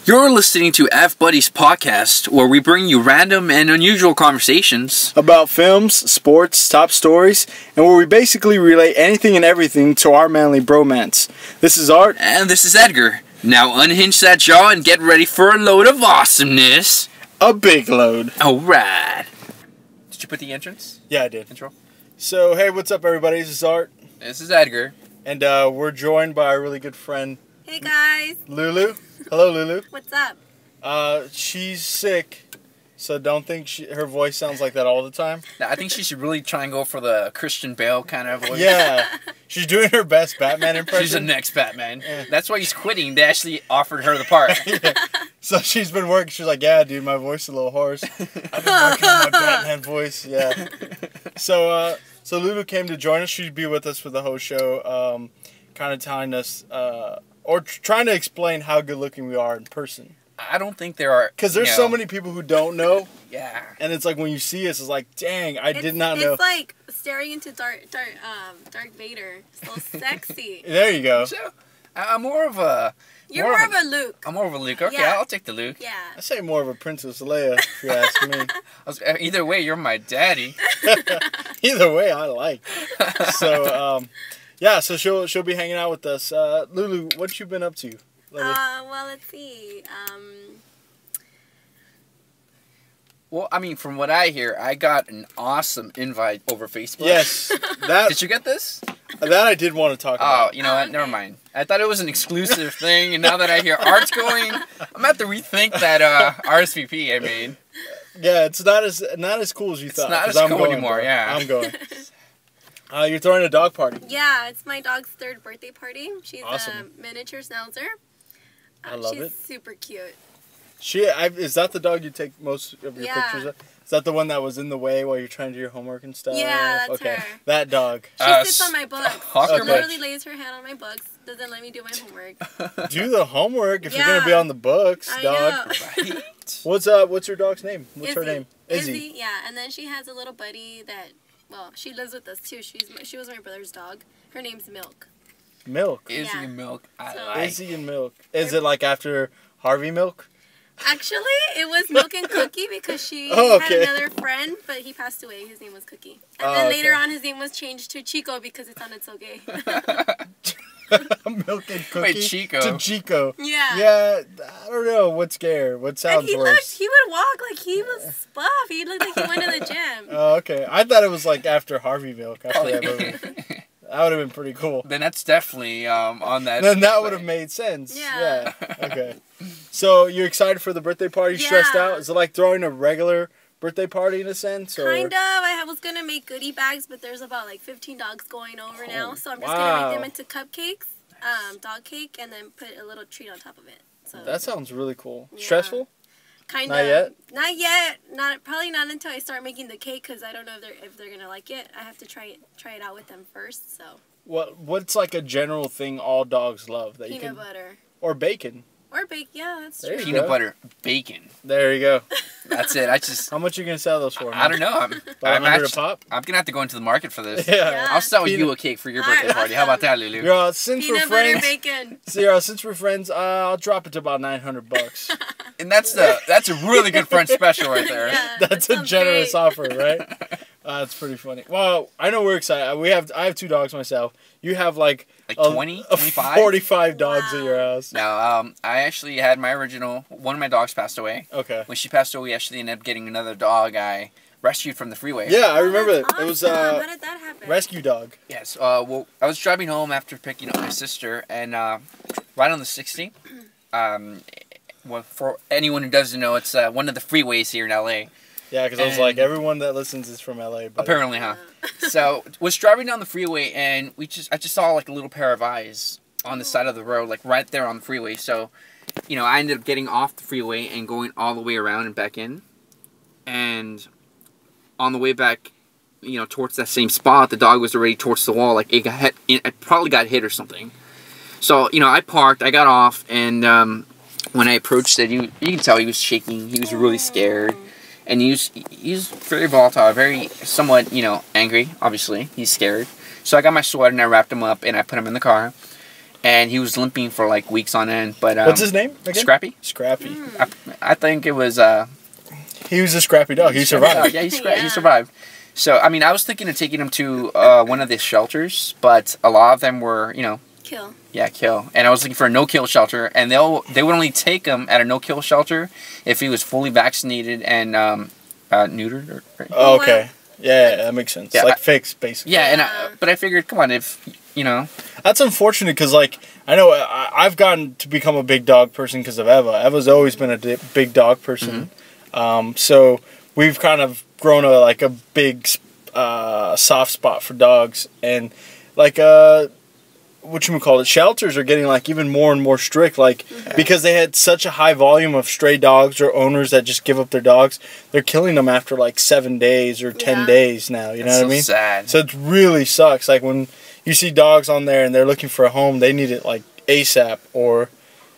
You're listening to F Buddies Podcast, where we bring you random and unusual conversations about films, sports, top stories, and where we basically relate anything and everything to our manly bromance. This is Art. And this is Edgar. Now unhinge that jaw and get ready for a load of awesomeness. A big load. Alright. Did you put the entrance? Yeah, I did. Intro? So, hey, what's up, everybody? This is Art. This is Edgar. And we're joined by our really good friend, Hey guys. Lulu. Hello, Lulu. What's up? She's sick, so don't think her voice sounds like that all the time. Now, I think she should really try and go for the Christian Bale kind of voice. Yeah, she's doing her best Batman impression. She's the next Batman. Yeah. That's why he's quitting. They actually offered her the part. Yeah. So she's been working. She's like, yeah, dude, my voice is a little hoarse. I've been working on my Batman voice. Yeah. So Lulu came to join us. She'd be with us for the whole show, kind of telling us, or trying to explain how good looking we are in person. I don't think there are... Because there's so many people who don't know. Yeah. And it's like when you see us, it's like, dang, I did not know. It's like staring into Darth Vader. So sexy. There you go. So, I'm more of a... You're more of a Luke. I'm more of a Luke. Okay, Yeah. I'll take the Luke. Yeah. I say more of a Princess Leia, if you ask me. Either way, you're my daddy. Either way, I like. So, yeah, so she'll be hanging out with us. Lulu, what you been up to? Well, let's see. Well, I mean, from what I hear, I got an awesome invite over Facebook. Yes. Did you get this? That I did want to talk about. Oh, you know what? Never mind. I thought it was an exclusive thing, and now that I hear Art's going, I'm going to have to rethink that RSVP I made. Yeah, it's not as cool as you thought. It's not as cool going, anymore, bro. yeah. I'm going. You're throwing a dog party. Yeah, it's my dog's 3rd birthday party. She's Awesome. a miniature schnauzer. I love she's it. Super cute. Is that the dog you take most of your Yeah. pictures of? Is that the one that was in the way while you're trying to do your homework and stuff? Yeah, that's her. That dog. She sits on my books. Hawker She literally bitch. lays her hand on my books. Doesn't let me do my homework. Do the homework if you're Yeah. gonna be on the books, I dog. know. Right? What's your dog's name? What's her Izzy. name? Izzy, yeah. And then she has a little buddy that, well, she lives with us too. She was my brother's dog. Her name's Milk. Milk. Izzy Yeah. and Milk. I So- like. Izzy and Milk. Is it like after Harvey Milk? Actually, it was Milk and Cookie because she Oh, had okay. another friend, but he passed away. His name was Cookie. And Oh, then okay. later on, his name was changed to Chico because it sounded so gay. Milk and Cookie. Wait, Chico. To Chico. Yeah. Yeah, I don't know. What's scary? What And sounds he worse? would walk like he was buff. He looked like he went to the gym. Oh, okay. I thought it was like after Harvey Milk. After Probably. that movie. That would have been pretty cool. Then that's definitely on that. Then that would have made sense. Yeah. Okay. So you're excited for the birthday party? Yeah. Stressed out? Is it like throwing a regular birthday party in a sense? Or? Kind of. I was going to make goodie bags, but there's about like 15 dogs going over now. So I'm just going to wow. make them into cupcakes, dog cake, and then put a little treat on top of it. So That sounds really cool. Yeah. Stressful? kind Not of. yet? Not yet. Probably not until I start making the cake because I don't know if they're going to like it. I have to try it out with them first. So What's like a general thing all dogs love that you peanut can butter or bacon? or bake. Yeah, that's There you true. Peanut go. butter, bacon. There you go. That's it. How much you gonna sell those for? I don't know. About 100 a pop? I'm going to have to go into the market for this. Yeah. I'll sell Peanut- you a cake for your Alright, birthday party. How about that, Lulu? Yeah, since Peanut we're butter friends, bacon. since we're friends, I'll drop it to about $900. And that's a really good French special right there. Yeah, That's that a sounds generous great. offer, right? That's pretty funny. Well, I know we're excited. I have 2 dogs myself. You have like 20, 25? 45 dogs at Wow. your house. Now, I actually had one of my dogs passed away. Okay. When she passed away, we actually ended up getting another dog I rescued from the freeway. Yeah, I Oh, remember it. that's It was awesome. How did that happen? rescue dog. Yes. Well, I was driving home after picking up my sister, and right on the 60. Well, for anyone who doesn't know, it's one of the freeways here in LA. Yeah, because I was And- like, everyone that listens is from LA. But Apparently, huh? So, was driving down the freeway, and I just saw like a little pair of eyes on the side of the road, like right there on the freeway. So, I ended up getting off the freeway and going all the way around and back in. And on the way back, towards that same spot, the dog was already towards the wall, like it probably got hit or something. So, I parked, I got off, and when I approached it, you can tell he was shaking. He was really scared. And he's very volatile, very somewhat, angry, obviously. He's scared. So I got my sweater and I wrapped him up and I put him in the car. and he was limping for like weeks on end. But What's his name again? Scrappy. Scrappy. I think it was. He was a scrappy dog. He survived. Yeah, he survived. So I mean, I was thinking of taking him to one of the shelters, but a lot of them were, you know. Kill. Yeah, kill. And I was looking for a no-kill shelter, and they would only take him at a no-kill shelter if he was fully vaccinated and neutered. Right? Oh, okay. Yeah, that makes sense. Yeah, like fixed, basically. Yeah, and but I figured, come on, if you know. That's unfortunate because, like, I know I've gotten to become a big dog person because of Eva. Eva's always been a big dog person. So we've kind of grown a big soft spot for dogs, and like whatchamacallit, shelters are getting like even more and more strict, like because they had such a high volume of stray dogs or owners that just give up their dogs. They're killing them after like 7 days or 10 days now. You know what I mean? Sad. So it really sucks. Like when you see dogs on there and they're looking for a home, they need it like ASAP, or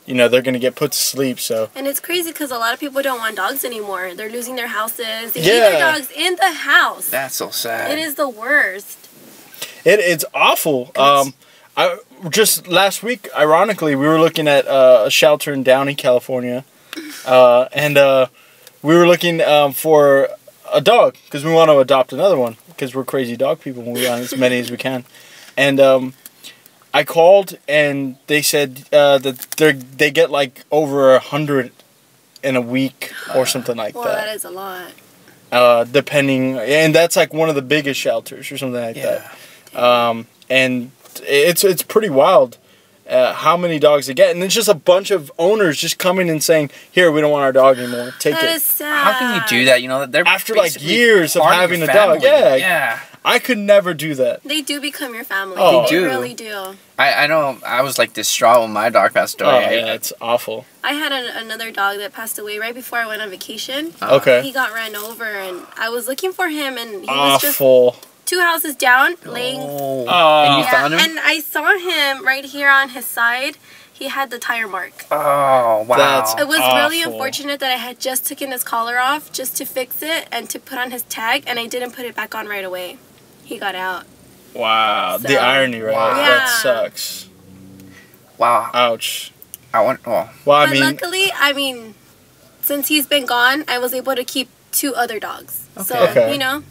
you know they're gonna get put to sleep. So and it's crazy because a lot of people don't want dogs anymore. They're losing their houses. They leave their dogs in the house. That's so sad. It is the worst. It's awful. I just last week, ironically, we were looking at a shelter in Downey, California, and we were looking for a dog because we want to adopt another one because we're crazy dog people and we want as many as we can. And I called and they said that they get like over 100 in a week or something like well, that. That is a lot. Depending, and that's like one of the biggest shelters or something like that. And it's pretty wild how many dogs they get, and it's just a bunch of owners just coming and saying, "Here, we don't want our dog anymore. Take That it." is sad. How can you do that? You know, they're After like basically years of part having your a dog. family. Yeah. I could never do that. They do become your family. Oh. They do. really do. I know. I was like distraught when my dog passed away. Oh yeah, it's awful. I had another dog that passed away right before I went on vacation. Okay. He got ran over, and I was looking for him, and he was just Awful. 2 houses down, laying. And you found him? And I saw him right here on his side. He had the tire mark. Oh, wow. That's It was really awful. unfortunate that I had just taken his collar off just to fix it and to put on his tag, and I didn't put it back on right away. He got out. Wow. So- The irony, right? Wow. Yeah. That sucks. Wow. Ouch. I want. Oh. Well, I But mean, luckily, since he's been gone, I was able to keep 2 other dogs. So, Okay. you know,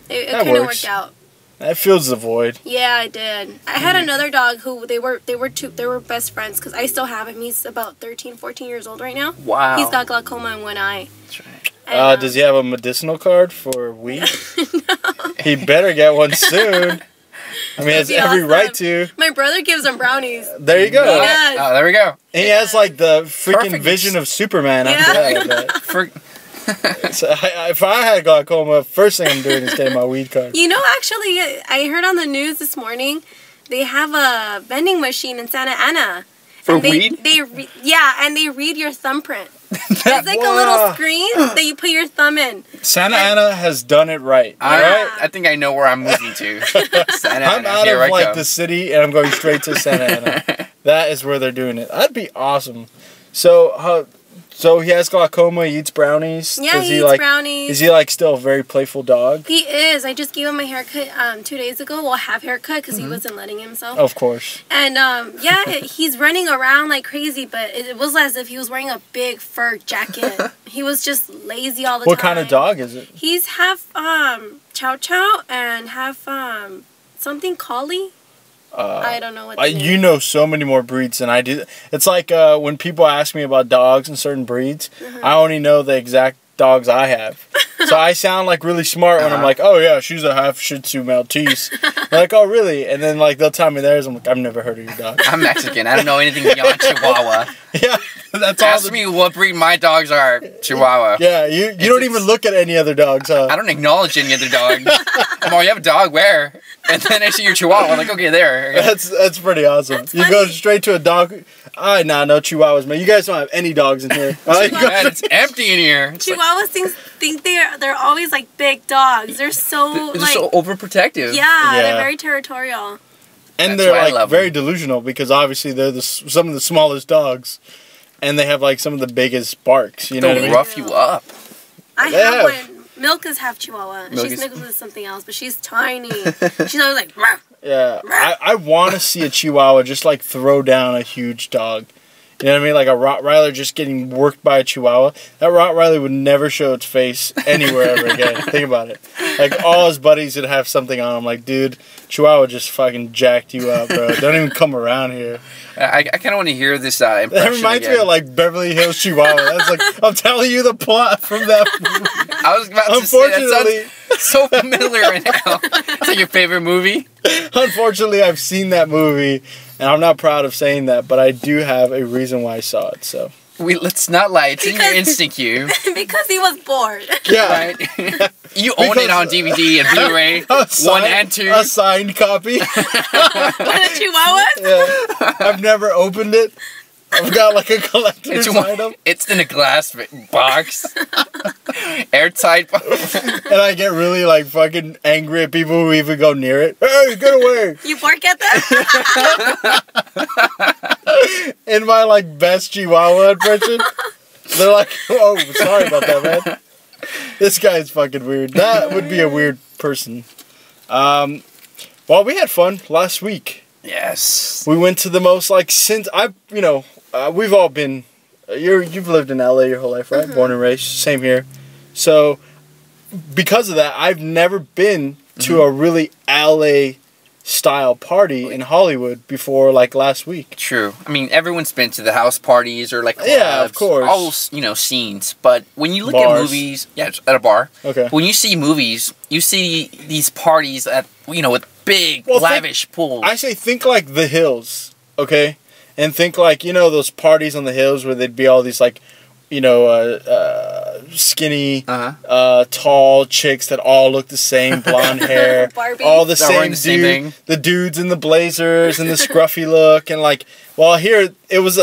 it That kind of works. worked out. that fills the void. Yeah, I did. I had another dog who they were best friends because I still have him. He's about 13, 14 years old right now. Wow. He's got glaucoma in one eye. That's right. And, Does he have a medicinal card for weed? He better get one soon. I mean, he has That'd be every awesome. right to. My brother gives him brownies. There you go. He does. Oh, there we go. And he has like the freaking Perfect. vision of Superman after Yeah. that. I bet. For, So if I had glaucoma, first thing I'm doing is getting my weed card. You know, actually, I heard on the news this morning they have a vending machine in Santa Ana. For And weed? And they read your thumbprint. It's like a Wow. little screen that you put your thumb in. Santa Ana has done it right. I, Alright? I think I know where I'm moving to. Santa I'm Ana, out here of I like go. the city and I'm going straight to Santa Ana. That is where they're doing it. That'd be awesome. So, so he has glaucoma. He eats brownies. Yeah, Does he eats like, brownies. Is he like still a very playful dog? He is. I just gave him a haircut 2 days ago. Well, half haircut because he wasn't letting himself. Of course. And yeah, he's running around like crazy, but it was as if he was wearing a big fur jacket. He was just lazy all the What time. kind of dog is it? He's half chow chow and half something collie. I don't know what. the name You know so many more breeds than I do. It's like when people ask me about dogs and certain breeds, I only know the exact dogs I have. So I sound like really smart when I'm like, oh yeah, she's a half Shih Tzu Maltese. They're like, oh really? And then like they'll tell me theirs. I'm like, I've never heard of your dog. I'm Mexican. I don't know anything beyond Chihuahua. Yeah, that's all. Ask me what breed my dogs are. Chihuahua. Yeah, you don't even look at any other dogs, huh? I don't acknowledge any other dogs. I'm all, you have a dog? Where? And then I see your Chihuahua. I'm like, okay, there. That's pretty awesome. That's You go funny. straight to a dog. Nah, no Chihuahuas, man. You guys don't have any dogs in here. You go Man, it's empty in here. It's like, Chihuahuas think they're always like big dogs. They're so they're like so overprotective. yeah, Yeah. they're very territorial. And That's they're why I like love very them. delusional because obviously they're some of the smallest dogs, and they have like some of the biggest barks. You know what I They'll mean? rough you up. I Yeah. have one. Milk is half Chihuahua. Milk She's is- mixed with something else, but she's tiny. She's always like, "Ruff." Yeah, I want to see a Chihuahua just like throw down a huge dog. You know what I mean? Like a Rottweiler just getting worked by a Chihuahua. That Rottweiler would never show its face anywhere ever again. Think about it. Like all his buddies would have something on him. Like, dude, Chihuahua just fucking jacked you up, bro. Don't even come around here. I kind of want to hear this impression. That reminds me of like Beverly Hills Chihuahua. That's like, I'm telling you the plot from that movie. I was about to say that sounds so familiar right now. It's like your favorite movie. Unfortunately, I've seen that movie, and I'm not proud of saying that, but I do have a reason why I saw it. So let's not lie. It's in your instinct, you. Because he was bored. Yeah, right. You own it on DVD and Blu-ray, 1 and 2. A signed copy. With a Chihuahua? Yeah. I've never opened it. I've got like a collector's item. It's in a glass box. Airtight. And I get really like fucking angry at people who even go near it. Hey, get away. You bark at that? In my like best Chihuahua impression. They're like, oh, sorry about that, man. This guy's fucking weird. That would be a weird person. Well, we had fun last week. Yes. We went to the most like we've all been. You've lived in LA your whole life, right? Mm-hmm. Born and raised, same here. So, because of that, I've never been to a really LA style party in Hollywood before, like last week. True. I mean, everyone's been to the house parties or like clubs, yeah, of course, all scenes. But when you look at movies, at a bar. Okay. When you see movies, you see these parties at with big lavish pools. I say think like The Hills, okay, and think like those parties on the hills where they'd be all these like skinny, tall chicks that all look the same, blonde hair, all the same dude, the dudes in the blazers and the scruffy look, and like, well, here it was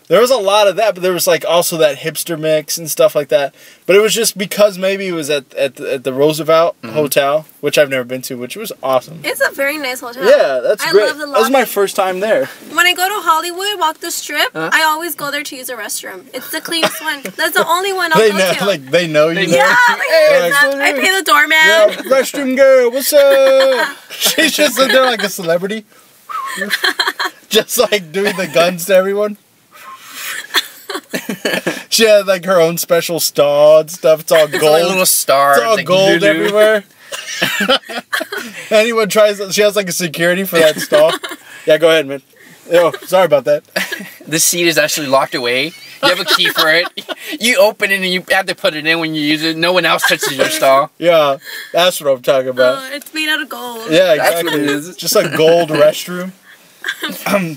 there was a lot of that, but there was like also that hipster mix and stuff like that. But it was just because maybe it was at the Roosevelt Hotel, which I've never been to, which was awesome. It's a very nice hotel. Yeah, that's great. I love the lobby. That was my first time there. When I go to Hollywood, walk the strip, I always go there to use a restroom. It's the cleanest one. That's the only one I'll go to. Like they know you. Yeah, I pay the doorman. Yeah, restroom girl, what's up? She's just there like a celebrity, just like doing the guns to everyone. She had like her own special star and stuff. It's all gold. Like a little star. It's all gold everywhere. Anyone tries, she has like a security for that stall. Yeah, go ahead, man. Oh, sorry about that. The seat is actually locked away. You have a key for it. You open it and you have to put it in when you use it. No one else touches your stall. Yeah, that's what I'm talking about. It's made out of gold. Yeah, exactly. That's what it is. Just a gold restroom.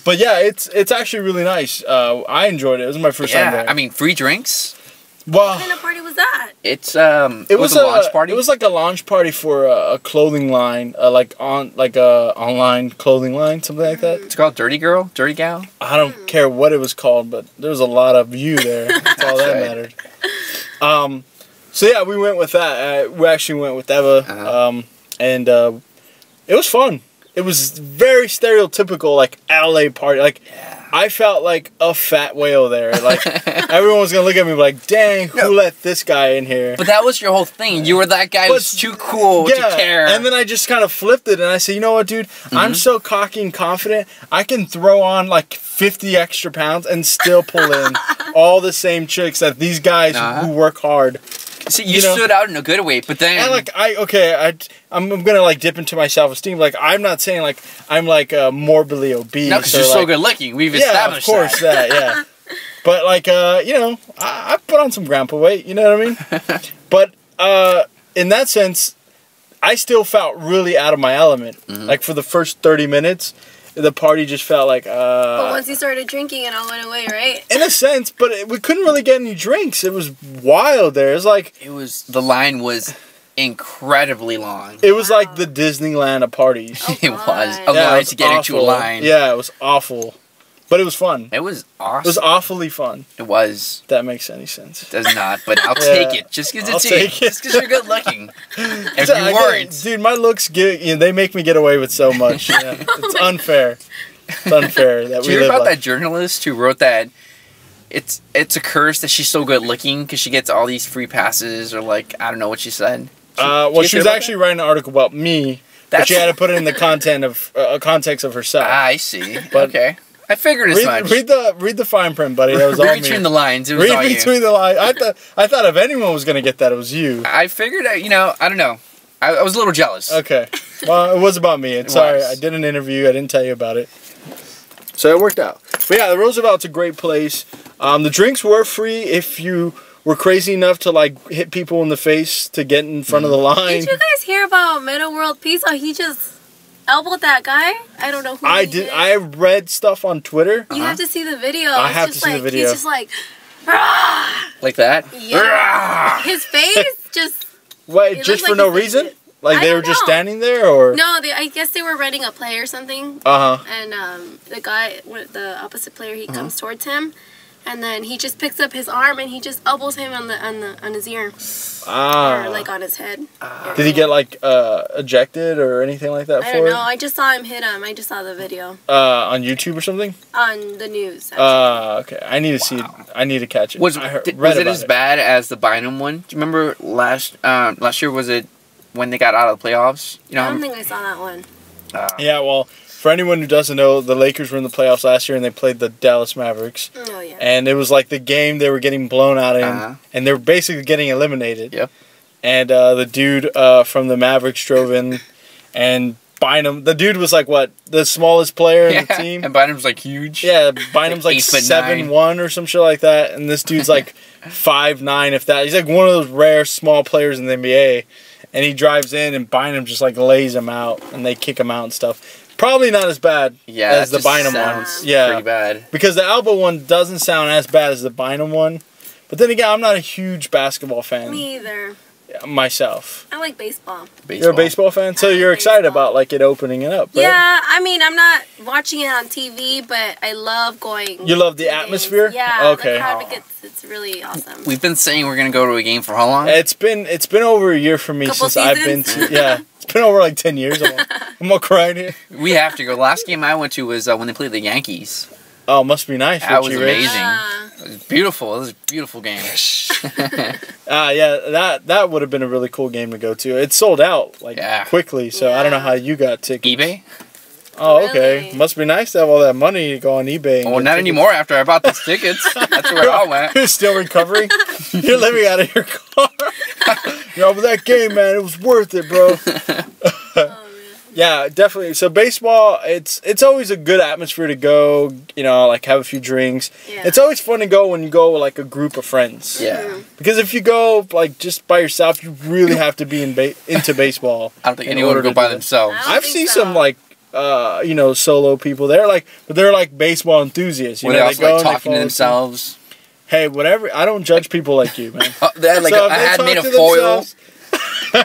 But yeah, it's actually really nice. I enjoyed it. It was my first time there. I mean, free drinks. Well, what kind of party was that? It was a launch party. It was like a launch party for a clothing line, like a online clothing line, something like that. It's called Dirty Girl, Dirty Gal. I don't care what it was called, but there was a lot of you there. That's all that mattered. So yeah, we went with that. We actually went with Eva, and it was fun. It was very stereotypical, like LA party. Like, I felt like a fat whale there. Like, everyone was gonna look at me like, "Dang, who let this guy in here?" But that was your whole thing. You were that guy who's too cool to care. And then I just kind of flipped it, and I said, "You know what, dude? I'm so cocky and confident. I can throw on like 50 extra pounds and still pull in all the same chicks that these guys who work hard." See, you stood out in a good way, but then... And, like, I'm gonna, like, dip into my self-esteem. Like, I'm not saying, like, I'm, like, morbidly obese. No, because you're so good-looking. We've established that. Yeah, of course, yeah. But, like, I put on some grandpa weight, you know what I mean? But, in that sense, I still felt really out of my element. Like, for the first 30 minutes... The party just felt like, But once you started drinking, it all went away, right? In a sense, but we couldn't really get any drinks. It was wild there. It was like... The line was incredibly long. It was like the Disneyland of parties. Oh, it was. A line to get into a line. Yeah, it was awful. But it was fun. It was awesome. It was awfully fun. It was. If that makes any sense. It does not, but I'll take it. Just because it's you. Just because you're good looking. If you weren't. Dude, my looks, they make me get away with so much. It's unfair. It's unfair that we live. Did you hear about that journalist who wrote that it's a curse that she's so good looking because she gets all these free passes or like, I don't know what she said. Well, she was actually writing an article about me, But she had to put it in the context of herself. I see. But okay. I figured as much. Read the fine print, buddy. That was all Read me. between the lines. It was all Read you. between the lines. I thought if anyone was gonna get that, it was you. I figured, I don't know. I was a little jealous. Okay. Well, it was about me. It Sorry, was. I did an interview. I didn't tell you about it. So it worked out. But yeah, the Roosevelt's a great place. The drinks were free if you were crazy enough to like hit people in the face to get in front of the line. Did you guys hear about Middle World Peace? How he just elbowed that guy? I don't know who I he did. is. I read stuff on Twitter. You have to see the video. I It's have just to see the video. He's just like, "Rah!" Like that? Yeah. His face just. Wait, It just looked for like no he reason? did it. Like I they don't were just know. standing there, or No, I guess they were running a play or something. And the guy, the opposite player, he comes towards him, and then he just picks up his arm and he just elbows him on his ear, or like on his head. Did he get like ejected or anything like that I for don't it? know. I just saw him hit him. I just saw the video On YouTube or something? on the news. Actually. Okay. I need to see it. I need to catch it. Was I it read about as bad as the Bynum one? Do you remember last year, was it when they got out of the playoffs? You know, I don't think I saw that one. Yeah, well, for anyone who doesn't know, the Lakers were in the playoffs last year and they played the Dallas Mavericks. Oh yeah. And it was like the game they were getting blown out in, and they were basically getting eliminated. Yep. And the dude from the Mavericks drove in, and Bynum, the dude was like, what, the smallest player in the team? And Bynum's like huge. Yeah, Bynum's like 8'9". 7'1" or some shit like that, and this dude's like 5'9", if that. He's like one of those rare small players in the NBA, and he drives in, and Bynum just like lays him out, and they kick him out and stuff. Probably not as bad as the Bynum one. Yeah, pretty bad. because the elbow one doesn't sound as bad as the Bynum one. But then again, I'm not a huge basketball fan Me either. myself. I like baseball. You're a baseball fan, so I like you're excited baseball. about like it opening it up, right? Yeah, I mean, I'm not watching it on TV, but I love going. You love the to games. atmosphere? Yeah. Okay. The crowd it's really awesome. We've been saying we're gonna go to a game for how long? It's been over a year for me Couple since I've been seasons? to. Yeah, it's been over like 10 years. I'm all crying here. We have to go. The last game I went to was when they played the Yankees. Oh, must be nice. That was Richie Rich. amazing. Yeah. It was beautiful. It was a beautiful game. Yeah, that would have been a really cool game to go to. It sold out like quickly, so I don't know how you got tickets. eBay? Oh, okay. Really? Must be nice to have all that money to go on eBay. And Well, get not tickets. anymore after I bought those tickets. That's where I went. You're still recovering? You're living out of your car. Yo, but that game, man, it was worth it, bro. Yeah, definitely. So baseball, it's always a good atmosphere to go, you know, like have a few drinks. Yeah. It's always fun to go when you go with like a group of friends. Yeah. Because if you go like just by yourself, you really have to be into baseball. I don't think in anyone order would go to by do that. themselves. I don't I've think seen so. some like you know, solo people. But they're like baseball enthusiants. You Were know, they also go like and they talking to follow themselves? Hey, whatever. I don't judge people like you, man. They had like So if I they had talk made a to foil. They're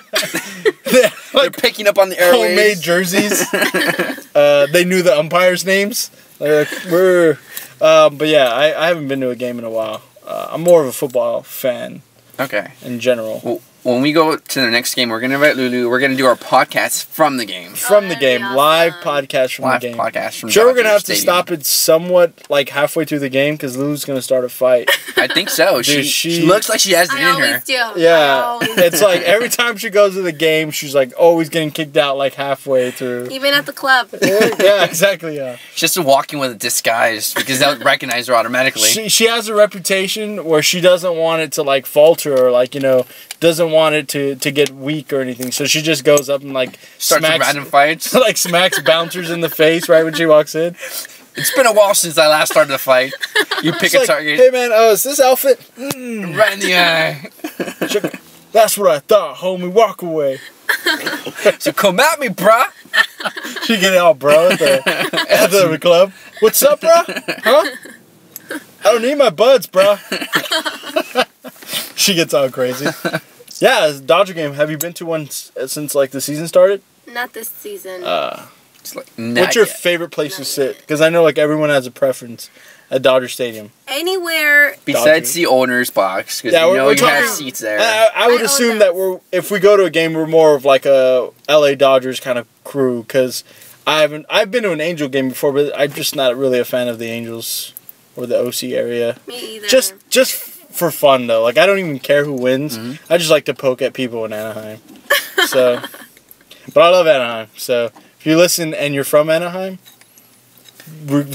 They're like picking up on the airwaves. homemade jerseys. They knew the umpires' names. Like, but yeah, I haven't been to a game in a while. I'm more of a football fan Okay. in general. Well, when we go to the next game, we're going to invite Lulu. We're going to do our podcast from the game. From the that'd game, be awesome. live podcast from Live the game. podcast from Sure, we're gonna Dodger have to Stadium. stop it somewhat, like halfway through the game, because Lulu's gonna start a fight. I think so. Dude, she looks like she has it I in her. always do. I Yeah, always it's do. like every time she goes to the game, she's like always getting kicked out like halfway through. Even at the club. Yeah, exactly. Yeah, She's just walking with a disguise because they'll recognize her automatically. she has a reputation where she doesn't want it to like falter or like, you know, doesn't want it to get weak or anything. So she just goes up and like Starts smacks random fights. like smacks bouncers in the face right when she walks in. It's been a while since I last started a fight. You pick It's a like, target. hey man, is this outfit? Right in the eye. That's what I thought, homie. Walk away. So come at me, bruh. She get all bro at the club. What's up, bro? Huh? I don't need my buds, bro. She gets all crazy. Yeah, Dodger game. Have you been to one since like the season started? Not this season. It's like, What's your favorite place to sit? Because I know like everyone has a preference at Dodger Stadium. Anywhere. Besides the owner's box, because Yeah, you we're know you have talking- seats there. I would I own assume those. that if we go to a game, we're more of like a LA Dodgers kind of crew. Because I've been to an Angel game before, but I'm just not really a fan of the Angels or the OC area. Me either. Just for fun though. Like I don't even care who wins. Mm-hmm. I just like to poke at people in Anaheim. So But I love Anaheim. So if you listen and you're from Anaheim,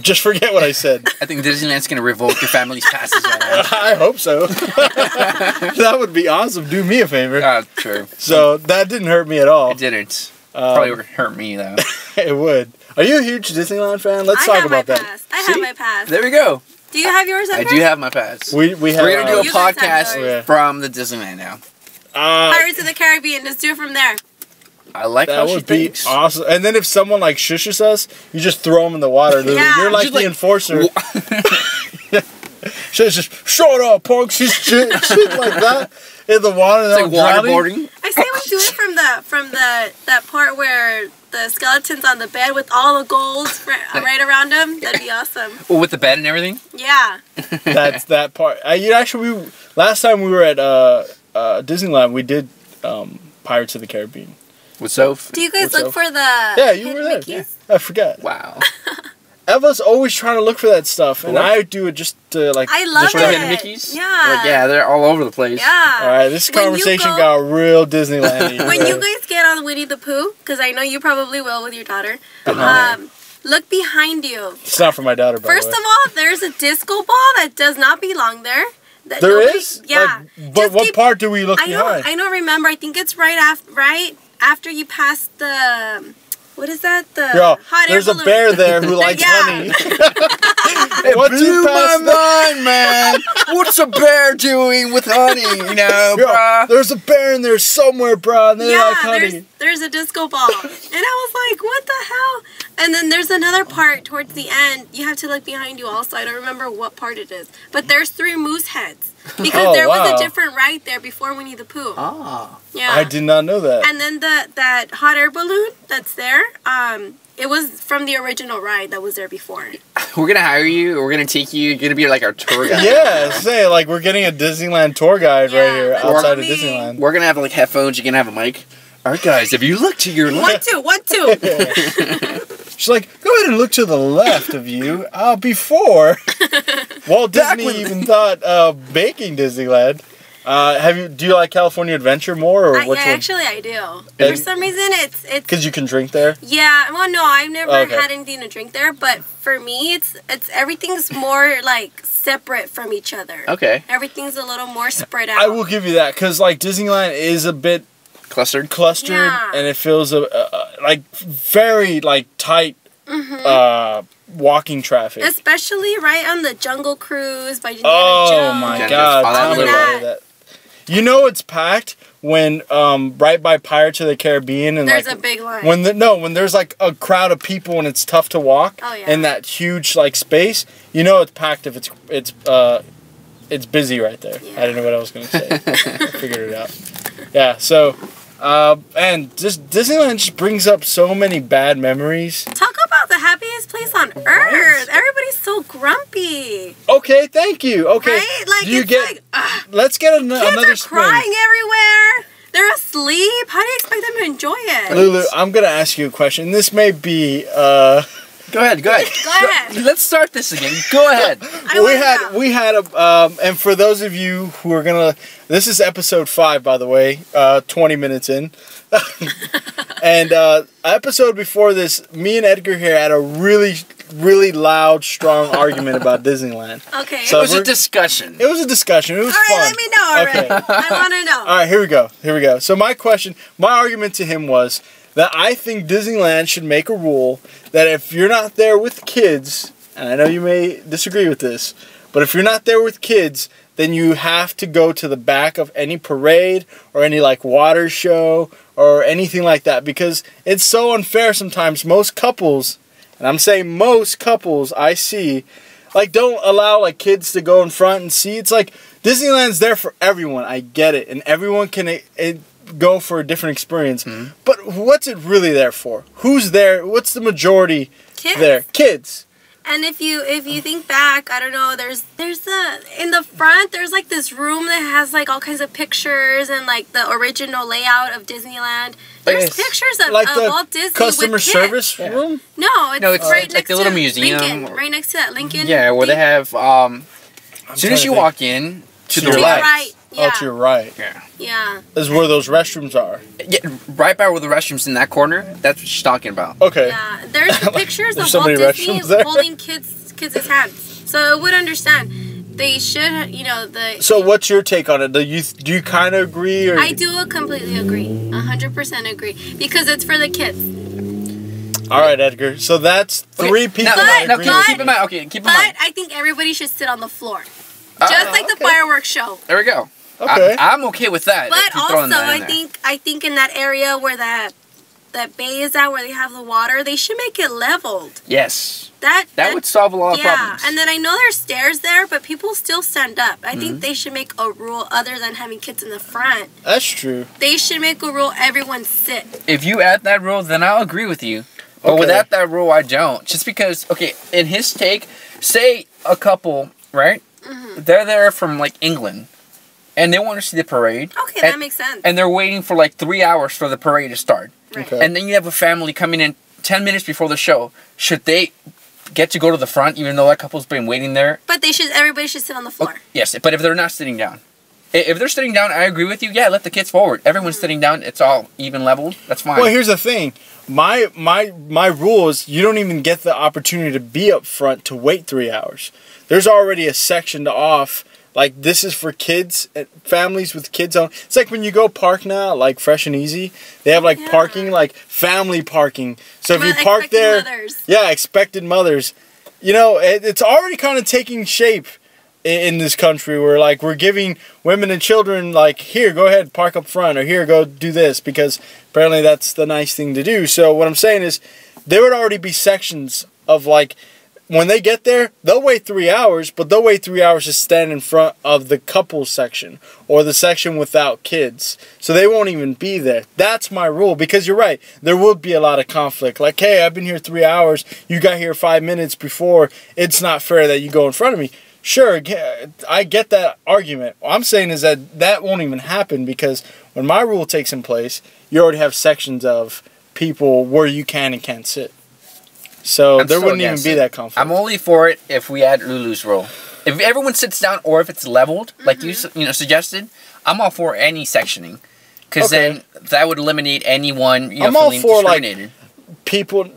just forget what I said. I think Disneyland's going to revoke your family's passes right now. I hope so. That would be awesome. Do me a favor. True. So that didn't hurt me at all. It didn't. Probably would hurt me, though. It would. Are you a huge Disneyland fan? Let's talk about that. I have my pass. There we go. Do you have yours? I do have my pass. We have. We're going to do a podcast Yeah. from the Disneyland now. Pirates of the Caribbean. Just do it from there. I like that how she would be thinks. awesome. And then if someone like shushes us, you just throw them in the water. Lulu. Yeah. You're like Just the like- enforcer. She's just shut up, punks. She's shit like that in the water. It's like waterboarding. I say we do it from that part where the skeleton's on the bed with all the gold right around him. That'd be awesome. Well, with the bed and everything? Yeah. That's that part. Last time we were at Disneyland, we did Pirates of the Caribbean. With Soph? Do you guys look for the Yeah, you were there. Mickeys? I forgot. Wow. Eva's always trying to look for that stuff, and I do it just to like. I love just For the it. hidden Mickeys? Yeah. Like, yeah, they're all over the place. Yeah. All right, this When you conversation go- got real Disneyland. When you guys get on Winnie the Pooh, because I know you probably will with your daughter, look behind you. It's not for my daughter, by First the of way. all, there's a disco ball that does not belong there. That There nobody- is? Yeah. Like, but Just what keep- part do we look I don't. behind? I don't remember. I think it's right after you pass the. What is that? The Yo, hot air there's a balloon. bear there who likes Yeah. honey. It Once you blew pass my mind, man. What's a bear doing with honey? You know, Yo, bruh. there's a bear in there somewhere, bro, and they like Yeah, honey. there's a disco ball. And I was like, what the hell? And then there's another part towards the end. You have to look behind you also. I don't remember what part it is. But there's 3 moose heads. Because Oh, there was wow. a different ride there before Winnie the Pooh. Ah. Yeah. I did not know that. And then that hot air balloon that's there, it was from the original ride that was there before. We're going to hire you. We're going to take you. You're going to be like our tour guide. Yeah, say like we're getting a Disneyland tour guide right here that's outside of me. Disneyland. We're going to have like headphones. You're going to have a mic. All right, guys, if you look to your left. 1, 2. She's like, go ahead and look to the left of you. Before Walt Disney even thought of making Disneyland. Do you like California Adventure more, or which one? Actually, I do. For some reason, it's Because you can drink there. yeah. Well, no, I've never Okay. had anything to drink there, but for me, it's everything's more like separate from each other. Okay. Everything's a little more spread out. I will give you that because like Disneyland is a bit Clustered. clustered Yeah. and it feels like very like tight walking traffic. Especially right on the Jungle Cruise by Indiana Oh Jones. my Yeah, god! all that Tell me little- about that. You know it's packed when right by Pirates of the Caribbean and There's like a big line. when there's like a crowd of people and it's tough to walk Oh, yeah. in that huge like space. You know it's packed if it's busy right there. Yeah. I didn't know what I was gonna say. I figured it out. Yeah. So. And just Disneyland just brings up so many bad memories. Talk about the happiest place on earth. Everybody's so grumpy. Okay, thank you. Okay, Right? Like, do you it's get? like, ugh. Let's get Kids another are spin. crying everywhere. They're asleep. How do you expect them to enjoy it? Lulu, I'm gonna ask you a question. This may be. Go ahead. Go ahead. Let's start this again. Go ahead. We had a and for those of you who are gonna, this is episode 5 by the way, 20 minutes in, and episode before this, me and Edgar here had a really loud, strong argument about Disneyland. Okay. So It was a discussion. It was a discussion. It was All fun. right, let me know already. Okay. I want to know. All right, here we go. So my argument to him was that I think Disneyland should make a rule that if you're not there with kids, and I know you may disagree with this, but if you're not there with kids, then you have to go to the back of any parade or any like water show or anything like that because it's so unfair sometimes. Most couples, and I'm saying most couples I see, like don't allow like kids to go in front and see. It's like Disneyland's there for everyone. I get it, and everyone can go for a different experience. Mm-hmm. But what's it really there for? Who's there? What's the majority Kids. there? Kids. And if you think back, I don't know, there's in the front there's like this room that has like all kinds of pictures and like the original layout of Disneyland. There's Yes. pictures of, Like of the Walt Disney customer with kids. service Yeah. room. No, it's it's right like next the little to museum Lincoln, or- right next to that Lincoln. Yeah, where they thing. have. As soon as you trying to walk in, To your the right. Right. Yeah. Oh, to your right. Yeah. Yeah. Is where those restrooms are. Yeah, right by where the restrooms in that corner. That's what she's talking about. Okay. Yeah. There's pictures There's of so Walt many Disney restrooms there. holding kids' hands. So I would understand. They should, So what's your take on it? Do you kind of agree? Or? I do completely agree. 100% agree. Because it's for the kids. All right, Edgar. So that's three people that Now, agree. keep in mind. Okay, keep in mind. But I think everybody should sit on the floor. Just like the fireworks show. There we go. Okay. I'm okay with that. But if you're throwing also, that in there. I think in that area where that bay is at, where they have the water, they should make it leveled. Yes. That would solve a lot of yeah, problems. and then I know there's stairs there, but people still stand up. I think they should make a rule other than having kids in the front. That's true. They should make a rule everyone sit. If you add that rule, then I'll agree with you. But Okay. without that rule, I don't. Just because, okay, in his take, say a couple, right? They're there from, like, England. And they want to see the parade. Okay, that makes sense. And they're waiting for, like, 3 hours for the parade to start. Right. Okay. And then you have a family coming in 10 minutes before the show. Should they get to go to the front, even though that couple's been waiting there? But everybody should sit on the floor. Yes, but if they're not sitting down. If they're sitting down, I agree with you. Yeah, let the kids forward. Everyone's sitting down. It's all even leveled. That's fine. Well, here's the thing. My rule is you don't even get the opportunity to be up front to wait 3 hours. There's already a section off. Like, this is for kids, families with kids on. It's like when you go park now, like Fresh and Easy, they have like parking, like family parking. So if you park there, mothers. yeah, expected mothers. It's already kind of taking shape in this country where like we're giving women and children like, here, go ahead, park up front, or here, go do this, because apparently that's the nice thing to do. So what I'm saying is there would already be sections of like, when they get there, they'll wait 3 hours, but they'll wait 3 hours to stand in front of the couple section or the section without kids. So they won't even be there. That's my rule, because you're right. There would be a lot of conflict. Like, hey, I've been here 3 hours. You got here 5 minutes before. It's not fair that you go in front of me. Sure, I get that argument. What I'm saying is that won't even happen, because when my rule takes in place, you already have sections of people where you can and can't sit. So there wouldn't even be that conflict. I'm only for it if we add Lulu's rule. If everyone sits down, or if it's leveled, like you suggested, I'm all for any sectioning, because then that would eliminate anyone I'm all feeling for discriminated.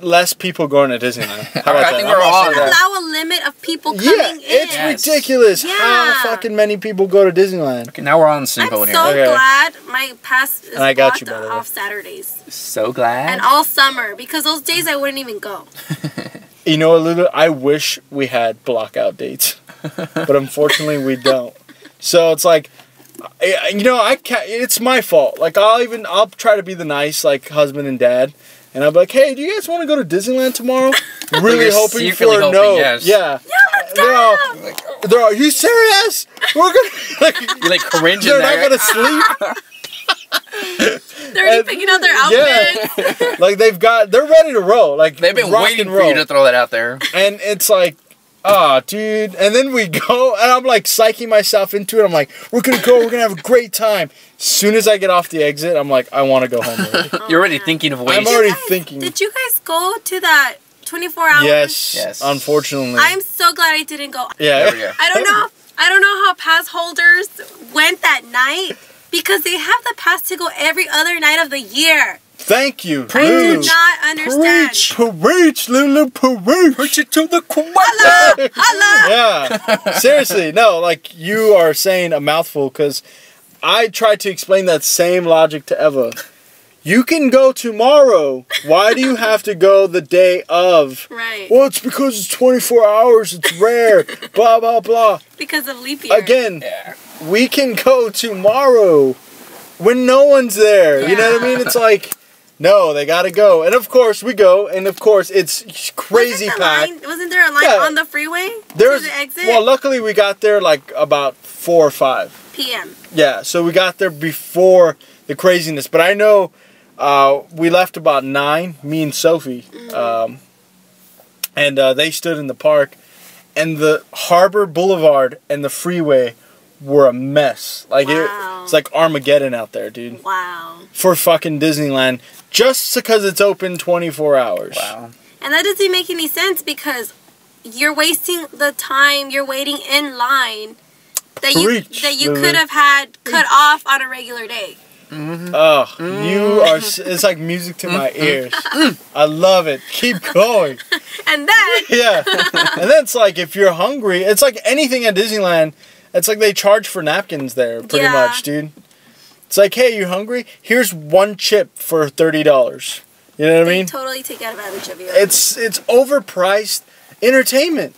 less people going to Disneyland. How about I that? think we're all on that. Allow a limit of people coming in. It's ridiculous how fucking many people go to Disneyland. Okay, now we're on the same boat here. I'm so glad my pass is blocked off Saturdays. So glad. And all summer, because those days I wouldn't even go. You know, Lulu, I wish we had block-out dates, but unfortunately we don't. So it's like, I can't. It's my fault. Like I'll try to be the nice like husband and dad, and I'll be like, hey, do you guys want to go to Disneyland tomorrow? Really hoping for a no. Yes. Yeah. Let's go. They're all, are you serious? We're gonna you like cringe. They're not gonna sleep. They're already picking out their outfits. Yeah. Like they're ready to roll. Like they've been waiting for you to throw that out there. And it's like, dude. And then we go, and I'm like psyching myself into it. I'm like, we're gonna go. We're gonna have a great time. As soon as I get off the exit, I'm like, I want to go home already. You're already thinking of ways. I'm already thinking. Did you guys go to that 24 hours? Yes. Unfortunately. I'm so glad I didn't go. Yeah. There we go. I don't know how pass holders went that night, because they have the pass to go every other night of the year. Thank you. I do not understand. Preach, Lulu, preach. Push it to the choir. Holla! Yeah. Seriously, no, like you are saying a mouthful, because I tried to explain that same logic to Eva. You can go tomorrow. Why do you have to go the day of? Right. Well, it's because it's 24 hours. It's rare. Blah, blah, blah. Because of leap year. Again, we can go tomorrow when no one's there. Yeah. You know what I mean? It's like, no, they got to go. And of course, we go. And of course, it's crazy packed. Wasn't there a line on the freeway to the exit? Well, luckily, we got there like about 4 or 5 p.m. Yeah, so we got there before the craziness. But I know we left about 9, me and Sophie. And they stood in the park. And the Harbor Boulevard and the freeway were a mess. Like it's like Armageddon out there, dude. Wow. For fucking Disneyland. Just because it's open 24 hours. Wow. And that doesn't make any sense, because you're wasting the time. You're waiting in line that you could have had cut off on a regular day. Oh, you are, it's like music to my ears. I love it. Keep going. And then... Yeah. And then it's like, if you're hungry, it's like anything at Disneyland, it's like they charge for napkins there, pretty much, dude. It's like, hey, you hungry? Here's one chip for $30. You know what I mean? They totally take advantage of you. It's overpriced entertainment.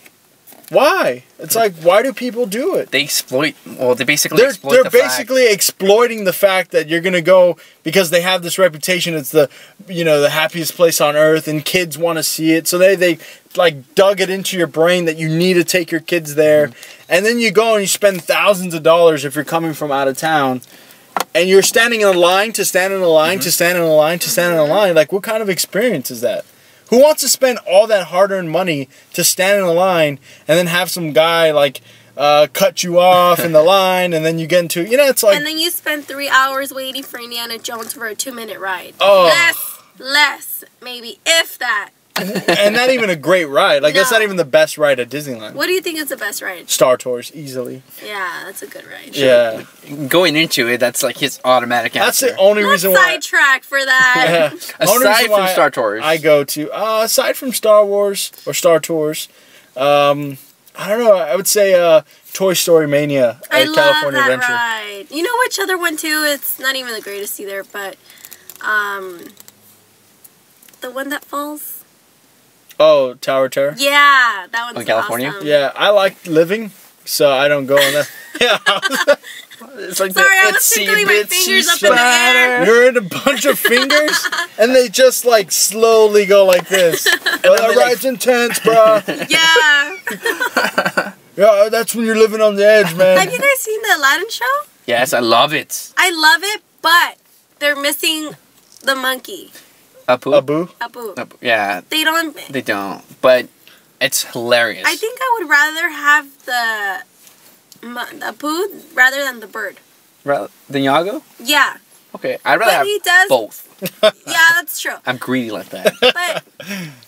Why? It's like, why do people do it? They exploit. Well, they basically exploit the basically exploiting the fact that you're gonna go because they have this reputation. It's the happiest place on earth, and kids want to see it. So they like dug it into your brain that you need to take your kids there, and then you go and you spend thousands of dollars if you're coming from out of town, and you're standing in a line to stand in a line to stand in a line to stand in a line. Like, what kind of experience is that? Who wants to spend all that hard-earned money to stand in a line and then have some guy, like, cut you off in the line, and then you get into, it's like... And then you spend 3 hours waiting for Indiana Jones for a 2-minute ride. Oh. Less, maybe, if that. And not even a great ride. Like, that's not even the best ride at Disneyland. What do you think is the best ride? Star Tours, easily. Yeah, that's a good ride. Yeah. Going into it, that's like his automatic answer. That's the only reason why... sidetrack for that. Aside from Star Tours. I go to... aside from Star Wars, or Star Tours, I don't know, I would say Toy Story Mania at California Adventure. Ride. You know which other one, too? It's not even the greatest either, but... the one that falls... Oh, Tower of Terror? Yeah, that one's California? awesome. Yeah, I like living, so I don't go on that. Yeah. It's like sorry, I was tickling my fingers up in the air. You're in a bunch of fingers, and they just like slowly go like this. Well, that ride's intense, bro. Yeah. Yeah, that's when you're living on the edge, man. Have you guys seen the Aladdin show? Yes, I love it. I love it, but they're missing the monkey. Abu? Yeah. They don't. But it's hilarious. I think I would rather have the Abu rather than the bird. The Iago? Yeah. Okay, I'd rather have both. Yeah, that's true. I'm greedy like that. But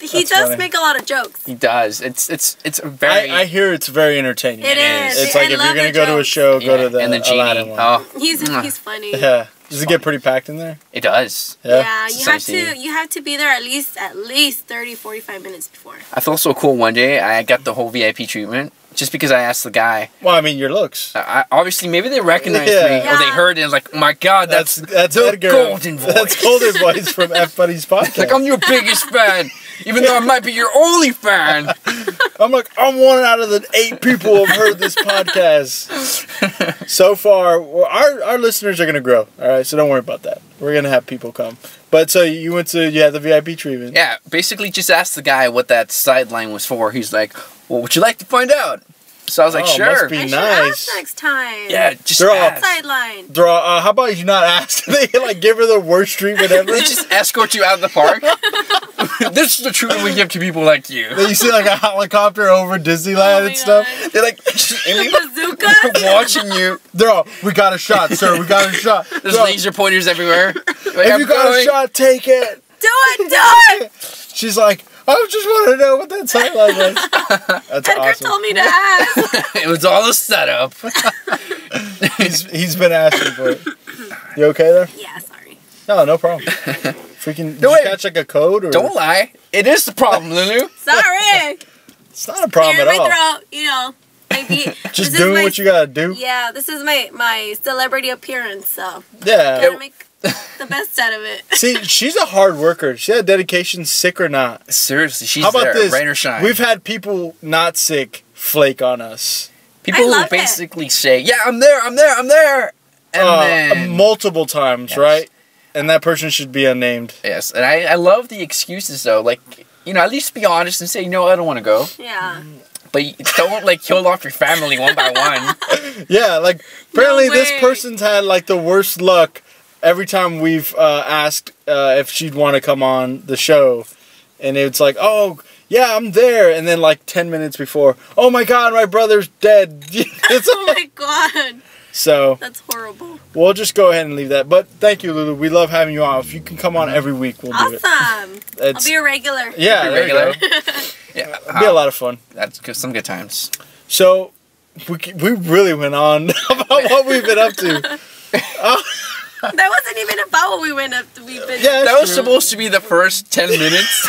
he does make a lot of jokes. He does. It's very... I hear it's very entertaining. It is. It's like if you're going to go to a show, go to the Aladdin one. Oh. He's funny. Yeah. Does it get pretty packed in there? It does. Yeah, you have to be there at least 30, 45 minutes before. I felt so cool one day. I got the whole VIP treatment just because I asked the guy. Well, I mean, your looks. Obviously, maybe they recognized me or they heard it and like, oh my God, that's the Edgar, golden voice. That's golden voice from F Buddy's podcast. Like, I'm your biggest fan, even though I might be your only fan. I'm like, I'm one out of the 8 people who have heard this podcast. So far, our listeners are going to grow. All right, so don't worry about that. We're going to have people come. But so you had the VIP treatment. Yeah, basically just asked the guy what that sideline was for. He's like, well, would you like to find out? So I was like, sure. Must be nice. Ask next time. Yeah, just ask. Sideline. How about you not ask? They like give her the worst treatment ever. They just escort you out of the park. This is the treatment we give to people like you. Then you see like a helicopter over Disneyland and stuff. They're like, bazooka. watching you. They're all, we got a shot, sir. We got a shot. There's laser pointers everywhere. Like, if you got a shot, take it. Do it. She's like, I just want to know what that sideline was. That's Edgar awesome. told me to ask. It was all a setup. He's been asking for it. You okay there? Yeah, sorry. No problem. Freaking, did you catch like a code? Or? Don't lie. It is the problem, Lulu. Sorry. It's not a problem at all. Throat, just doing what you gotta do. Yeah, this is my celebrity appearance, so yeah. gotta make the best out of it. See, she's a hard worker. She had dedication, sick or not. Seriously, she's How about there, this? rain or shine. We've had people not sick flake on us. People who basically say, "Yeah, I'm there," and then multiple times, right? And that person should be unnamed. Yes, and I love the excuses though. Like, at least be honest and say, "No, I don't want to go." Yeah. But don't like kill off your family one by one. Yeah, like apparently this person's had like the worst luck every time we've asked if she'd want to come on the show, and it's like, oh yeah, I'm there, and then like 10 minutes before, oh my God, my brother's dead. Oh my God. So that's horrible. We'll just go ahead and leave that. But thank you, Lulu. We love having you on. If you can come on every week, we'll do it. Awesome. I'll be a regular. Yeah, regular. Yeah, it'll be a lot of fun. That's some good times. So, we really went on about what we've been up to. That wasn't even about what we went up to. Yeah, that was supposed to be the first 10 minutes.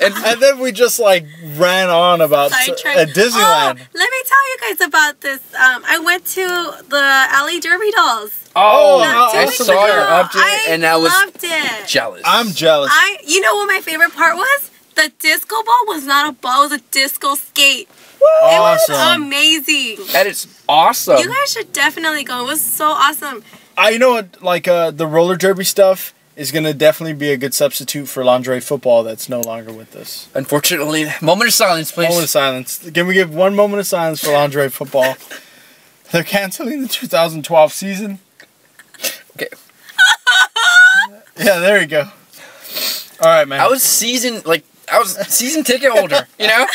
and then we just like ran on about Disneyland. Oh, let me tell you guys about this. I went to the LA Derby dolls. Oh, I saw your update, and I was it. jealous. I'm jealous. You know what my favorite part was? The disco ball was not a ball; it was a disco skate. Awesome. It was amazing. That is awesome. You guys should definitely go. It was so awesome. You know what? Like the roller derby stuff is gonna definitely be a good substitute for lingerie football. That's no longer with us. Unfortunately, moment of silence, please. Moment of silence. Can we give one moment of silence for lingerie football? They're canceling the 2012 season. Okay. Yeah, there you go. All right, man. I was season ticket holder. You know,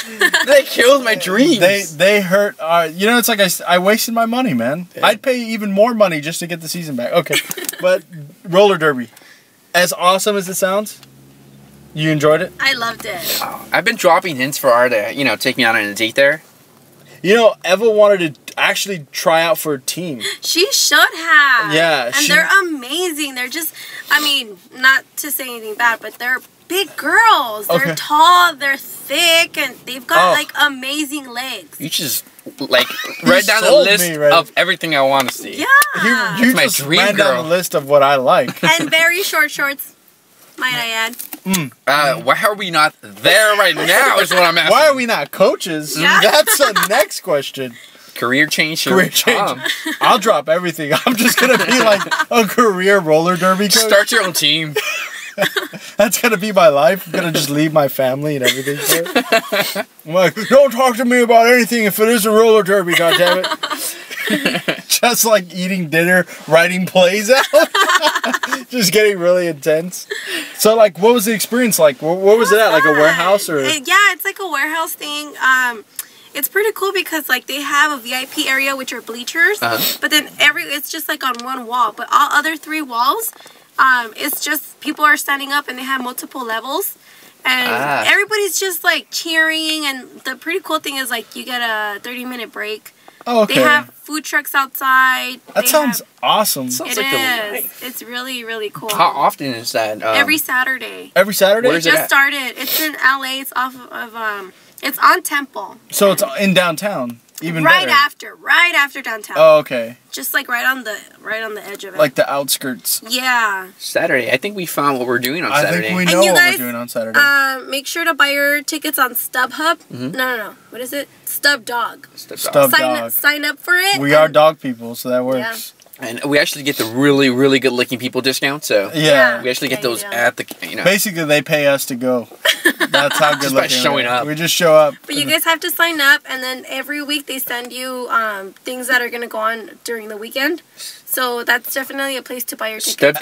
they killed my dreams. They hurt. You know, it's like I wasted my money, man. Yeah. I'd pay even more money just to get the season back. Okay, but roller derby, as awesome as it sounds, you enjoyed it. I loved it. Oh, I've been dropping hints for her to take me out on a date there. You know, Eva wanted to actually try out for a team. She should have. Yeah, and they're amazing. They're just, I mean, not to say anything bad, but they're big girls. They're tall, they're thick, and they've got like amazing legs. You just read down the list of everything I want to see. Yeah. You my just dream ran down the list of what I like. And very short shorts, might I add. Why are we not there right now is what I'm asking. Why are we not coaches? Yeah. That's the next question. Career change. I'll drop everything. I'm just going to be like a career roller derby coach. Start your own team. That's going to be my life. I'm going to just leave my family and everything. I'm like, don't talk to me about anything if it isn't roller derby, goddammit. Just like eating dinner, writing plays out. Just getting really intense. So, like, what was the experience like? What was it at? Like a warehouse? Or? Yeah, it's like a warehouse thing. It's pretty cool because like they have a VIP area which are bleachers, but then it's just like on one wall. But all other 3 walls, it's just people are standing up and they have multiple levels, and everybody's just like cheering. And the pretty cool thing is like you get a 30-minute break. Oh, okay. They have food trucks outside. That sounds awesome. Sounds it like is. It's really, really cool. How often is that? Every Saturday. Every Saturday? It just started. It's in LA. It's off of it's on Temple. So it's in downtown. Even right better. right after downtown. Oh, okay. Just like right on the edge of it. Like the outskirts. Yeah. Saturday. I think we found what we're doing on Saturday. I think we know what we're doing on Saturday. Make sure to buy your tickets on StubHub. No. What is it? StubDog. StubDog. Sign up for it. We are dog people, so that works. Yeah. And we actually get the really, really good looking people discount, so yeah. We actually get those at the Basically, they pay us to go. That's how good just looking. By showing up. We just show up. But you guys have to sign up, and then every week they send you things that are gonna go on during the weekend. So that's definitely a place to buy your tickets.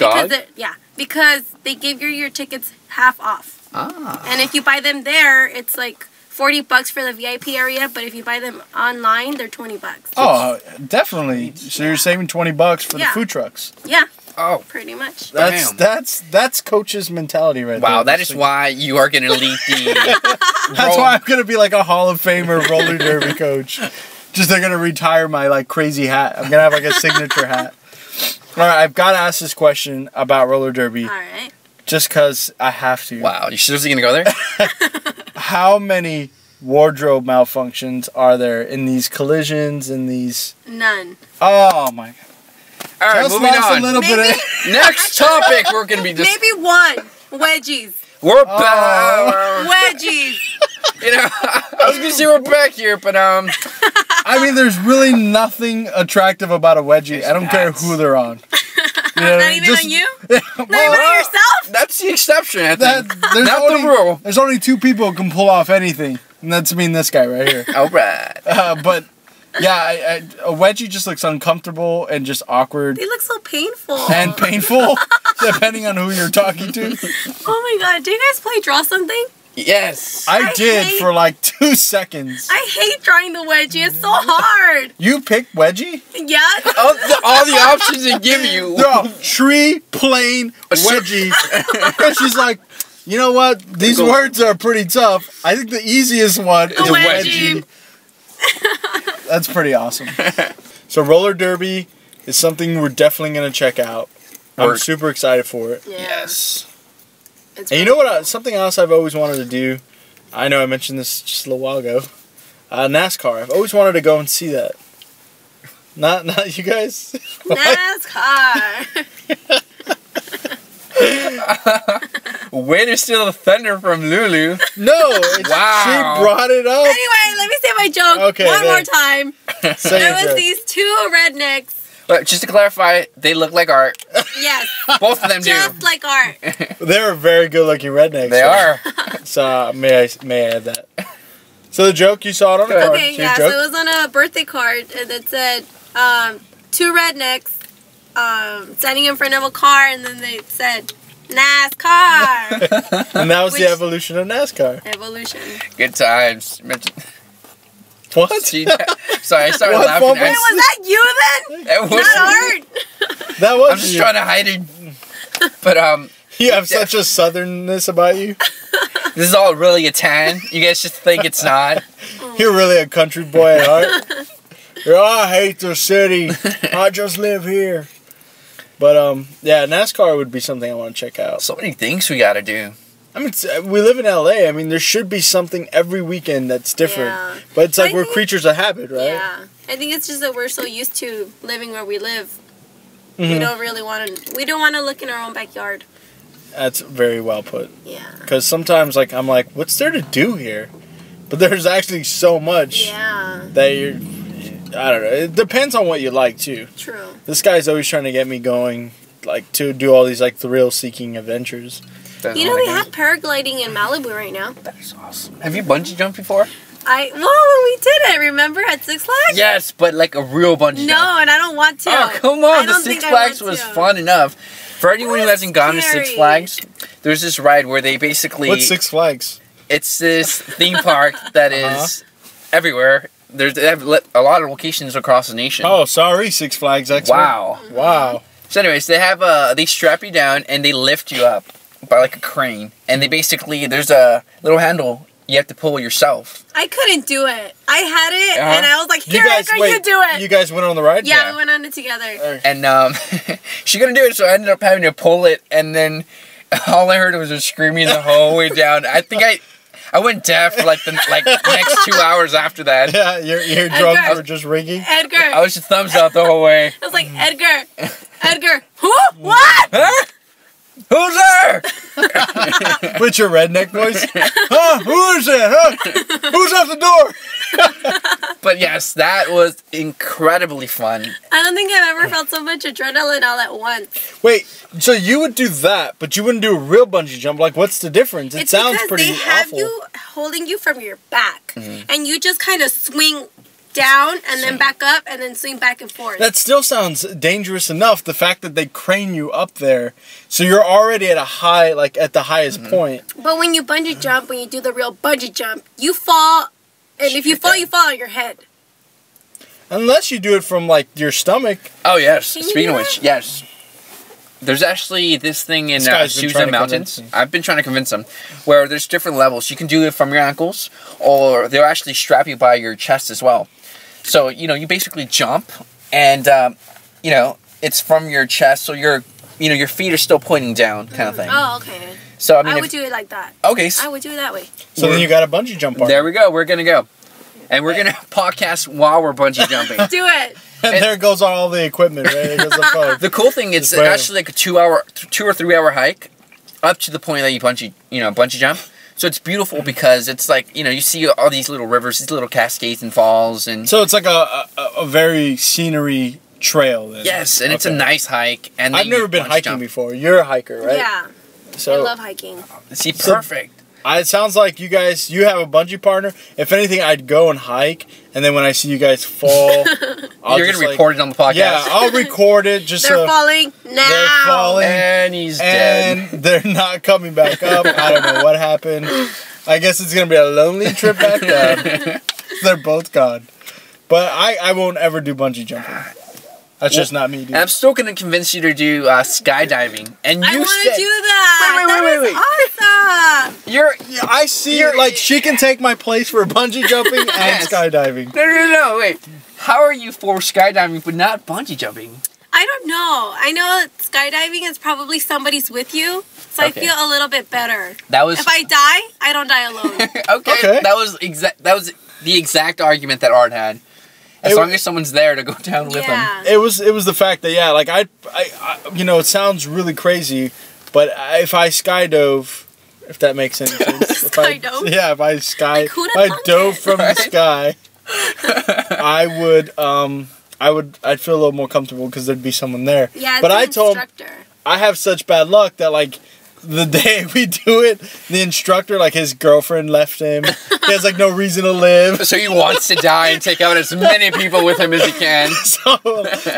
Because they give you your tickets half off. And if you buy them there, it's like $40 for the VIP area, but if you buy them online, they're $20. Oh, definitely. So you're saving $20 for the food trucks. Yeah. Oh, pretty much. That's coach's mentality right there. Wow, that is why you are gonna lead the. That's why I'm gonna be like a Hall of Famer roller derby coach. Just they're gonna retire my like crazy hat. I'm gonna have like a signature hat. All right, I've got to ask this question about roller derby. All right. Just because I have to. Wow, you seriously gonna go there? How many wardrobe malfunctions are there in these collisions and these? None. Oh my god. All right, moving on. A little bit of... Next topic, we're gonna be just maybe one wedgies. We're back. Wedgies. I was gonna say we're back here, but I mean, there's really nothing attractive about a wedgie. I don't care who they're on. Not even on you? Not even on yourself? That's the exception, I think. Not the rule. There's only 2 people who can pull off anything, and that's me and this guy right here. All right. But, yeah, a wedgie just looks uncomfortable and just awkward. They look so painful. And painful, depending on who you're talking to. Oh my god, do you guys play Draw Something? Yes. I did for like 2 seconds. I hate drawing the wedgie. It's so hard. You picked wedgie? Yeah. All the options they give you. No, tree, plane, wedgie. And she's like, you know what? These words are pretty tough. I think the easiest one is wedgie. That's pretty awesome. So roller derby is something we're definitely gonna check out. I'm super excited for it. Yeah. Yes. It's And you know what? Something else I've always wanted to do. I know I mentioned this just a little while ago. NASCAR. I've always wanted to go and see that. Not you guys. NASCAR. Way to steal the thunder from Lulu. No. Wow. She brought it up. Anyway, let me say my joke one more time. There was these two rednecks. But just to clarify, they look like Art. Yes. Both of them do. Just like Art. They're very good-looking rednecks. They are. So may I add that? So the joke, you saw it on the card. Okay, yeah. So it was on a birthday card that said two rednecks standing in front of a car, and then they said NASCAR. And that was the evolution of NASCAR. Evolution. Good times. What? Sorry, I started laughing. Wait, was that you then? It was Not Art. That was I'm just trying to hide it. But you have such a southernness about you. This is all really a tan. You guys just think it's not. You're really a country boy at heart. I hate the city. I just live here. But yeah, NASCAR would be something I want to check out. So many things we gotta do. I mean, we live in LA. I mean, there should be something every weekend that's different. Yeah. But it's like we're creatures of habit, right? Yeah. I think it's just that we're so used to living where we live. Mm-hmm. We don't really want to. We don't want to look in our own backyard. That's very well put. Yeah. Because sometimes, like, I'm like, what's there to do here? But there's actually so much that you're. I don't know. It depends on what you like too. True. This guy's always trying to get me going, like, to do all these like thrill-seeking adventures. You know, they have paragliding in Malibu right now. That's awesome. Have you bungee jumped before? We did it, remember, at Six Flags? Yes, but like a real bungee jump. No, and I don't want to. Oh, come on. The Six Flags was fun enough. For anyone who hasn't gone to Six Flags, there's this ride where they basically... What's Six Flags? It's this theme park that is everywhere. They have a lot of locations across the nation. Oh, sorry, Six Flags expert. Wow. So anyways, they have they strap you down and they lift you up by like a crane. And they basically, there's a little handle you have to pull yourself. I couldn't do it. I had it, and I was like, here, Edgar, you do it. You guys went on the ride? Yeah, we went on it together. And she couldn't do it, so I ended up having to pull it. And then all I heard was her screaming the whole way down. I think I went deaf for like the next 2 hours after that. Yeah, your eardrums were just ringing. Edgar. I was just thumbs up the whole way. I was like, Edgar, who? What? Huh? Who's there? With your redneck voice? Huh? Who is that? Huh? Who's at the door? But yes, that was incredibly fun. I don't think I've ever felt so much adrenaline all at once. Wait, so you would do that, but you wouldn't do a real bungee jump? Like, what's the difference? It sounds pretty awful. It's because they have you holding you from your back, and you just kind of swing down and then back up and then swing back and forth. That still sounds dangerous enough. The fact that they crane you up there, so you're already at a high, like at the highest point. But when you bungee jump, when you do the real bungee jump, you fall, and if you fall, you fall on your head. Unless you do it from like your stomach. Oh yes, speaking of which, yes. There's actually this thing in Susan Mountains. I've been trying to convince them, where there's different levels. You can do it from your ankles, or they'll actually strap you by your chest as well. So, you know, you basically jump, and, you know, it's from your chest, so your feet are still pointing down, kind of thing. Oh, okay. So, I mean, I would do it like that. Okay. I would do it that way. So then you got a bungee jump partner. There we go. We're going to go. And we're going to podcast while we're bungee jumping. Do it. And there goes all the equipment, right? There goes the phone. The cool thing is it's actually like a 2 or 3 hour hike up to the point that you bungee jump. So it's beautiful because it's like, you know, you see all these little rivers, these little cascades and falls. And so it's like a very scenery trail then. Yes, and it's a nice hike. And I've never been hiking before. You're a hiker, right? Yeah. So, I love hiking. See, perfect. It sounds like you have a bungee partner. If anything, I'd go and hike, and then when I see you guys fall, you're going to report it on the podcast. Yeah, I'll record it. Just they're falling now. They're falling, and he's dead. And they're not coming back up. I don't know what happened. I guess it's going to be a lonely trip back down. They're both gone. But I won't ever do bungee jumping. That's just not me, dude. And I'm still going to convince you to do skydiving. And you I want to do that. Wait. Awesome. I see, like, she can take my place for bungee jumping and skydiving. No, wait. how are you for skydiving but not bungee jumping? I don't know. I know that skydiving is probably somebody's with you, so I feel a little bit better. That was. If I die, I don't die alone. Okay. That was the exact argument that Art had. As long as someone's there to go down with him. It was the fact that like I you know, it sounds really crazy, but if I skydove, if that makes any sense. If I dove from the sky, I'd feel a little more comfortable because there'd be someone there. Yeah, but I told him I have such bad luck that like the day we do it, the instructor, like his girlfriend left him. He has like no reason to live. So he wants to die and take out as many people with him as he can. So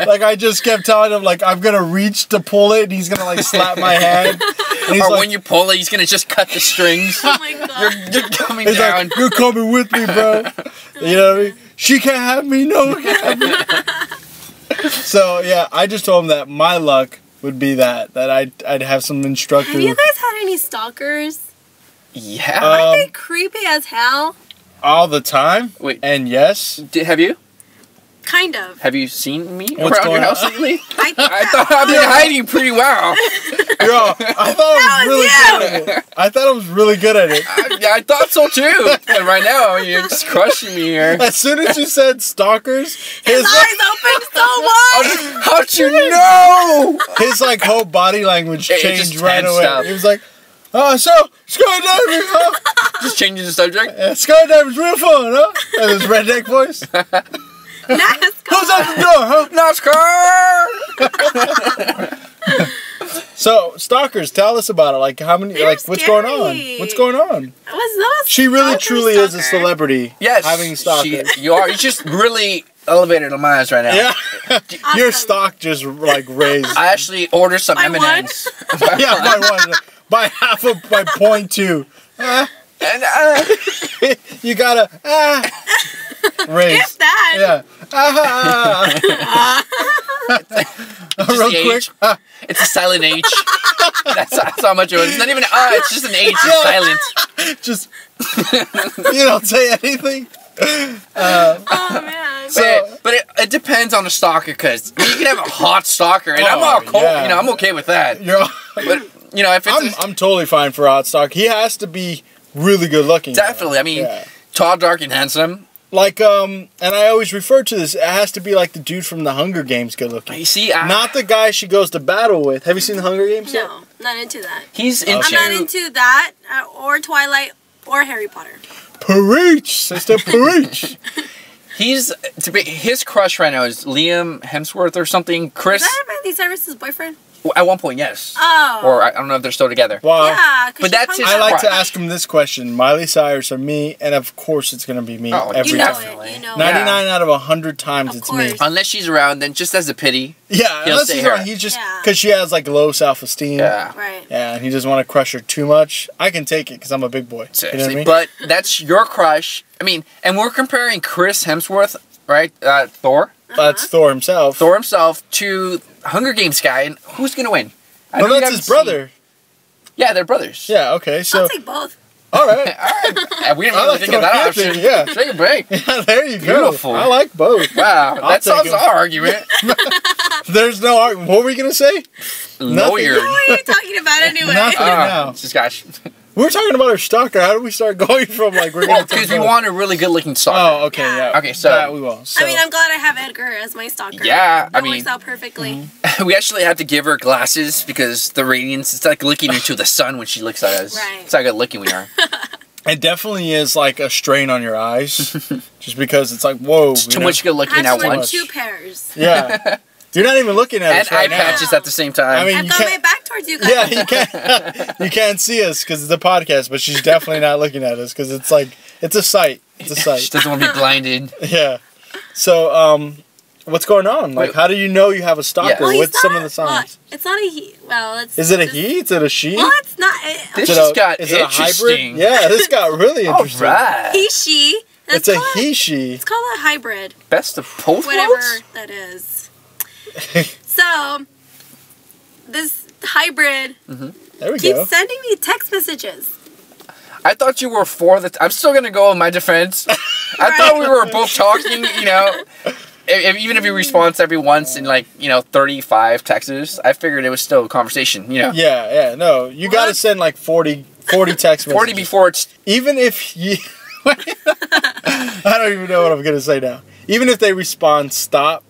like I just kept telling him like I'm gonna reach to pull it and he's gonna like slap my hand. Or when you pull it, he's gonna just cut the strings. Oh my god. You're coming he's down. Like, you're coming with me, bro. You know what I mean? She can't have me, no one can have me. So yeah, I just told him that my luck would be that I'd have some instructor. Have you guys had any stalkers? Yeah. Aren't they creepy as hell? All the time. Wait. And yes. Have you? Kind of. Have you seen me What's around your going house on? lately? I thought I've been hiding pretty well. Yo, I thought I was really good at it. I thought I was really good at it. I thought so too. And right now, you're just crushing me here. As soon as you said stalkers, his eyes opened so wide. How'd you know? His like whole body language changed right away. Up. He was like, "Oh, so skydiving, huh? Just changing the subject. Skydiving's real fun, huh?" And his redneck voice. NASCAR. Who's at the door, huh? NASCAR. So stalkers, tell us about it. Like how many? They're like what's going on? scary. What's going on? She really truly is a celebrity. Yes, having stalkers. You are. You just really elevated on my eyes right now. Yeah, Awesome. Your stock just like raised. I actually ordered some By M&Ms. Yeah, by one, by half of by 0.2. And You gotta raise. If that. Yeah. Real quick. it's a silent H. That's how much it was. It's not even it's just an H. It's silent. Just you don't say anything. Oh man. But it depends on the stalker, because you can have a hot stalker, and I'm all cool. Yeah. You know, I'm okay with that. But you know, if it's I'm totally fine for a hot stalker. He has to be really good looking. definitely. I mean, tall, dark, and handsome. Like and I always refer to this. It has to be like the dude from the Hunger Games, good looking. You see, Not the guy she goes to battle with. Have you seen the Hunger Games yet? No, not into that. he's into. I'm not into that or Twilight or Harry Potter. Preach, sister, preach. His crush right now is Liam Hemsworth or something. Chris. Is that Miley Cyrus's boyfriend? At one point, yes. Oh. Or I don't know if they're still together. Wow. Yeah, But that's his I like crush. to ask him this question: Miley Cyrus or me? And of course, it's gonna be me every you know time. it. You know 99 out of 100 times, Of it's me. course. Unless she's around, then just as a pity. Yeah, He'll unless stay he's her. around, he's just because she has like low self-esteem. Yeah. Right. Yeah, and he doesn't want to crush her too much. I can take it because I'm a big boy. Seriously. You know what I mean? But that's your crush. I mean, and we're comparing Chris Hemsworth, right? Thor. That's Thor himself. Thor himself to Hunger Games guy. And who's going to win? No, that's his brother. Yeah, they're brothers. Yeah, okay, so... I'll take both. All right. And we didn't really think of that option. Yeah. Take a break. Yeah, there you Beautiful. go. I like both. Wow, that take solves him. our argument. There's no argument. What were we going to say? Lawyer. What are you talking about anyway? Nothing now. Just gosh. We were talking about our stalker. How did we start going from like we're Well, going to... because we want a really good-looking stalker. Oh, okay, yeah. Okay, so- That we will. So. I mean, I'm glad I have Edgar as my stalker. Yeah, that I mean- works out perfectly. We actually had to give her glasses because the radiance, it's like looking into the sun when she looks at us. Right. It's how good looking we are. It definitely is like a strain on your eyes. Just because it's like, whoa. It's you too know? much good I looking have at to wear once. 2 pairs. Yeah. You're not even looking at And us right eye now. patches at the same time. I mean, I've you got my can't... back towards you guys. Yeah, you can't see us because it's a podcast, but she's definitely not looking at us because it's like, it's a sight. It's a she sight. doesn't want to be blinded. Yeah. So, what's going on? Like, Wait. how do you know you have a stalker? Yeah. Well, he's What's some of not- the signs? Well, it's not a he. Well, it's. Is it a just- he? Is it a she? Well, it's not. This Is it just got is it a hybrid? interesting. Yeah, this got really All interesting. right. He, she. It's a he, she. It's called a hybrid. Best of both Whatever worlds? that is. So, this hybrid There we keeps go. sending me text messages. I thought you were for the... I'm still going to go in my defense. I thought we were both talking, you know. even if he responds every once in like 35 texts, I figured it was still a conversation. Yeah. No, you got to send like 40 text messages. 40 before it's even if you. I don't even know what I'm gonna say now. Even if they respond, stop.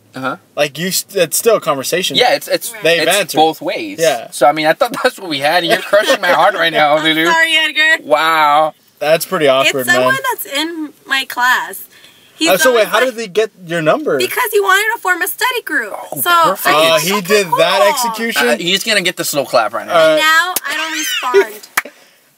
Like it's still a conversation. Yeah, it's they've it's answered both ways. Yeah. So I mean, I thought that's what we had, and you're crushing my heart right now, Lulu. Sorry, Edgar. Wow. That's pretty awkward, It's someone man. that's in my class. So wait, how did they get your number? Because he wanted to form a study group. Oh, so perfect. He did that execution. He's gonna get the slow clap right now. And now I don't respond.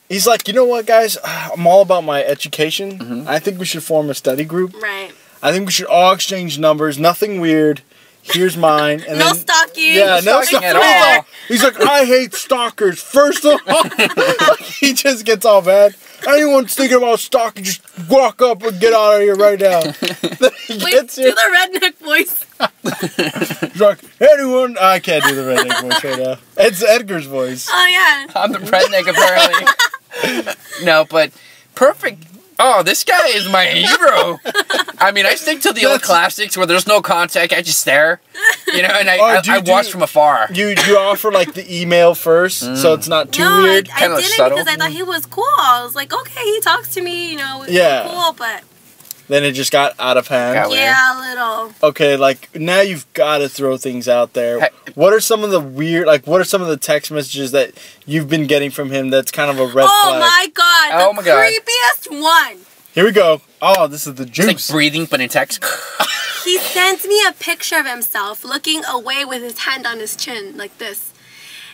He's like, you know what, guys? I'm all about my education. I think we should form a study group. Right. I think we should all exchange numbers. Nothing weird. Here's mine. And No then, stalking. Yeah, no stalking stalking at all. He's like, I hate stalkers. First of all, he just gets all bad. Anyone's thinking about stalking, just walk up and get out of here right now. Wait, do the redneck voice. He's like, anyone? I can't do the redneck voice right now. It's Edgar's voice. Oh, yeah. I'm the redneck, apparently. No, but perfect. Oh, this guy is my hero. I mean, I stick to the old classics where there's no contact. I just stare, and I watch from afar. You offer like the email first, so it's not too weird. I Kinda didn't subtle. because I thought he was cool. I was like, okay, he talks to me, Yeah. cool, but Then it just got out of hand. Got weird. yeah, a little. Okay, like now you've got to throw things out there. Hey. What are some of the weird, what are some of the text messages that you've been getting from him that's kind of a red Oh flag? my god, Oh my God. creepiest one. Here we go. Oh, this is the juice. It's like breathing, but in text. He sends me a picture of himself looking away with his hand on his chin like this,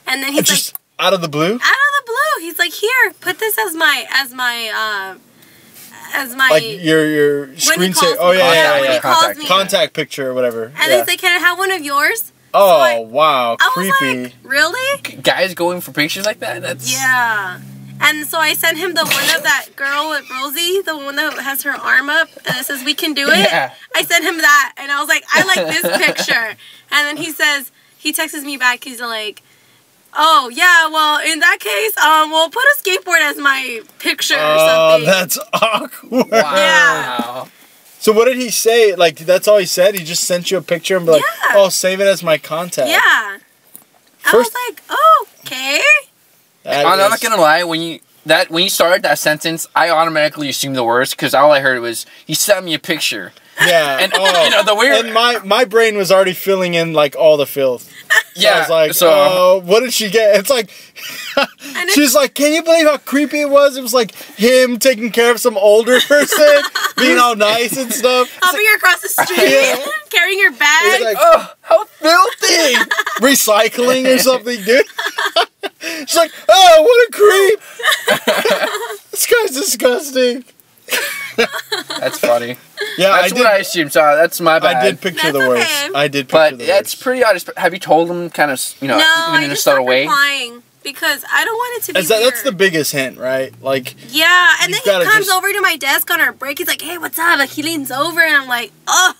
and then he's Just like, out of the blue? out of the blue, he's like, here, put this as my Like your when he screen calls saver. Oh, me. yeah. When he calls Contact. me. Contact picture or whatever. And yeah. he's like, can I have one of yours? Oh, I- wow. I was Creepy. like, really? Guys going for pictures like that? That's Yeah. And so I sent him the one of that girl with Rosie, the one that has her arm up, and it says, we can do it. Yeah. I sent him that, and I was like, I like this picture. And then he texts me back, he's like, oh, yeah, well, in that case, we'll put a skateboard as my picture or Oh, something. that's awkward. wow. Yeah. So what did he say? Like, that's all he said? He just sent you a picture and be like, Yeah. oh, save it as my contact. Yeah. I First- was like, oh, okay. That I'm is- not gonna lie. When you started that sentence, I automatically assumed the worst because all I heard was he sent me a picture. Yeah. And oh. the weird. And my brain was already filling in like all the filth. So yeah. I was like, so oh, what did she get? It's like, And she's like, can you believe how creepy it was? It was like him taking care of some older person, being all nice and stuff. helping her across the street, Yeah. carrying her bag. It's like, oh, how filthy! recycling or something, dude. She's like, oh, what a creep. This guy's disgusting. That's funny. Yeah, That's what I assumed. So that's my bad. I did picture That's the worst. okay. I did picture But the that's worst. pretty odd. Have you told him kind of, No, even I in a just subtle stopped way? replying because I don't want it to be weird. That's the biggest hint, right? Like, Yeah, and then You've gotta he comes just- over to my desk on our break. He's like, hey, what's up? Like, he leans over, and I'm like, oh.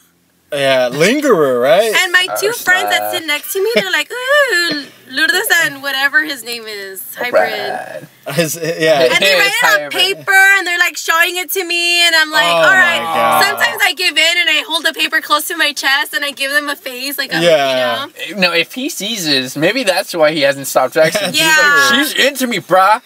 yeah, lingerer, right? And my two friends that Slap. sit next to me, they're like, ooh, Lourdes and whatever his name is, hybrid. Brad. Yeah. And they write it on Hybrid. paper, and they're like showing it to me, and I'm like, Oh all my right. God. Sometimes I give in, and I hold the paper close to my chest, and I give them a face, like, Yeah. you know. No, if he sees this, maybe that's why he hasn't stopped texting. Yeah. She's into me, brah.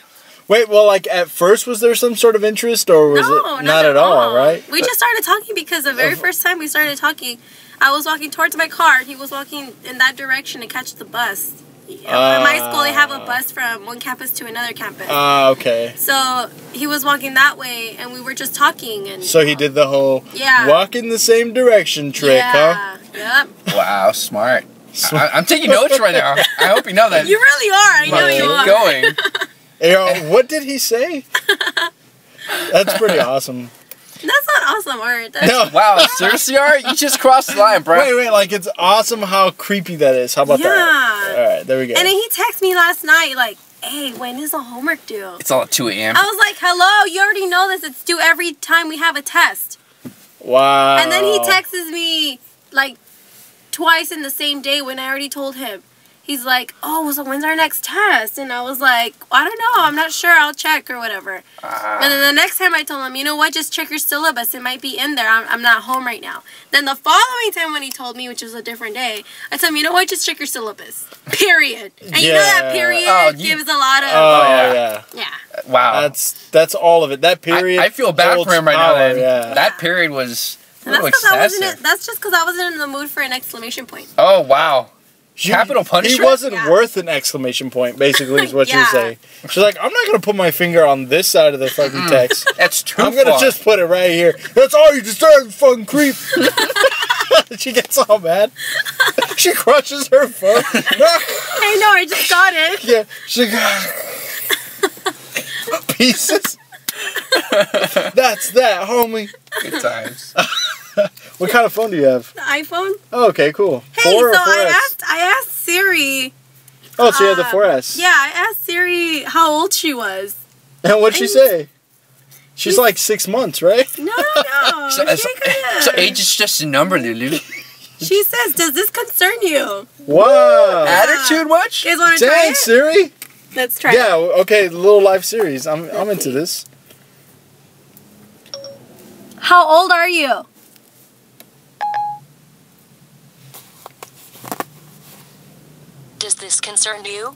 Wait, well, like, at first, was there some sort of interest, or was No, it not at all, right? We just started talking because the very first time we started talking, I was walking towards my car. He was walking in that direction to catch the bus. At my school, they have a bus from one campus to another campus. Okay. So he was walking that way, and we were just talking. And So he did the whole Yeah. walk in the same direction trick, huh? Yeah. Yep. Wow, smart. I'm taking notes right now. I hope you know that. You really are. I know you Keep are. going. Yo, what did he say? That's pretty awesome. That's not awesome art. That's, No. Wow, seriously, Art? You just crossed the line, bro. Wait, like, it's awesome how creepy that is. How about that? Yeah. All right, there we go. And then he texted me last night, like, hey, when is the homework due? It's all at 2 a.m. I was like, hello, you already know this. It's due every time we have a test. Wow. And then he texts me like twice in the same day when I already told him, he's like, oh, so when's our next test? And I was like, I don't know. I'm not sure. I'll check or whatever. And then the next time I told him, you know what? Just check your syllabus. It might be in there. I'm not home right now. Then the following time when he told me, which was a different day, I told him, you know what? Just check your syllabus. Period. And you know that period gives a lot of... Yeah. Wow. That's all of it. That period... I feel bad for him right now, then. Yeah. That period was... That's just because I wasn't in the mood for an exclamation point. Oh, wow. Capital punishment? He wasn't worth an exclamation point, basically, is what you're saying. She's like, I'm not going to put my finger on this side of the fucking text. That's too I'm going to just put it right here. That's all you deserve, fucking creep. She gets all mad. She crushes her phone. I know, I just got it. Yeah, she got pieces. That's that, homie. Good times. What kind of phone do you have? The iPhone. Oh, okay, cool. Hey, 4 or so 4S? I asked Siri. Oh, so you had the 4S. Yeah, I asked Siri how old she was. And what'd she say? She's like 6 months, right? No. So age is just a number, Lulu. She says, does this concern you? Wow. Attitude much? You guys want to try Dang, it? Siri. Let's try Yeah, it. okay, little life series. I'm into this. How old are you? Does this concern you?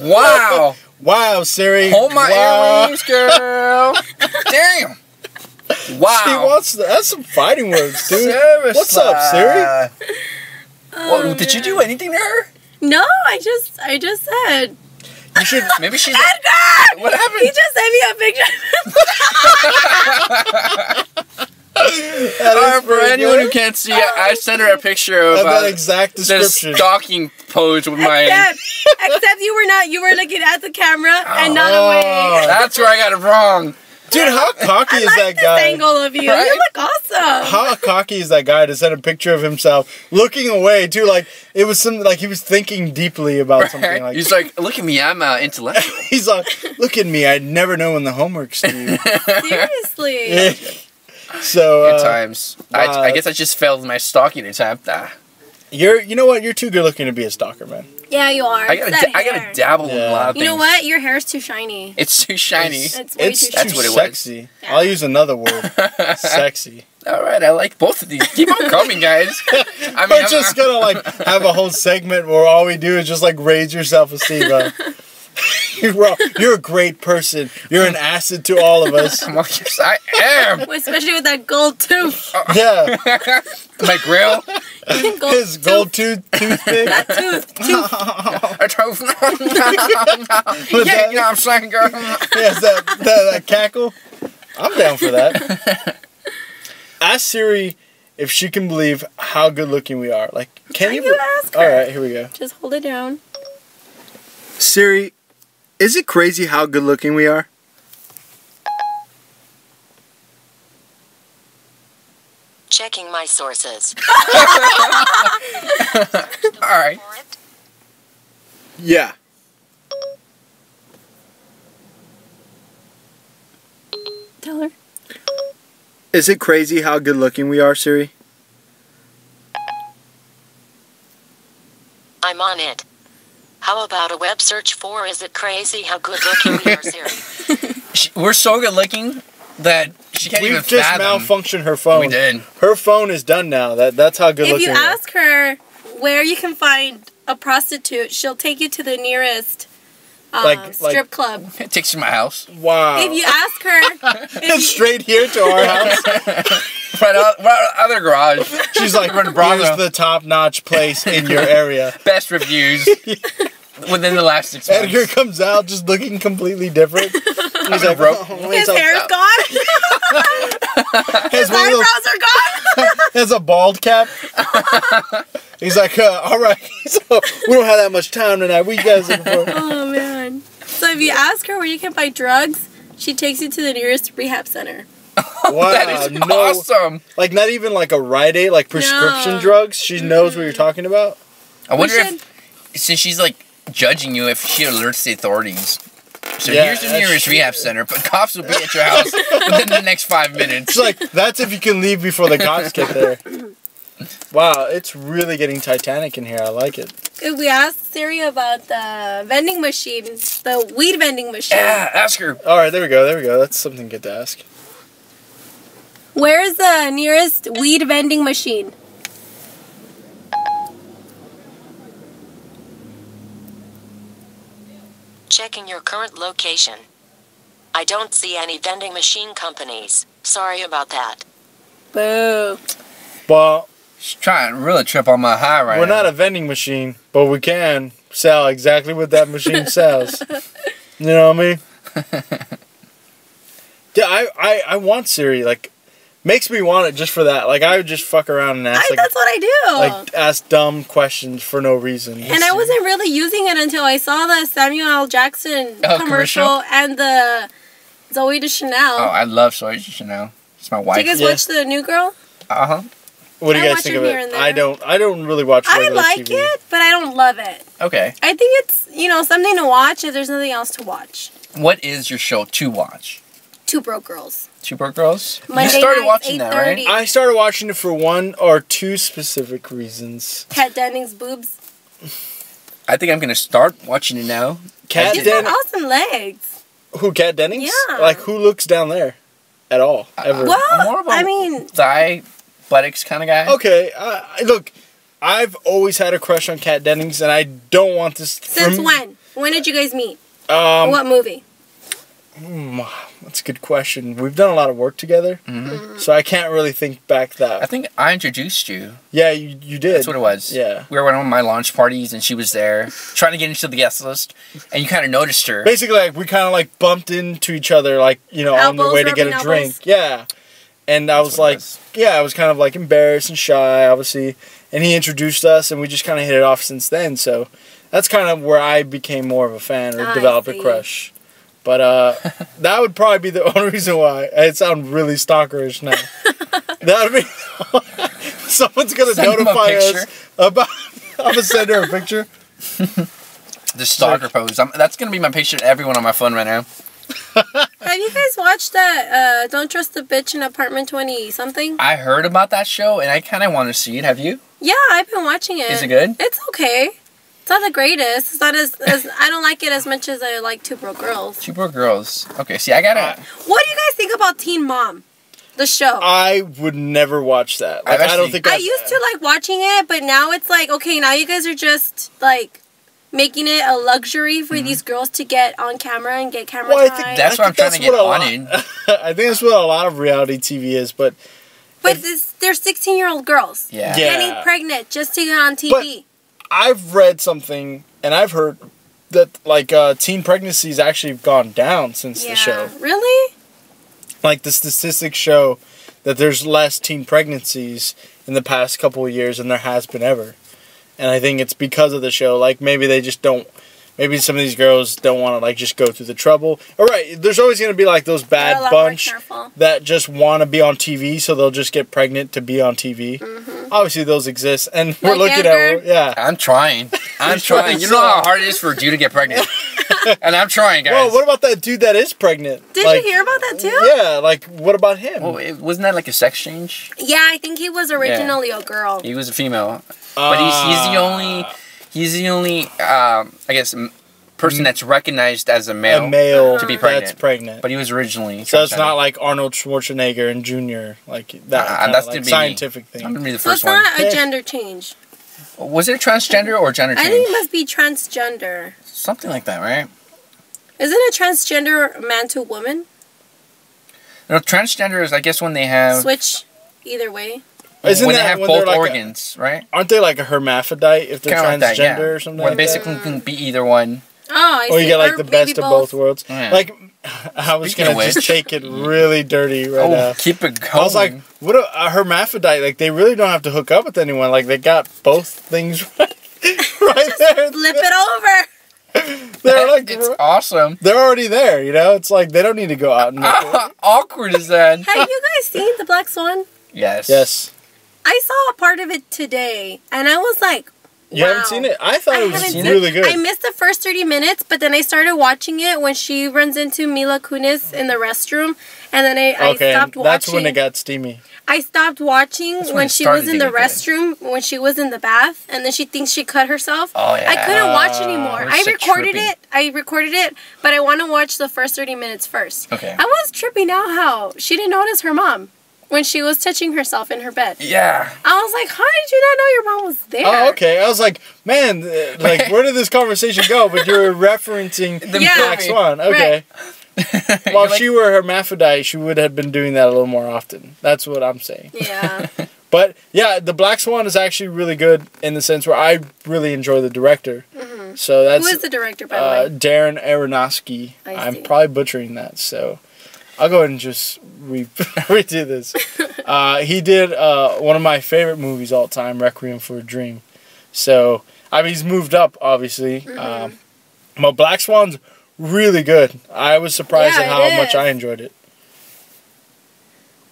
Wow. Wow, Siri. Hold my earrings, girl. Damn. Wow. She wants that's some fighting words, dude. Seriously. What's up, Siri? Well, did you do anything to her? No, I just said. You should. Maybe she's. Edgar! What happened? He just sent me a picture. For anyone who can't see, I sent her a picture of that exact the description. stalking pose with my. Except you were not. You were looking at the camera and not away. That's where I got it wrong. Dude, how cocky is that this guy? Angle of you. Right? You look awesome. How cocky is that guy to send a picture of himself looking away too? Like it was some like he was thinking deeply about something. Like He's like, look at me, I'm intellectual. he's like, look at me. I'd never know when the homework's due. Seriously. Yeah. So Good times. I guess I just failed my stalking attempt. You know what? You're too good looking to be a stalker, man. Yeah, you are. I gotta dabble in a lot of things. You know what? Your hair's too shiny. It's too shiny. It's way too shiny. That's what it was. Sexy. Yeah. I'll use another word. Sexy. Alright, I like both of these. Keep on coming, guys. I mean, We're just gonna like have a whole segment where all we do is just like raise your self-esteem. You're a great person. You're an acid to all of us. Yes, I am. Especially with that gold tooth. Yeah. My grill. His gold toothpick. That tooth. A tooth. Yeah, you know what I'm saying, girl. Yes, that cackle. I'm down for that. Ask Siri if she can believe how good looking we are. Like, can you ask her? All right, here we go. Just hold it down. Siri, is it crazy how good looking we are? Checking my sources. Alright. Yeah. Tell her. Is it crazy how good looking we are, Siri? I'm on it. How about a web search for is it crazy how good looking we are, Siri? We're so good looking that she can't even We've just fathom. malfunctioned her phone. We did. Her phone is done now. That's how good If looking you we are. ask her where you can find a prostitute, she'll take you to the nearest strip club. It takes you to my house. Wow. If you ask her... Straight here to our house. Right out other garage. She's like, Run Bravo. here's the top-notch place in your area. Best reviews within the last 6 months. Edgar comes out just looking completely different. He's like, broke. His hair's gone. His eyebrows are gone. has a bald cap. He's like, all right, so we don't have that much time tonight. What you guys looking for? Oh, man. So if you ask her where you can buy drugs, she takes you to the nearest rehab center. Wow, That is awesome. Like, not even like a Rite Aid, like prescription drugs. She knows what you're talking about. I wonder if, since she's like judging you, if she alerts the authorities. So Yeah, here's the nearest rehab center, but cops will be at your house within the next 5 minutes. It's like, that's if you can leave before the cops get there. Wow, it's really getting Titanic in here. I like it. Could we ask Siri about the vending machine, the weed vending machine? Yeah, ask her. All right, there we go. There we go. That's something good to ask. Where is the nearest weed vending machine? Checking your current location. I don't see any vending machine companies. Sorry about that. Boo. Well, She's trying to really trip on my high right we're now. not a vending machine, but we can sell exactly what that machine sells. You know what I mean? Yeah, I want Siri. Like, makes me want it just for that. Like, I would just fuck around and ask, like, That's what I do. like ask dumb questions for no reason. And I wasn't really using it until I saw the Samuel L. Jackson commercial and the Zoe Deschanel. Oh, I love Zoe Deschanel. It's my wife. Did you guys watch the New Girl? Uh-huh. What do you I guys watch think it of here it? and there. I don't really watch I regular like TV. it, but I don't love it. Okay. I think it's, something to watch if there's nothing else to watch. What is your show to watch? Two Broke Girls. Two Broke Girls? Monday You started nights, watching that, right? 8:30. I started watching it for one or two specific reasons. Kat Dennings' boobs. I think I'm going to start watching it now. Kat She's got Dennings? awesome legs. Who, Kat Dennings? Yeah. Like, who looks down there at all? Ever? Well, I'm more of a I mean, thigh, buttocks kind of guy. Okay, look, I've always had a crush on Kat Dennings, and I don't want this... since when? When did you guys meet? Um, What movie? That's a good question. We've done a lot of work together, so I can't really think back I that. think I introduced you. Yeah, you did. That's what it was. Yeah. We were at one of my launch parties, and she was there, trying to get into the guest list, and you kind of noticed her. Basically, like, we kind of, like, bumped into each other, like, on the Elbows, way to get a rubbing drink. elbows? Yeah. And I was what it like, was. I was kind of, like, embarrassed and shy, obviously. And he introduced us, and we just kind of hit it off since then. So that's kind of where I became more of a fan or I developed a see. crush. But that would probably be the only reason why. It sounds really stalkerish now. That would be... Someone's going to Send him a notify us picture. about... I'm going to send her a picture. The stalker pose. That's going to be my picture to everyone on my phone right now. Have you guys watched that Don't Trust the Bitch in Apartment 20 something? I heard about that show, and I kind of want to see it. Have you? Yeah, I've been watching it. Is it good? It's okay. It's not the greatest. It's not as I don't like it as much as I like Two Broke Girls. Two Broke Girls. Okay, see, I got to... What do you guys think about Teen Mom? The show. I would never watch that. Like, I've I don't actually- think I used to like watching it, but now it's like, okay, now you guys are just like making it a luxury for these girls to get on camera and get camera Well, I time. think That's what I'm trying to get on in. I think that's what a lot of reality TV is, but But they're 16-year-old girls Yeah. Yeah. getting pregnant just to get on TV. I've read something and I've heard that like teen pregnancies actually have gone down since the show. Really? Like the statistics show that there's less teen pregnancies in the past couple of years than there has been ever. And I think it's because of the show. Like maybe they just don't. Maybe some of these girls don't want to like just go through the trouble. All right, there's always going to be like those They're a bad lot more bunch careful. that just want to be on TV, so they'll just get pregnant to be on TV. Obviously, those exist, and we're Like looking Edgar? at yeah. I'm trying. I'm trying. You know how hard it is for a dude to get pregnant? And I'm trying, guys. Well, what about that dude that is pregnant? Did Like, you hear about that too? Yeah, like what about him? Well, wasn't that like a sex change? Yeah, I think he was originally a girl. He was a female. But he's the only I guess person that's recognized as a male, a male to be pregnant. that's pregnant. But he was originally So it's transgender. not like Arnold Schwarzenegger and Jr. Like that kind that's of to like be scientific I'm thing. gonna be the So it's first one. not a Yeah. gender change. Was it a transgender or gender I change? think it must be transgender. Something like that, right? Isn't it transgender man to woman? No, transgender is I guess when they have Switch either way. Isn't when they that have when both they're like organs, right? Aren't they like a hermaphrodite if they're Kinda transgender like that, yeah. or something? Where like they that? basically can be either one. Oh, I Or see. you get like Or the maybe best of both worlds. Yeah. Like I was Speaking gonna of just which- take it really dirty right Oh, now. keep it going. I was like, what a hermaphrodite? Like they really don't have to hook up with anyone. Like they got both things right, right there. Flip it over. They're like it's awesome. they're already there. You know, it's like they don't need to go out and make it. Awkward is that? Have you guys seen The Black Swan? Yes. Yes. I saw a part of it today, and I was like, You haven't seen it? I thought it was really good. I missed the first 30 minutes, but then I started watching it when she runs into Mila Kunis in the restroom, and then I stopped watching. That's when it got steamy. I stopped watching when she was in the restroom, when she was in the bath, and then she thinks she cut herself. Oh, yeah. I couldn't watch anymore. I recorded it, but I want to watch the first 30 minutes first. Okay. I was tripping out how she didn't notice her mom when she was touching herself in her bed. Yeah. I was like, how did you not know your mom was there? Oh, okay. I was like, man, like, where did this conversation go? But you're referencing the Black Swan. Okay. Right. Well, if she were hermaphrodite, she would have been doing that a little more often. That's what I'm saying. Yeah. But, yeah, the Black Swan is actually really good in the sense where I really enjoy the director. Mm-hmm. So that's... Who is the director, by the way? Darren Aronofsky. I'm probably butchering that, so I'll go ahead and just redo this. He did one of my favorite movies all time, Requiem for a Dream. So, I mean, he's moved up, obviously. Mm-hmm. But Black Swan's really good. I was surprised at how much I enjoyed it.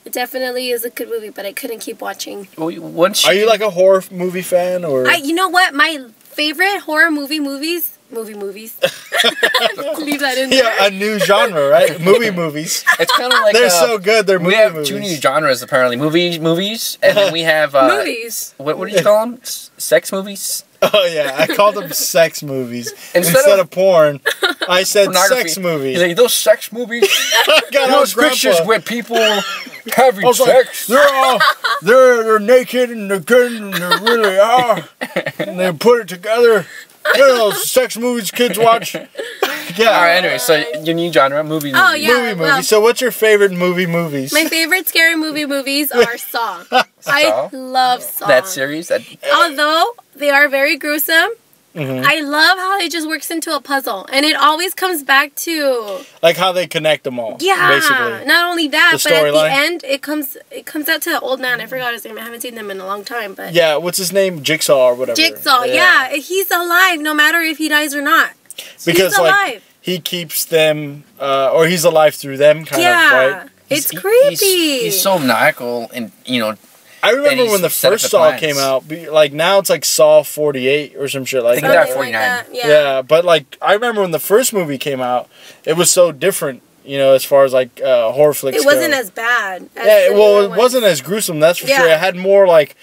It definitely is a good movie, but I couldn't keep watching. Are you like a horror movie fan, or? You know what? My favorite horror movies. Leave that in there. Yeah, a new genre, right? movies. It's kind of like they're so good. They're we have two new genres apparently. Movies, and then we have movies. What do you call them? Sex movies. Oh yeah, I called them sex movies instead of porn. I said sex movies. Like, those sex movies. Those pictures where people having sex. Like, they're naked and they're good and they really are, and they put it together. You know those sex movies kids watch? Yeah. Alright, anyway, so your new genre, movies. Oh, yeah. Movie. So what's your favorite movies? My favorite scary movies are Saw. I love Saw. That series? Although they are very gruesome, I love how it just works into a puzzle. And it always comes back to... like how they connect them all, basically. Not only that, but at the end, it comes out to the old man. I forgot his name. I haven't seen them in a long time. But yeah, what's his name? Jigsaw or whatever. Jigsaw, yeah. He's alive no matter if he dies or not. Because, he's alive. He keeps them, or he's alive through them, kind of, right? Yeah, it's creepy. He's so maniacal and, I remember when the first Saw came out, like now it's like Saw 48 or some shit like that. I think they're 49. Yeah, but like I remember when the first movie came out, it was so different, as far as like horror flicks It wasn't as bad. It wasn't as gruesome, that's for sure. It had more like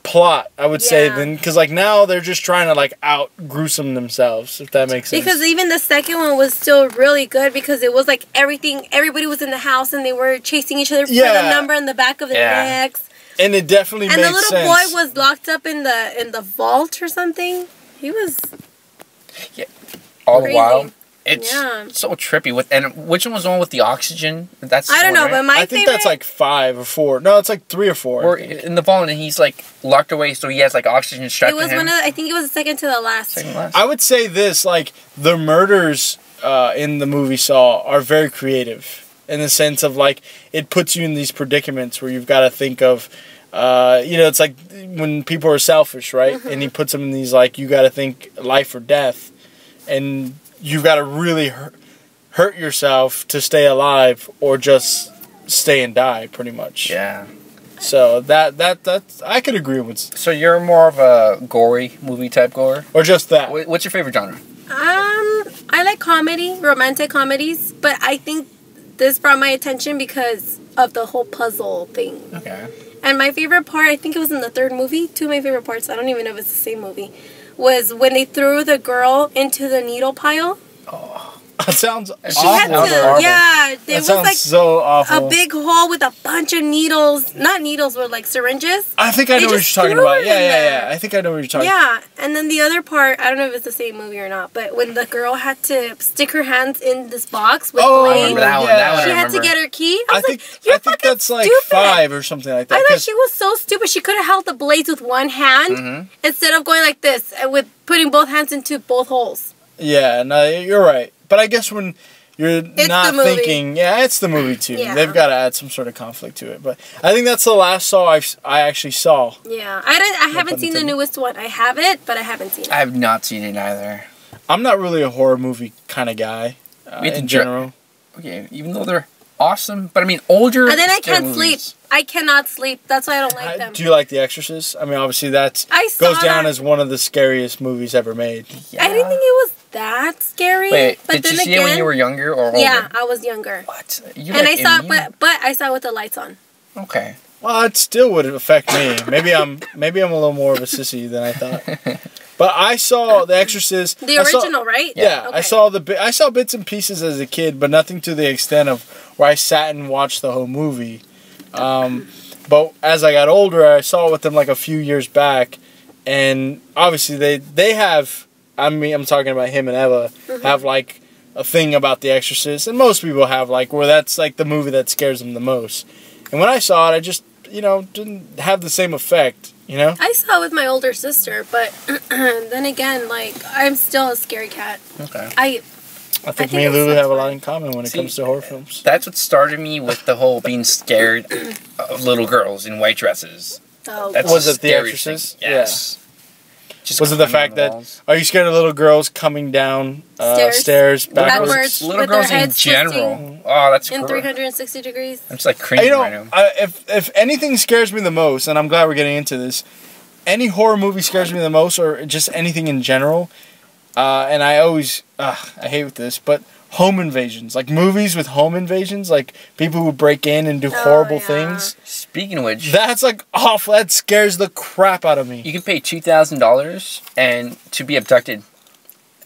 plot, I would say, than, because like now they're just trying to like out gruesome themselves, if that makes sense. Because even the second one was still really good because it was like everybody was in the house and they were chasing each other for the number in the back of their necks. And it definitely made sense. And the little boy was locked up in the vault or something. He was all the while. It's so trippy. And which one was the one with the oxygen? I don't know, but I think that's like 5 or 4. No, it's like 3 or 4. Or in the vault, and he's like locked away, so he has like oxygen strapped to him. I think it was the second to the last. I would say this, like the murders in the movie Saw are very creative. In the sense of, like, it puts you in these predicaments where you've got to think of, it's like when people are selfish, right? Mm-hmm. And he puts them in these, like, you got to think life or death. And you've got to really hurt yourself to stay alive or just stay and die, pretty much. Yeah. So that's I could agree with. So you're more of a gory movie type goer? Or just that? What's your favorite genre? I like comedy, romantic comedies, but I think this brought my attention because of the whole puzzle thing. Okay. And my favorite part, I think it was in the third movie. 2 of my favorite parts, I don't even know if it's the same movie, was when they threw the girl into the needle pile. Oh. That sounds awful. It was like so awful. A big hole with a bunch of needles. Not needles, but like syringes. I think I know what you're talking about. Yeah. I think I know what you're talking about. Yeah, and then the other part, I don't know if it's the same movie or not, but when the girl had to stick her hands in this box with blades. I remember that one. That one she had to get her key. I think that's like stupid. 5 or something like that. I thought she was so stupid. She could have held the blades with one hand instead of going like this and with putting both hands into both holes. Yeah, no, you're right. But I guess when you're not thinking, it's the movie too. Yeah. They've got to add some sort of conflict to it. But I think that's the last Saw I actually saw. Yeah, I haven't seen the newest one. I have it, but I haven't seen it. I have not seen it either. I'm not really a horror movie kind of guy in general. Okay, even though they're awesome, but I mean older. And then I scary can't movies. sleep. I cannot sleep. That's why I don't like them. Do you like The Exorcist? I mean, obviously that I saw goes down that. as one of the scariest movies ever made. Yeah. I didn't think it was that scary. Wait, but did then you see again, it when you were younger or older? Yeah, I was younger. What? You And like I saw, immune? but I saw it with the lights on. Okay. Well, it still would affect me. Maybe I'm a little more of a sissy than I thought. But I saw The Exorcist. The original, right? Yeah, Okay. I saw bits and pieces as a kid, but nothing to the extent of where I sat and watched the whole movie. But as I got older, I saw it with them like a few years back, and obviously they have. I mean, I'm talking about him and Eva have like a thing about The Exorcist, and most people have like where that's like the movie that scares them the most. And when I saw it, I just didn't have the same effect. I saw it with my older sister, but then again, like, I'm still a scaredy cat. Okay. I think me and Lulu have a lot in common when it comes to horror films. That's what started me with the whole being scared of little girls in white dresses. Oh, That's Was the it The scariest Exorcist? thing. Yes. Just Was it the climbing fact on the that walls. are you scared of little girls coming down stairs backwards? Backwards. Little with their girls in heads general. twisting Oh, that's in gross. 360 degrees? I'm just like cringing right now. If anything scares me the most, and I'm glad we're getting into this, any horror movie scares me the most, or just anything in general. And I always, I hate this, but home invasions, like movies with home invasions, like people who break in and do horrible things. Speaking of which, That's like awful. That scares the crap out of me. you can pay $2,000 and to be abducted.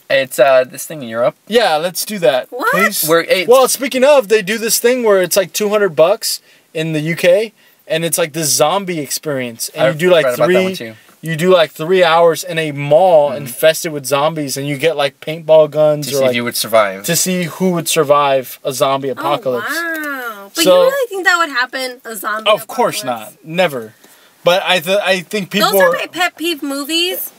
It's this thing in Europe. Yeah, let's do that, What? please. Where it's, Well, speaking of, they do this thing where it's like $200 in the UK, and it's like the zombie experience, and I've you do like read about that one too. You do like 3 hours in a mall infested with zombies, and you get like paintball guns to or see like if you would survive. to see who would survive a zombie apocalypse. Oh, wow. But So- you really think that would happen? A zombie Of course apocalypse? not, never. But I think people Those are my pet peeve movies.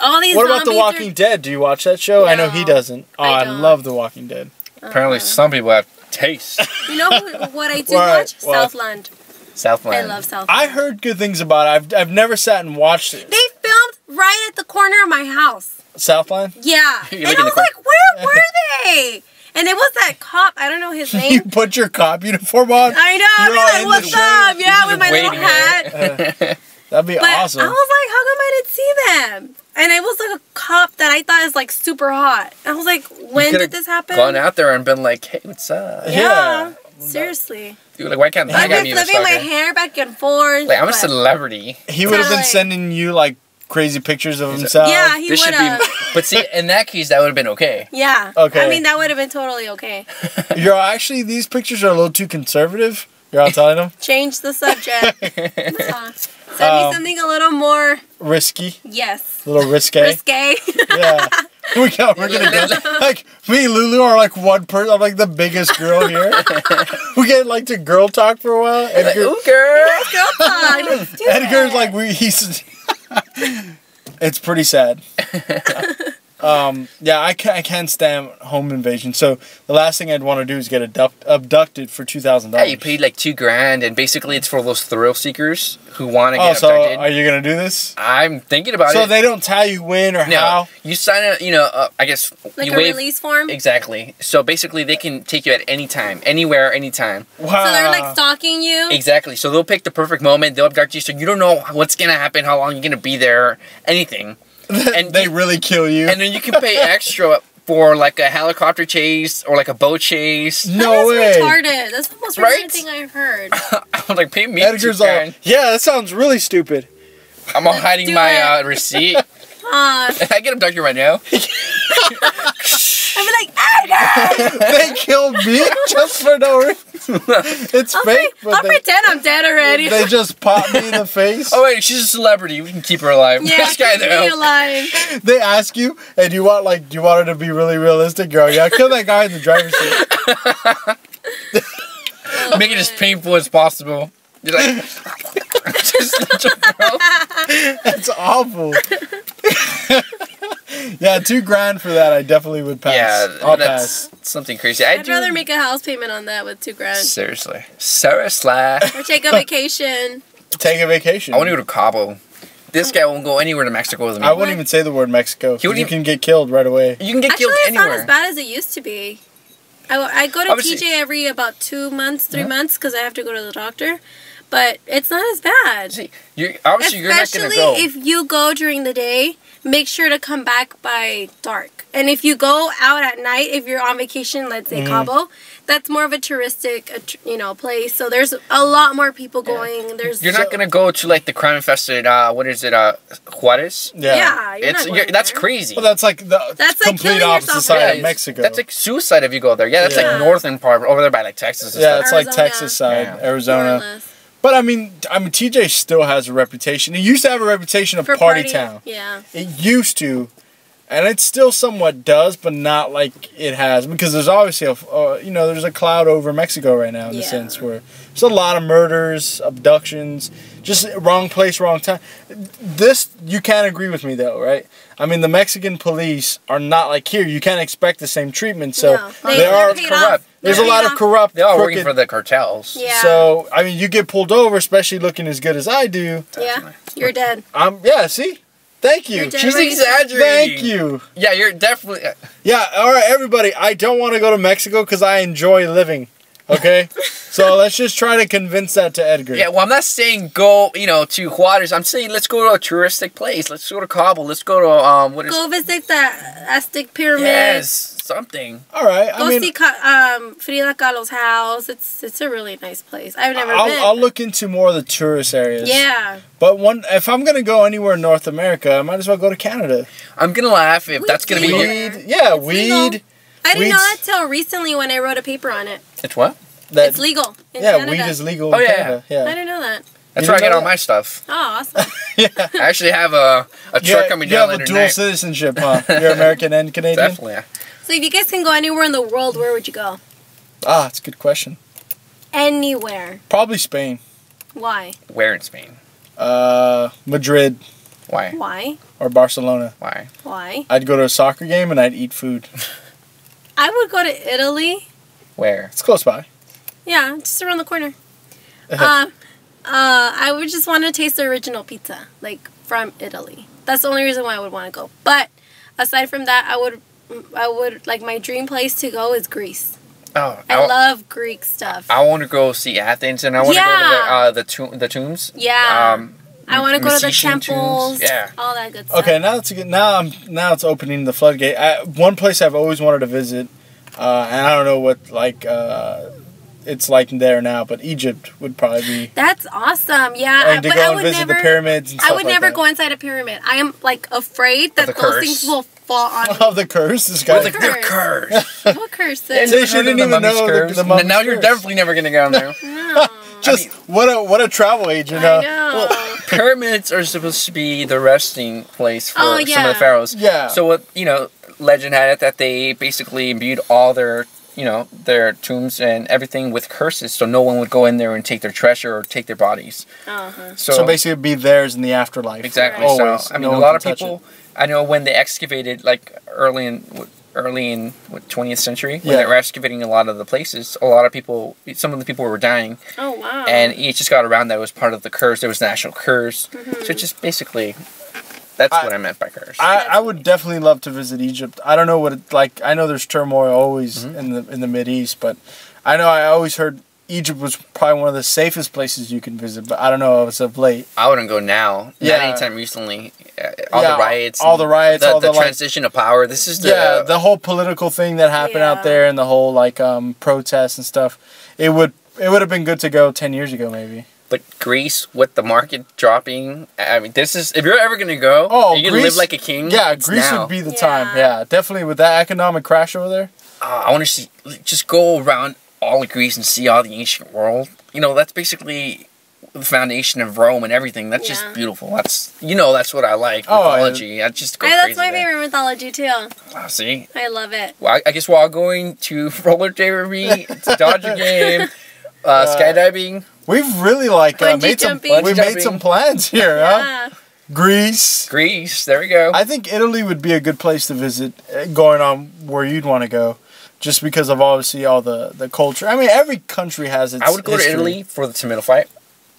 All these What about The zombies Walking Dead? Do you watch that show? I know he No, doesn't. Oh, I I don't. love The Walking Dead. Apparently, some people have taste. You know what I do What? watch? What? Southland. Southland. I love Southland. I heard good things about it. I've never sat and watched it. They filmed right at the corner of my house. Southland? Yeah. You And live I in the was like, where were they? And it was that cop. I don't know his You name. put your cop uniform on? I know. You're all I'd in be the like, what's shade. up? Yeah, with my little waving hat. That'd be But awesome. I was like, how come I didn't see them? And it was like a cop that I thought is like super hot. I was like, when did this happen? Gone out there and been like, hey, what's up? Yeah. Seriously. Dude, like, why can't I've that guy been be a flipping my stalker? hair back and forth. Like, I'm a but- celebrity. He would have been Totally. sending you like crazy pictures of himself. Yeah, he This would should be. have. But see, in that case, that would have been okay. Yeah. Okay. I mean, that would have been totally okay. You're actually, these pictures are a little too conservative. You're all telling them? Change the subject. Send me something a little more, Risky. yes, A little risque. risque. Yeah. We're gonna go. Like, me and Lulu are like one person. I'm like the biggest girl here. We get like to girl talk for a while. Like, Edgar, ooh, girl. Girl talk. Let's do Edgar's it. like, he's. It's pretty sad. Yeah, I can't stand home invasion. So the last thing I'd want to do is get abducted for $2,000. Yeah, you paid like $2,000, and basically it's for those thrill seekers who want to Oh, get so abducted. are you gonna do this? I'm thinking about So it. they don't tell you when or No, how. you sign a, I guess Like you a waive. release form. Exactly. So basically, they can take you at any time, anywhere, anytime. Wow. So they're like stalking you. Exactly. So they'll pick the perfect moment. They'll abduct you, so you don't know what's gonna happen, how long you're gonna be there, anything. And they really kill you. And then you can pay extra for like a helicopter chase or like a boat chase. No That way. is retarded. That's the most retarded Right? thing I've heard. I'm like, pay me Edgar's all, $2,000. yeah, that sounds really stupid. I'm all hiding Do my it. receipt. I I get abducted right now. be like, Edgar! They killed me just for no reason. It's fake, I'll but they, pretend I'm dead already. they just popped me in the face. Oh wait, she's a celebrity. We can keep her alive. yeah, This guy keep me though. alive. They ask you, hey, do you want her to be really realistic, girl? Yeah, kill that guy in the driver's seat. Make it as painful as possible. You're like, just let your girl. That's awful. Yeah, $2,000 for that, I definitely would pass. Yeah, I'll that's pass. something crazy. I'd rather make a house payment on that with $2,000. Seriously. Seriously. Or take a vacation. Take a vacation. I want to go to Cabo. This guy won't go anywhere to Mexico with me. I wouldn't even say the word Mexico. He wouldn't You even- can get killed right away. You can get Actually, killed it's not anywhere. as bad as it used to be. I go to Obviously- TJ every about 2 months, 3 months, because I have to go to the doctor. But it's not as bad. See, you're not going to go. Especially if you go during the day, make sure to come back by dark. And if you go out at night, if you're on vacation, let's say Cabo, that's more of a touristic, place. So there's a lot more people going. You're not going to go to like the crime infested. What is it? Juarez. Yeah, that's crazy. Well, that's like the complete opposite yourself. side Yeah, of Mexico. That's like suicide if you go there. Yeah, that's like northern part over there by like Texas. And Yeah, stuff. it's like Arizona. Texas side, Yeah. Arizona. But I mean, TJ still has a reputation. It used to have a reputation of For party partying. town. Yeah. It used to, and it still somewhat does, but not like it has, because there's obviously there's a cloud over Mexico right now in the sense where there's a lot of murders, abductions, just wrong place, wrong time. This you can't agree with me though, right? I mean, the Mexican police are not like here. You can't expect the same treatment. So No. they are paid corrupt. off. There's a They're lot paid of off. corrupt. They're all crooked- working for the cartels. Yeah. So I mean, you get pulled over, especially looking as good as I do. Yeah. You're dead. See, thank you. You're dead. She's Right. exaggerating. Thank you. Yeah, you're definitely. Yeah, all right, everybody. I don't want to go to Mexico because I enjoy living. Okay, so let's just try to convince that to Edgar. Yeah, well, I'm not saying go, to Juarez. I'm saying let's go to a touristic place. Let's go to Cabo. Let's go to Go visit the Aztec pyramid. Yes, something. All right. Go see Frida Kahlo's house. It's a really nice place. I've never been. I'll look into more of the tourist areas. Yeah. But if I'm gonna go anywhere in North America, I might as well go to Canada. I'm gonna laugh if that's gonna be legal. here. Yeah, It's legal. weed. I didn't know Weed's- that till recently when I wrote a paper on it. It's what? It's legal in Canada. Weed is legal Oh, in yeah. Canada. I Yeah. didn't know that. That's You where I didn't get know all my stuff. Oh, awesome. I actually have a truck coming you down have later a dual tonight. citizenship, huh? You're American and Canadian? Definitely. Yeah. So if you guys can go anywhere in the world, where would you go? Ah, that's a good question. Anywhere. Probably Spain. Why? Where in Spain? Madrid Why? Why? or Barcelona. Why? Why? I'd go to a soccer game and I'd eat food. I would go to Italy. Where? It's close by. Yeah, just around the corner. I would just want to taste the original pizza, like from Italy. That's the only reason why I would want to go. But aside from that, I would like my dream place to go is Greece. Oh, I love Greek stuff. I want to go see Athens, and I want to go to the tombs. Yeah. I want to go to the Mesician temples. tombs. Yeah. All that good stuff. Okay, now it's good. Now it's opening the floodgate. One place I've always wanted to visit, and I don't know what it's like there now, but Egypt would probably be. That's awesome. Yeah, And to but go I and would visit never. the pyramids and stuff I would like never that. go inside a pyramid. I am like afraid that the those curse. things will fall on me. Of the curse, this guy. Well, they're cursed. What curse? They is? shouldn't Heard of even mummy's know curse? the mummy's Now you're curse. definitely never gonna go there. No. Just what a travel agent. I know. Pyramids are supposed to be the resting place for some of yeah. the pharaohs. Yeah. So what legend had it that they basically imbued all their their tombs and everything with curses, so no one would go in there and take their treasure or take their bodies. Uh-huh. So basically, it'd be theirs in the afterlife. Exactly. Always. So I mean, No a one lot of can touch people. I know when they excavated, like early in 20th century, when Yeah. they were excavating a lot of the places, some of the people were dying, Oh wow. and it just got around that it was part of the curse. There was an actual curse, so it just basically. That's what I meant by curse. I would definitely love to visit Egypt. I don't know what it's like. I know there's turmoil always in the Mideast, but I know I always heard Egypt was probably one of the safest places you can visit. But I don't know as of late. I wouldn't go now. Yeah. Not anytime recently. All Yeah, the riots. all the riots, all the the, like- transition of power. This is The whole political thing that happened out Yeah. there and the whole protests and stuff. It would have been good to go 10 years ago maybe. But Greece, with the market dropping, I mean, this is if you're ever gonna go, you're gonna Greece, live like a king. Yeah, it's Greece now. would be the Yeah. time. Yeah, definitely with that economic crash over there. I want to just go around all of Greece and see all the ancient world. That's basically the foundation of Rome and everything. That's just Yeah. beautiful. That's what I like. Oh, Mythology. I just go That's crazy my there. favorite mythology too. See, I love it. well, I guess while going to roller derby, to Dodger game, skydiving. We've really Bungee made some jumping. we made some plans here, huh? Yeah. Greece. Greece, there we go. I think Italy would be a good place to visit, going on where you'd want to go, just because of obviously all the culture. I mean, every country has its I would go history. to Italy for the tomato fight.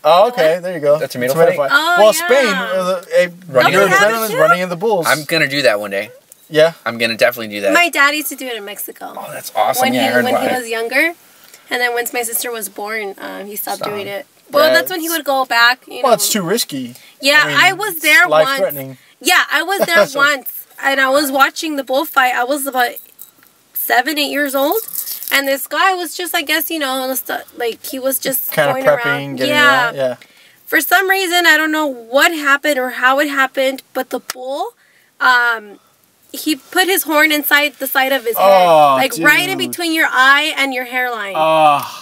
Oh, okay, there you go. The tomato fight? Oh, well, yeah. Spain, Running your in the adrenaline's bulls. running in the bulls. I'm gonna do that one day. Yeah. I'm gonna definitely do that. My dad used to do it in Mexico. Oh, that's awesome. When Yeah, I he heard when about he it. was younger, and then once my sister was born, he stopped doing it. Well, that's when he would go back. You know. Well, it's too risky. Yeah, I was there once. Life-threatening. Yeah, I was there once, and I was watching the bullfight. I was about 7, 8 years old, and this guy was just, I guess, you know, like he was just Kind of going prepping, around. getting around. Yeah. For some reason, I don't know what happened or how it happened, but the bull, he put his horn inside the side of his head, like right in between your eye and your hairline. Oh.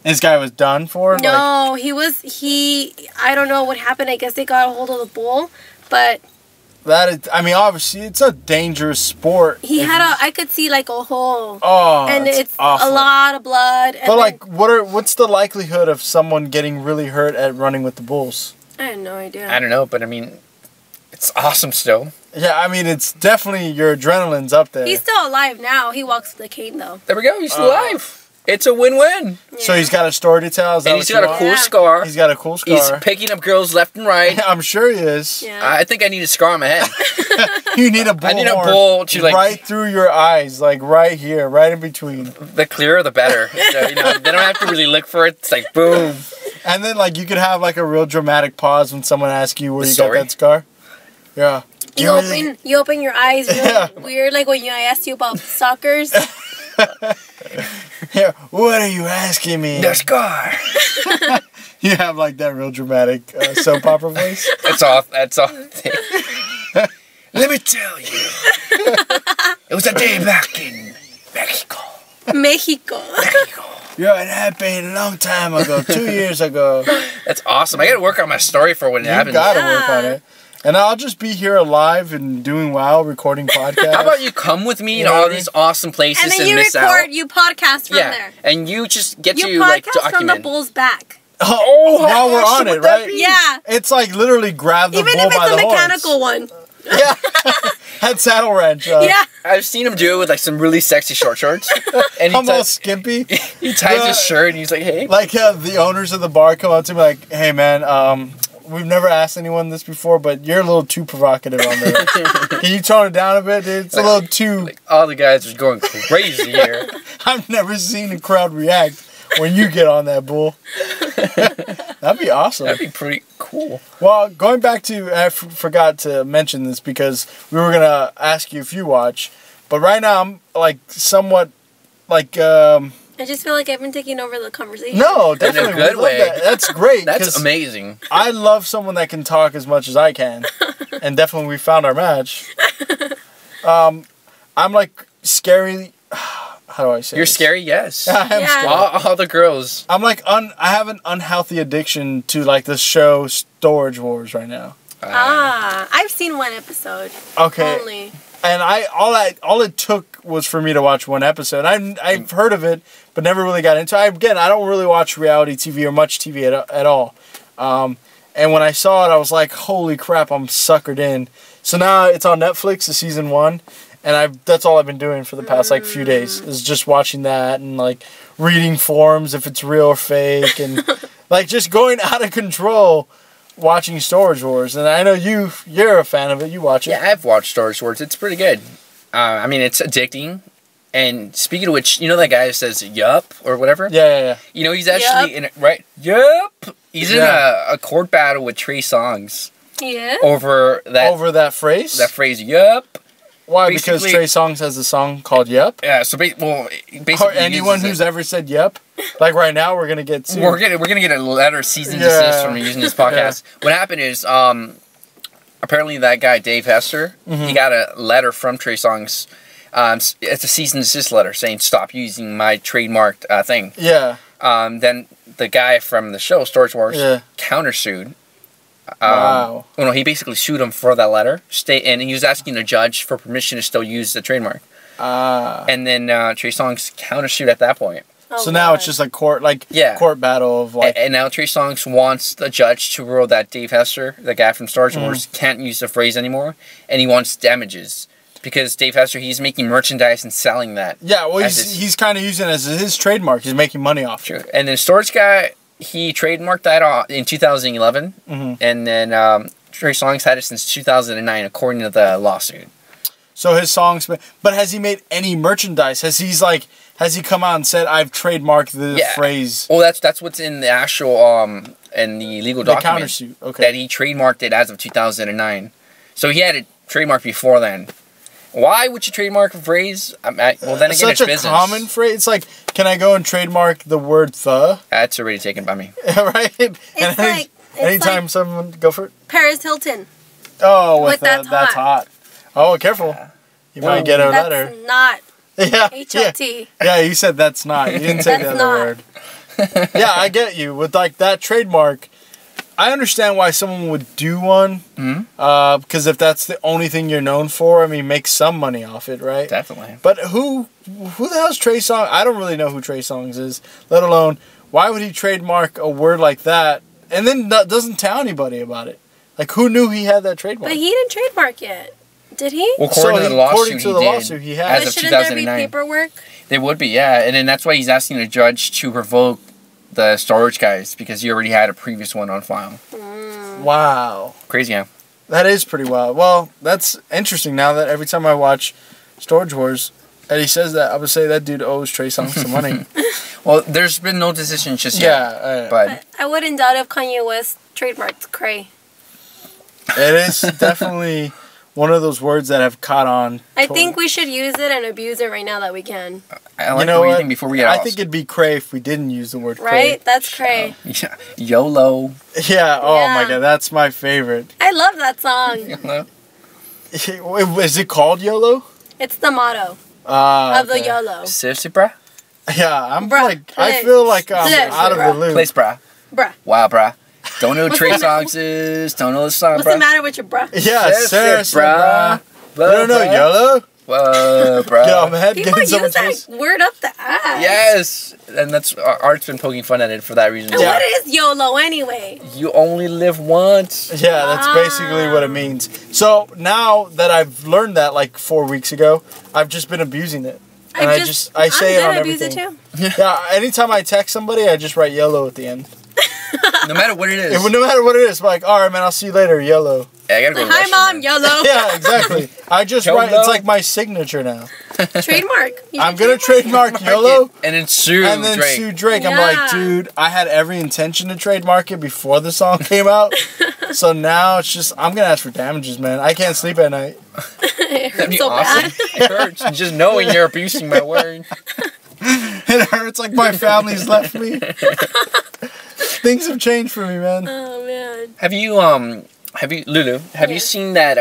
This guy was done for? No, I don't know what happened. I guess they got a hold of the bull, but... That is, I mean, obviously, it's a dangerous sport. I could see like a hole. Oh, and it's awful. a lot of blood. And but like, what's the likelihood of someone getting really hurt at running with the bulls? I had no idea. I don't know, but I mean, it's awesome still. Yeah, I mean, it's definitely, your adrenaline's up there. He's still alive now. He walks with a cane though. There we go. He's still alive. It's a win-win. Yeah. So he's got a story to tell. And he's got a cool scar. He's got a cool scar. He's picking up girls left and right. I'm sure he is. Yeah. I think I need a scar on my head. You need a bull. I need a bull to like right through your eyes, like right here, right in between. The clearer, the better. So, you know, they don't have to really look for it. It's like boom. And then like you could have like a real dramatic pause when someone asks you where The you story? got that scar. Yeah. You open your eyes really weird, like when I asked you about stalkers. Yeah. What are you asking me? The scar. You have like that real dramatic soap opera voice. That's all. Let me tell you. It was a day back in Mexico. Mexico. Yeah, it happened a long time ago, 2 years ago. That's awesome. I gotta work on my story for when it happens. You gotta work on it. And I'll just be here alive and doing well, recording podcasts. How about you come with me to all these awesome places And then you miss record, out? you podcast from there. And you just get You to like podcast from document. the bull's back. Oh, while we're on it, right? Yeah. It's like literally grab the Even bull if by it's the a mechanical horns. one. Yeah. Head saddle wrench. Yeah. I've seen him do it with like some really sexy short shorts. And I'm all skimpy. he ties his shirt and he's like, hey. Like the owners of the bar come up to me like, hey man, we've never asked anyone this before, but you're a little too provocative on there. Can you tone it down a bit, dude? It's a little too... Like, all the guys are going crazy here. I've never seen a crowd react when you get on that bull. That'd be awesome. That'd be pretty cool. Well, going back to... I forgot to mention this because we were going to ask you if you watch, but right now I'm like somewhat like... I just feel like I've been taking over the conversation. No, definitely. In a good we love way. that. That's great. That's amazing. I love someone that can talk as much as I can. And definitely we found our match. I'm like scary. How do I say You're this? scary, yes. I am Yeah. scary. All the girls. I'm like, I have an unhealthy addiction to like the show Storage Wars right now. I've seen one episode. Okay. Only. And all it took was for me to watch one episode. I've heard of it, but never really got into it. Again, I don't really watch reality TV or much TV at all. And when I saw it, I was like, holy crap, I'm suckered in. So now it's on Netflix, the season 1, and that's all I've been doing for the past like few days is just watching that and like reading forums if it's real or fake and like just going out of control. Watching Storage Wars, and I know you're a fan of it. You watch it. Yeah, I've watched Storage Wars. It's pretty good. I mean, it's addicting. And speaking of which, you know that guy who says "yup" or whatever? Yeah. You know, he's actually in it, right? Yup. He's in a court battle with Trey Songz. Yeah. Over that phrase. That phrase "yup." Why? Because Trey Songz has a song called "Yup." Yeah. So basically, or anyone who's ever said "yup," like right now, we're gonna get sued. We're gonna get a letter cease and desist from using this podcast. What happened is, apparently that guy Dave Hester, he got a letter from Trey Songz. It's a cease and desist letter saying stop using my trademarked thing. Yeah. Then the guy from the show Storage Wars countersued. Wow. Well, no, he basically sued him for that letter. And he was asking the judge for permission to still use the trademark. And then Trey Songz countersued at that point. Oh, so now it's just like court battle of like. And now Trey Songz wants the judge to rule that Dave Hester, the guy from Storage Wars, can't use the phrase anymore, and he wants damages because Dave Hester he's making merchandise and selling that. Yeah, well he's kind of using it as his trademark. He's making money off it. And then Storage Guy he trademarked that in 2011, and then Trey Songz had it since 2009, according to the lawsuit. So his songs, but has he made any merchandise? Has he come out and said, "I've trademarked the phrase"? Well, that's what's in the actual in the legal document. Countersue, okay. That he trademarked it as of 2009. So he had it trademarked before then. Why would you trademark a phrase? Well, then again, Such it's a business. common phrase. It's like, can I go and trademark the word "the"? That's already taken by me. Right? It's like anytime someone go for it. Paris Hilton. Oh, with That's that's hot. Oh, careful. You might get a letter. That's not Yeah. H-O-T. Yeah, you said that's not. You didn't say the other word. Yeah, I get you. With like that trademark, I understand why someone would do one. Because if that's the only thing you're known for, I mean, make some money off it, right? Definitely. But who the hell's Trey Songz? I don't really know who Trey Songz is, let alone why would he trademark a word like that and then doesn't tell anybody about it? Like, who knew he had that trademark? But he didn't trademark yet. Did he? Well, according to the lawsuit, he has. But As of shouldn't there be 2009. paperwork? There would be, yeah. And then that's why he's asking the judge to revoke the storage guys because he already had a previous one on file. Wow. Crazy, huh? That is pretty wild. Well, that's interesting now that every time I watch Storage Wars, and he says that, I would say that dude owes Trey Songz some money. Well, there's been no decision just yet. Yeah. But I wouldn't doubt if Kanye West trademarked cray. It is definitely one of those words that have caught on. I think we should use it and abuse it right now that we can. I like the way you think before we get I off. think it'd be cray if we didn't use the word cray. Right? That's cray. Yeah. YOLO. Yeah, oh Yeah. my god, that's my favorite. I love that song. YOLO. Is it called YOLO? It's the motto of the YOLO. Seriously, bruh? Yeah, I'm Bruh, like, I please. feel like I'm Please, out of the bruh. loop. Place, bruh. Bruh. Wow, bruh. Don't know who What's Trey the- Songz is. Don't know the song, What's bruh. the matter with your bruh? Yeah, seriously, bruh. You Bruh, don't know bruh. YOLO? Whoa, bruh. Get on my head, People get in use someone's that face. word up the ass. Yes, and that's Art's been poking fun at it for that reason. And Yeah. what is YOLO anyway? You only live once. Yeah, that's basically what it means. So now that I've learned that like 4 weeks ago, I've just been abusing it. And I say it on I'm gonna abuse it everything. too. Yeah, anytime I text somebody, I just write YOLO at the end. No matter what it is. No matter what it is, I'm like, all right, man, I'll see you later, YOLO. Yeah, I gotta go to the Hi, restroom, Mom, man. YOLO. Yeah, exactly. I just YOLO. write, it's like my signature now. Trademark. You I'm should going to trademark YOLO And then sue and then Drake. sue Drake. I'm Yeah. like, dude, I had every intention to trademark it before the song came out. So now it's just, I'm going to ask for damages, man. I can't sleep at night. It That'd hurts be so awesome. bad. It hurts. Just knowing you're abusing my word. It hurts like my family's left me. Things have changed for me, man. Oh man. Have you Lulu, have Yeah. you seen that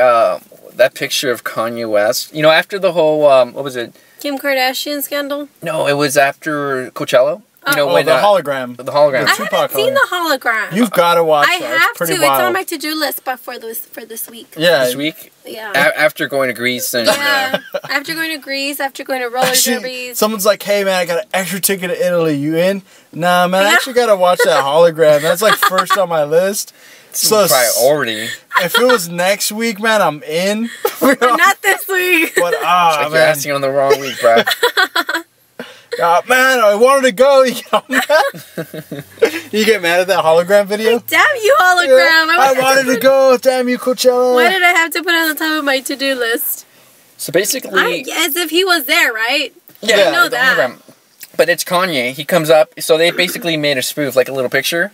that picture of Kanye West? You know, after the whole what was it? Kim Kardashian scandal. No, it was after Coachella. You know, Oh, when the hologram. the hologram. I Tupac haven't seen the hologram. You've got to watch I that. have It's pretty to. wild. It's on my to-do list, but for this week. Yeah. This week, Yeah. after going to Greece and Yeah. After going to Greece, after going to roller Actually, derbies. someone's like, hey, man, I got an extra ticket to Italy. You in? Nah, man, I Yeah. actually got to watch that hologram. That's like first on my list. So priority. if it was next week, man, I'm in. But not this week. But Like you're man, asking on the wrong week, bro. man, I wanted to go. You get mad? You get mad at that hologram video? Damn you, hologram. I wanted to go. Damn you, Coachella. Why did I have to put it on the top of my to-do list? So basically, As if he was there, right? yeah, I know the that. hologram. But it's Kanye. He comes up. So they basically made a spoof, like a little picture.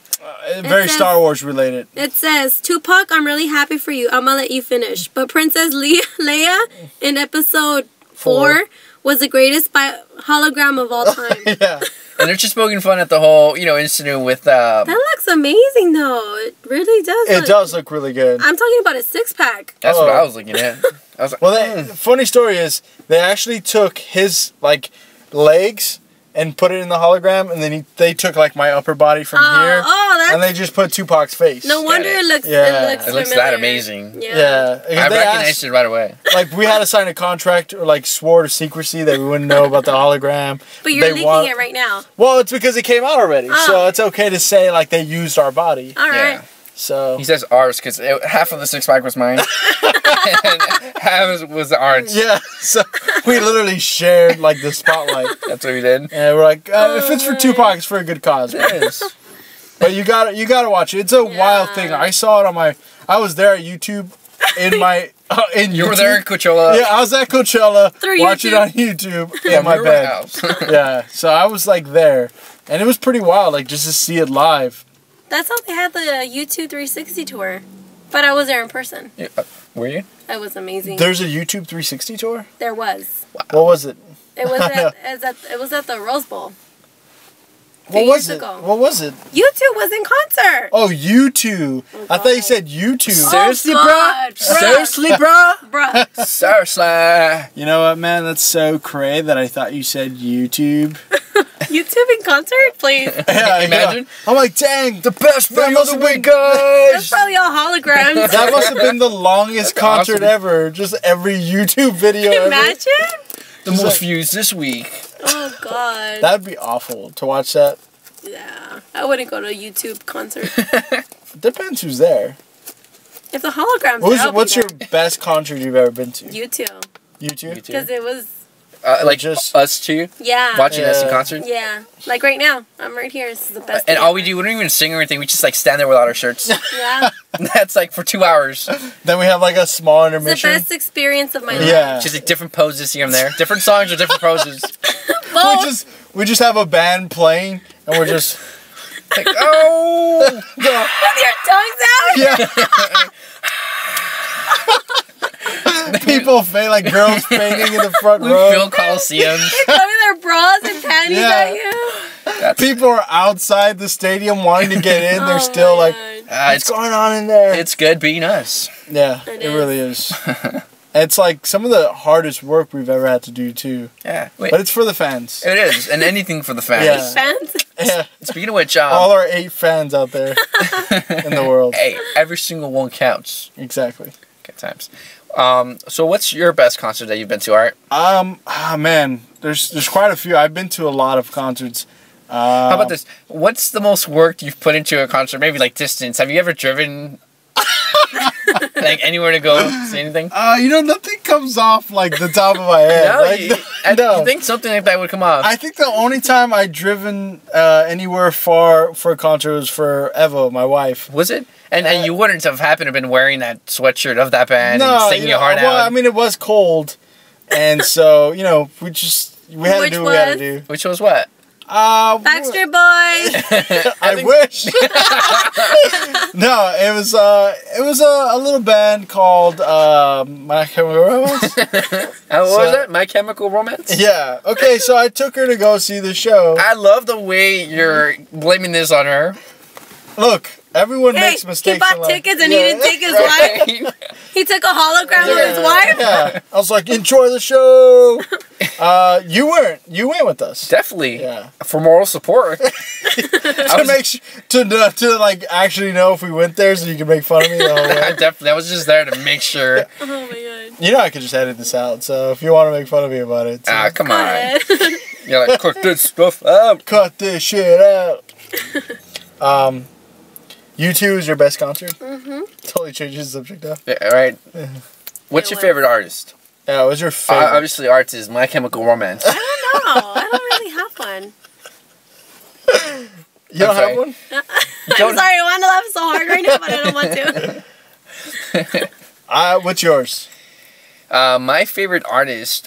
Very says- Star Wars related. It says, Tupac, I'm really happy for you. I'm gonna let you finish. But Princess Leia in episode 4 was the greatest hologram of all time. Yeah. And they're just poking fun at the whole, incident with. That looks amazing, though. It really does. It does look really good. I'm talking about a six-pack. That's what I was looking at. I was like, Well, the funny story is they actually took his legs and put it in the hologram, and then they took my upper body from here, that's... and they just put Tupac's face. No wonder it looks Yeah. it it looks familiar. that amazing. Yeah, I recognized it right away. we had to sign a contract or swore to secrecy that we wouldn't know about the hologram. But you're They leaking want- it right now. Well, it's because it came out already, Oh. so it's okay to say they used our body. All right. Yeah. So He says ours because half of the six-pack was mine, and half was the Art's. yeah, so we literally shared the spotlight. That's what we did. And we're like, if it's for Tupac, it's for a good cause. Man. It is. But you gotta watch it. It's a wild thing. I saw it on I was there at YouTube in my You were there at Coachella. Yeah, I was at Coachella. Watch it on YouTube. Yeah, in my we were bed. at the house. Yeah, so I was like there, and it was pretty wild, like just to see it live. That's how they had the U2 360 tour. But I was there in person. Yeah, were you? It was amazing. There's a YouTube 360 tour? There was. Wow. What was it? It was it was at the Rose Bowl. What was it? Ago. What was it? U2 was in concert. Oh, U2. I thought you said YouTube. Seriously, God, bruh? Seriously, bruh? Bruh. Seriously. You know what, man? That's so cray that I thought you said YouTube. U2 in concert? Please. Yeah, Imagine. I'm like, dang, The best film of the week, That's guys. probably all holograms. that must have been the longest That's concert awesome. ever. Just every YouTube video ever. Imagine? The most views this week. Oh, God. That'd be awful to watch that. Yeah. I wouldn't go to a YouTube concert. Depends who's there. If the holograms What's your best concert you've ever been to? U2. YouTube? Because it was, Like Just- us two yeah. watching us in Yeah. concert. Yeah. Like right now. I'm right here. This is the best And thing all we ever. do, we don't even sing or anything. We just like stand there without our shirts. Yeah. That's like for 2 hours. Then we have like a small It's the intermission. best experience of my life. Yeah. Just like different poses here and there. Different songs or different poses. Both. We just have a band playing and we're just Like, oh! With your tongues out? yeah. People faint like girls fainting in the front We row. fill coliseums. Throwing their bras and panties Yeah. at you. People are outside the stadium wanting to get in. They're Oh still my like, God. what's going on in there? It's good being us. Yeah, It it is. really is. It's like some of the hardest work we've ever had to do too. Yeah. Wait. But it's for the fans. It is. And anything for the fans. Yeah. Fans? Yeah. Speaking of which, All our 8 fans out there in the world. hey, every single one counts. Exactly. Good times. So what's your best concert that you've been to, Art? Man, there's quite a few. I've been to a lot of concerts. How about this? What's the most work you've put into a concert? Maybe like distance. Have you ever driven like anywhere to go see anything? Nothing comes off like the top of my head. No, Like, you think something like that would come off. I think the only time I driven anywhere far for a concert was for Eva, my wife. Was it? And you wouldn't have happened to have been wearing that sweatshirt of that band and singing your heart well, out. I mean, it was cold, and so we had to do what we had to do. Which was what? Backstreet Boys. I wish. No, it was a little band called My Chemical Romance. What was it? My Chemical Romance? Yeah. Okay, so I took her to go see the show. I love the way you're blaming this on her. Look, everyone Hey, makes mistakes. he bought in life. tickets and he didn't take his wife. He took a hologram of his wife. Yeah, I was like, enjoy the show. You went with us. Definitely. Yeah. For moral support. To make sure, to like actually know if we went there, so you can make fun of me the whole way. I was just there to make sure. Oh my God. You know I could just edit this out, so if you want to make fun of me about it, so Come Go on. ahead. You're like, cut this stuff out. cut this shit out. U2 is your best concert? Mm-hmm. Totally changes the subject now. Yeah, all right. What's It your was. favorite artist? Yeah, what was your favorite? Obviously, Art's is My Chemical Romance. I don't know. I don't really have one. You don't Okay. have one? I'm sorry. I want to laugh so hard right now, but I don't want to. What's yours? My favorite artist,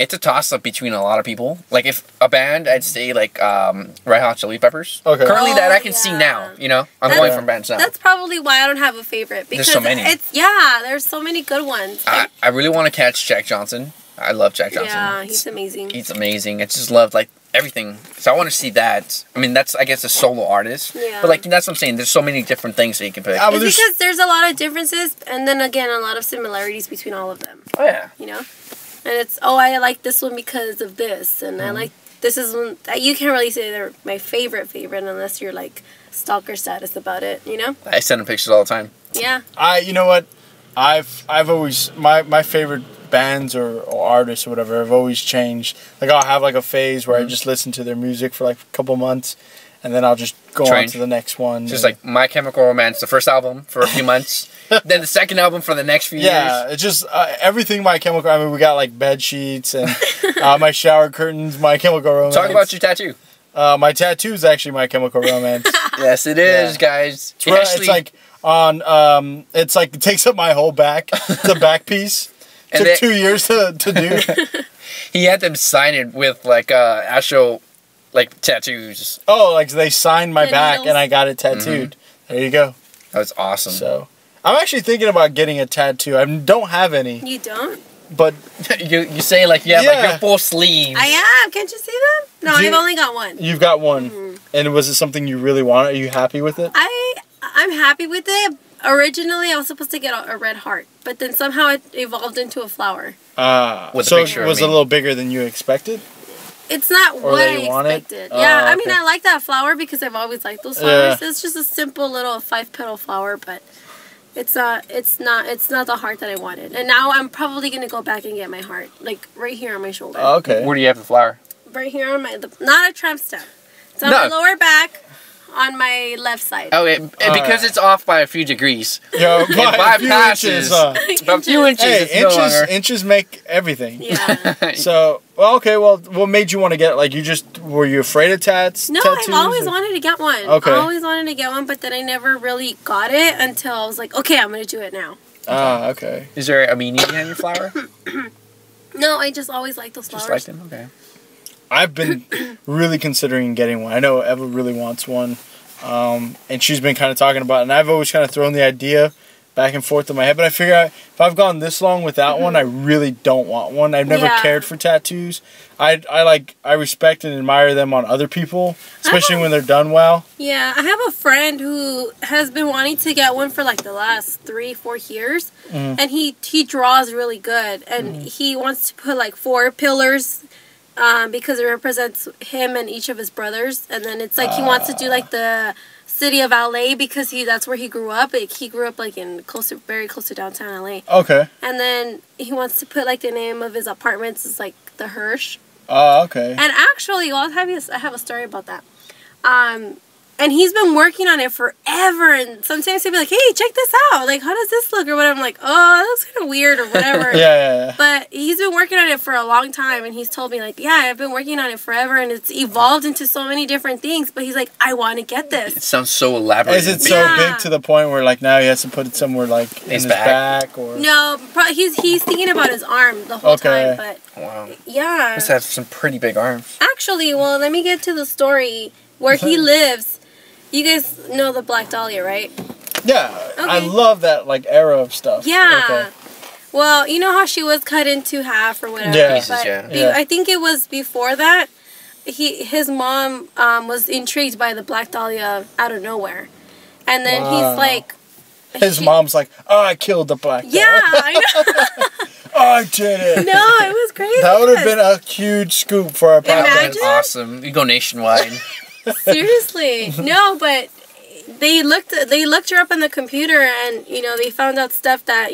it's a toss-up between a lot of people. Like, if a band, I'd say, like, Red Hot Chili Peppers. Okay. Currently, that Oh, I can see yeah. now, you know? I'm That's- going from bands now. That's probably why I don't have a favorite. Because so many. there's so many good ones. I really want to catch Jack Johnson. I love Jack Johnson. Yeah, he's amazing. He's amazing. I just love, like, everything. So I want to see that. I mean, that's, I guess, a solo artist. Yeah. But, like, that's what I'm saying. There's so many different things that you can pick. But It's there's- because there's a lot of differences, and then again, a lot of similarities between all of them. Oh, yeah. You know, and it's I like this one because of this, and I like this is one. You can't really say they're my favorite unless you're like stalker status about it. You know? I send him pictures all the time. Yeah. You know what? I've always my favorite bands or artists or whatever have always changed. Like I'll have like a phase where I just listen to their music for like a couple months, and then I'll just go on Change. to the next one. Just like My Chemical Romance, the first album for a few months, then the second album for the next few yeah, years. it's just everything My Chemical. I mean, we got like bed sheets and my shower curtains. My Chemical Romance. Talk about your tattoo. My tattoo is actually My Chemical Romance. Yes, it is, guys. It's like on. It's like it takes up my whole back. It's a back piece. Took 2 years to do. He had them sign it with like actual like tattoos. Oh, like they signed my back needles. and I got it tattooed. There you go. That was awesome. So I'm actually thinking about getting a tattoo. I don't have any. You don't? But you say like you have like your full sleeves. I am. Can't you see them? No, I've only got one. You've got one. And was it something you really wanted? Are you happy with it? I'm happy with it. Originally, I was supposed to get a red heart, but then somehow it evolved into a flower. So it was a little bigger than you expected? It's not what I expected. Yeah, I mean, I like that flower because I've always liked those flowers. It's just a simple little 5-petal flower, but it's not the heart that I wanted. And now I'm probably gonna go back and get my heart, like right here on my shoulder. Okay. Where do you have the flower? Right here on not a tramp stamp. It's on my lower back. On my left side. Oh, because it's off by a few degrees. Yo, it bypasses. A few inches. Hey, inches make everything. Yeah. So, okay. Well, what made you want to get? Like, were you afraid of tattoos? No, I've always wanted to get one. Okay. I always wanted to get one, but then I never really got it until I was like, okay, I'm gonna do it now. Okay. Is there a meaning behind your flower? No, I just always liked those flowers. Just like them. Okay. I've been really considering getting one. I know Eva really wants one, and she's been kind of talking about it. And I've always kind of thrown the idea back and forth in my head. But I figure if I've gone this long without one, I really don't want one. I've never cared for tattoos. I respect and admire them on other people, especially when they're done well. Yeah, I have a friend who has been wanting to get one for like the last 3-4 years, and he draws really good, and he wants to put like 4 pillars. Because it represents him and each of his brothers, and then it's like he wants to do like the city of LA because that's where he grew up. He grew up like very close to downtown LA. Okay. And then he wants to put like the name of his apartments is like the Hirsch. Okay. And actually, I have a story about that. And he's been working on it forever, and sometimes he'll be like, hey, check this out. Like, how does this look? Or whatever. I'm like, oh, that looks kind of weird or whatever. Yeah. But he's been working on it for a long time, and he's told me, like, yeah, I've been working on it forever, and it's evolved into so many different things. But he's like, I want to get this. It sounds so elaborate. Is it so big to the point where, like, now he has to put it somewhere, like, in his back? Or? No, he's thinking about his arm the whole time. But wow. Yeah. Must have some pretty big arms. Actually, well, let me get to the story where he lives. You guys know the Black Dahlia, right? Yeah, okay. I love that like era of stuff. Yeah. Okay. Well, you know how she was cut into half or whatever. Yeah. Pieces, I think it was before that. His mom was intrigued by the Black Dahlia out of nowhere, and then he's like. His mom's like, oh, I killed the Black Dahlia. Yeah, I know. I did it. No, it was crazy. That would have been a huge scoop for our podcast. That's awesome. You go nationwide. Seriously, no, but they looked her up on the computer, and they found out stuff that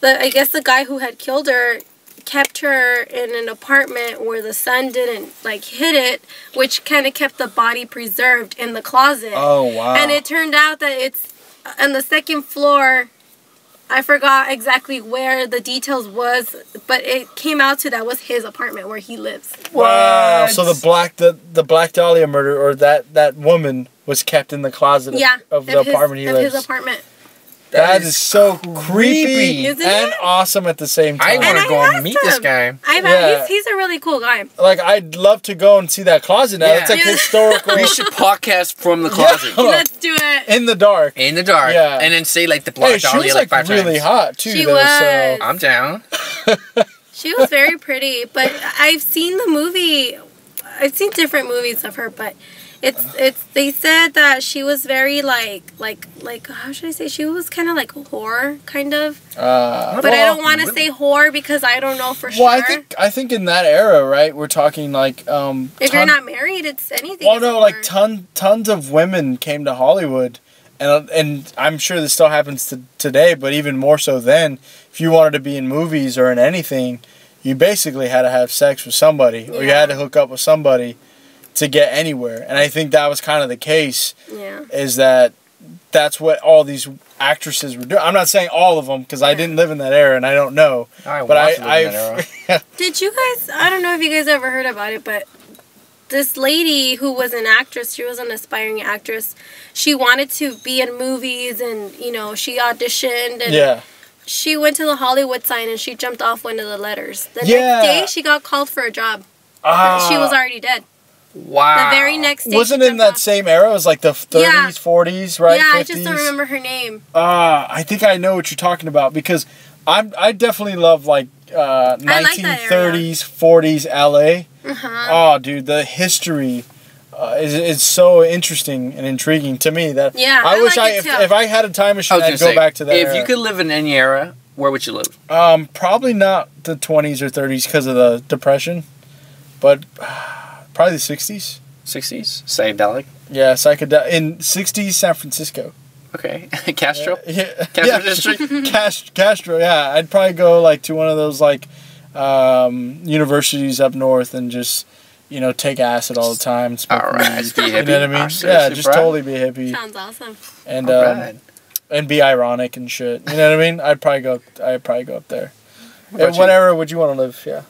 I guess the guy who had killed her kept her in an apartment where the sun didn't hit it, which kind of kept the body preserved in the closet. Oh wow! And it turned out that it's on the second floor. I forgot exactly where the details was, but it came out to that was his apartment where he lives. Wow! So the Black Dahlia murder, or that woman was kept in the closet of the apartment he lives. His apartment. That is so creepy and awesome at the same time. I want to go and meet this guy. He's a really cool guy. Like, I'd love to go and see that closet now. It's like historical. We should podcast from the closet. Let's do it. In the dark. In the dark. Yeah. And then say like the Black Dahlia she was like 5 times. really hot too. She was. was. So. I'm down. She was very pretty, but I've seen the movie. I've seen different movies of her, but they said that she was very like how should I say, she was kind of like a whore kind of, but I don't want to say whore because I don't know for sure. Well, I think in that era, right, we're talking like if you're not married, it's anything. Well, no, like tons of women came to Hollywood, and I'm sure this still happens today, but even more so then. If you wanted to be in movies or in anything, you basically had to have sex with somebody, or you had to hook up with somebody to get anywhere. And I think that was kind of the case. Yeah. Is that's what all these actresses were doing. I'm not saying all of them because I didn't live in that era and I don't know. But I did you guys? I don't know if you guys ever heard about it, but this lady who was an actress. She was an aspiring actress. She wanted to be in movies, and you know, she auditioned. And she went to the Hollywood sign and she jumped off one of the letters. The next day, she got called for a job. She was already dead. Wow. The very next day. Wasn't in that same era? It was like the 30s, 40s, right? Yeah, 50s? I just don't remember her name. I think I know what you're talking about because I definitely love like 1930s, 40s LA. Oh, dude, the history is so interesting and intriguing to me that I wish if I had a time machine, I'd go back to that If era. you could live in any era, where would you live? Probably not the 20s or 30s because of the Depression, but probably the 60s. 60s? Psychedelic? Yeah, psychedelic. In 60s, San Francisco. Okay. Castro? Castro District? Castro, yeah. I'd probably go like to one of those like universities up north and just, you know, take acid all the time. Alright, be hippie. You know what I mean? Yeah, just totally be hippie. Sounds awesome. And be ironic and shit. You know what I mean? I'd probably go up there. What era would you want to live? Yeah.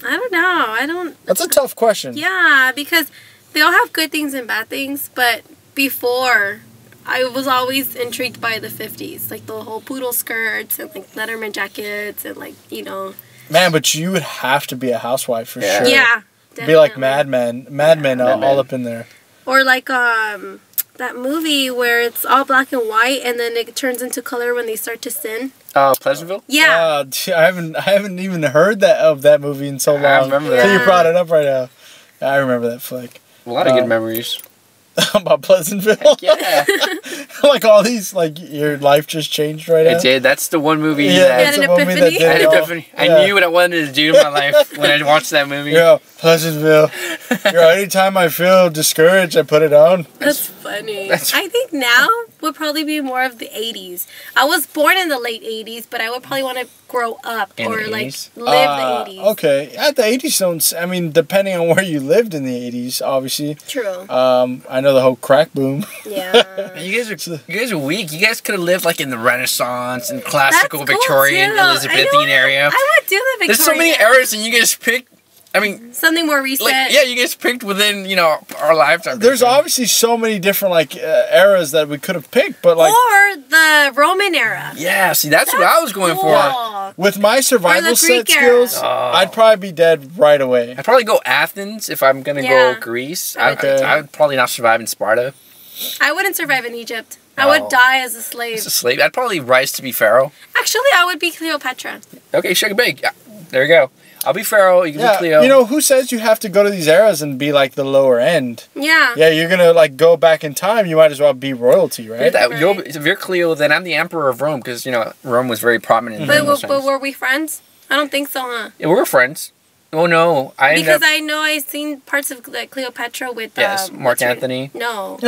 I don't know. That's a tough question. Yeah, because they all have good things and bad things, but before, I was always intrigued by the 50s. Like the whole poodle skirts and like Letterman jackets and like, you know. Man, but you would have to be a housewife for sure. Yeah, definitely. Be like Mad Men all up in there. Or like that movie where it's all black and white and then it turns into color when they start to sin. Pleasantville? Yeah. I haven't even heard of that movie in so long. I remember that. So you brought it up right now. I remember that flick. A lot of good memories. About Pleasantville? Yeah. Like all these, like your life just changed right now? It did. That's the one movie that's an the movie that did I had it an all. epiphany. I knew what I wanted to do in my life when I watched that movie. Yeah, Pleasantville. Anytime I feel discouraged, I put it on. That's funny. I think now would probably be more of the 80s. I was born in the late 80s, but I would probably want to grow up or like live the 80s. Okay. At the 80s don't, I mean, depending on where you lived in the 80s, obviously. True. I know the whole crack boom. Yeah. You guys are weak. You guys could have lived like in the Renaissance and classical Victorian Elizabethan area. I would do the Victorian. There's so many eras and you guys picked. I mean, something more recent. Like, yeah, you guys picked within, you know, our lifetime. There's obviously so many different like eras that we could have picked, but like or the Roman era. Yeah, see, that's what I was going for. With my survival set skills, I'd probably be dead right away. I'd probably go Athens if I'm gonna go Greece. I would probably not survive in Sparta. I wouldn't survive in Egypt. I would die as a slave. As a slave, I'd probably rise to be pharaoh. Actually, I would be Cleopatra. Okay, shake and bake. Yeah, there you go. I'll be Pharaoh, you can be Cleo. You know, who says you have to go to these eras and be like the lower end? Yeah. Yeah, you're gonna like go back in time, you might as well be royalty, right? If you're Cleo, then I'm the emperor of Rome, because, you know, Rome was very prominent. But were we friends? I don't think so, huh? Yeah, we were friends. Oh, no. I know I've seen parts of like, Cleopatra with... Yes, Mark Anthony. No.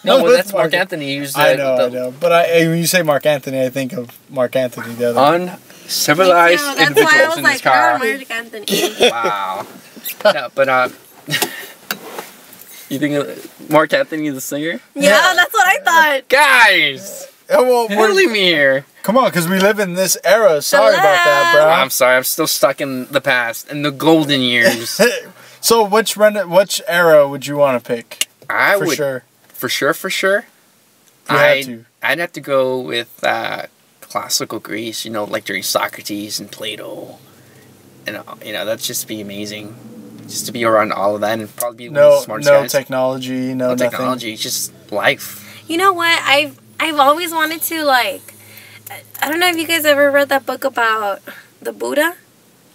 No, well, that's Mark Anthony. He was I know. But when you say Mark Anthony, I think of Mark Anthony the other Uncivilized individuals in this car. Mark Anthony. Wow. No, but you think Mark Anthony the singer? Yeah, that's what I thought. Guys, well, leave me here. Come on, because we live in this era. Sorry about that, bro. I'm sorry. I'm still stuck in the past, in the golden years. So which era would you want to pick? For sure. I'd have to go with classical Greece, you know, like during Socrates and Plato. And, you know, that'd just be amazing. Just to be around all of that and probably be one of the smartest guys. Technology, no nothing. Technology, just life. You know what? I've always wanted to, like, I don't know if you guys ever read that book about the Buddha.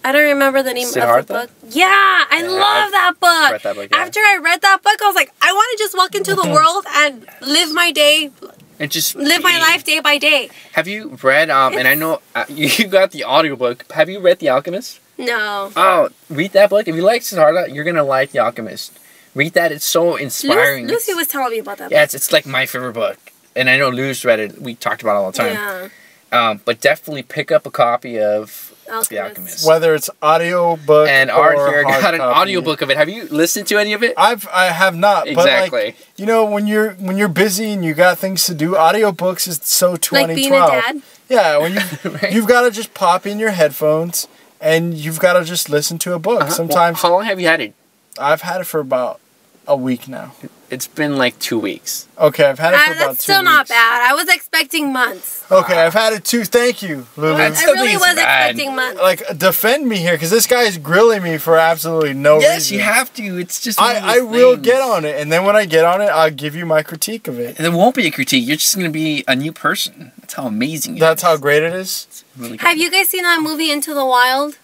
I don't remember the name of the book. Yeah, I love that book. Read that book, yeah. After I read that book, I was like, I want to just walk into the world and live my day. And just live my life day by day. Have you read, and I know you got the audiobook. Have you read The Alchemist? No. Oh, read that book. If you like Siddhartha, you're going to like The Alchemist. Read that. It's so inspiring. Lucy was telling me about that book. Yeah, it's like my favorite book. And I know Lou's read it. We talked about it all the time. Yeah. But definitely pick up a copy of The Alchemist. Whether it's audiobook and Art here got an audiobook of it. Have you listened to any of it? I have not. Exactly. But like, you know, when you're busy and you got things to do, audiobooks is so 2012. Like being a dad? Yeah, when you've got to just pop in your headphones and you've got to just listen to a book. Sometimes. Well, how long have you had it? I've had it for about a week now? It's been like 2 weeks. Okay, I've had it for about 2 weeks. That's still not bad. I was expecting months. Okay, I've had it 2. Thank you, Lulu. I really was expecting months. Like, defend me here, because this guy is grilling me for absolutely no reason. Yes, you have to. It's just I will get on it, and then when I get on it, I'll give you my critique of it. And there won't be a critique. You're just going to be a new person. That's how amazing it is. That's how great it is? Really Have you guys seen that movie Into the Wild?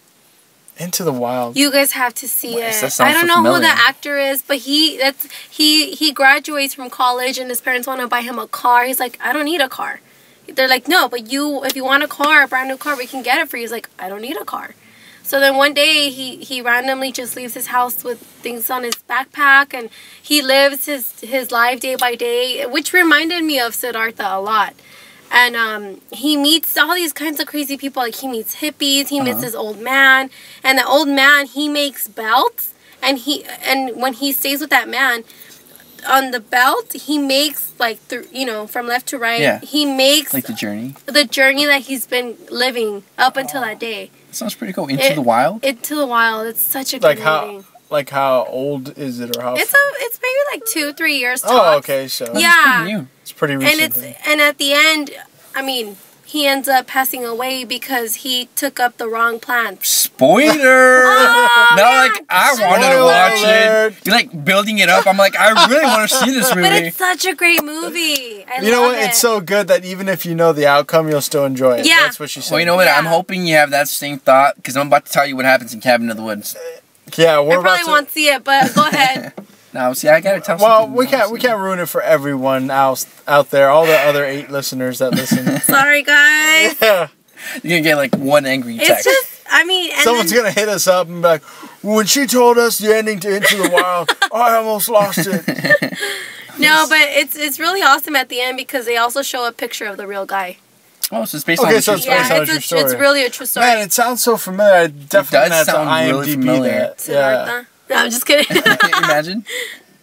Into the Wild. You guys have to see Yes, it. that sounds I don't so know who familiar. the actor is, but he graduates from college and his parents want to buy him a car. He's like, I don't need a car. They're like, no, but if you want a car, a brand new car, we can get it for you. He's like, I don't need a car. So then one day he randomly just leaves his house with things on his backpack and he lives his life day by day, which reminded me of Siddhartha a lot. And he meets all these kinds of crazy people. Like, he meets hippies, he meets this old man, and the old man, he makes belts, and when he stays with that man, on the belt, he makes, like, from left to right, Yeah. he makes like the journey. the journey that he's been living up until that day. That sounds pretty cool. Into the Wild? Into the Wild. It's such a Like good how, movie. like how old is it, or how? It's maybe like 2-3 years tops. Oh, okay, so Yeah. Pretty new. it's pretty recent. And at the end, I mean, he ends up passing away because he took up the wrong plan. Spoiler! Oh, No, man. like, I wanted to Spoiler watch alert. it. You're, like, building it up. I'm like, I really want to see this movie. But it's such a great movie. I You know love what? it. It's so good that even if you know the outcome, you'll still enjoy it. Yeah. That's what she said. Well, you know what? Yeah. I'm hoping you have that same thought because I'm about to tell you what happens in Cabin in the Woods. Yeah, I we're about probably to. won't see it, but go ahead. No, see, I gotta tell. Well, something we can't ruin it for everyone out there. All the other 8 listeners that listen. Sorry, guys. Yeah. You're gonna get like one angry text. It's just, I mean, and Someone's then, gonna hit us up and be like, when she told us the ending to Into the Wild, I almost lost it. no, but it's really awesome at the end because they also show a picture of the real guy. Oh, so it's based Okay, on. so the it's true based story. on a true it's story. really a true story. Man, it sounds so familiar. I definitely does have to sound really IMDb familiar. that. Yeah, Siddhartha. No, I'm just kidding. Can you imagine?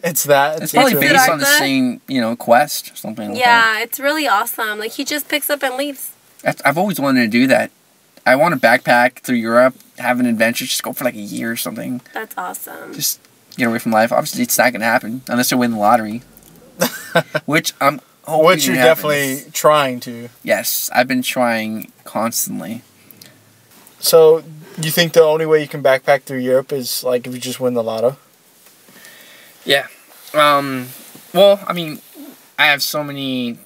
it's that. It's probably true. based on the Siddhartha? same, quest or something. Like Yeah, it's really awesome. Like, he just picks up and leaves. that. I've always wanted to do that. I want to backpack through Europe, have an adventure, just go for like a year or something. That's awesome. Just get away from life. Obviously, it's not gonna happen unless I win the lottery, which I'm hoping Which you're happens. definitely trying to. Yes, I've been trying constantly. So, you think the only way you can backpack through Europe is like if you just win the lotto? Yeah. Well, I mean, I have so many.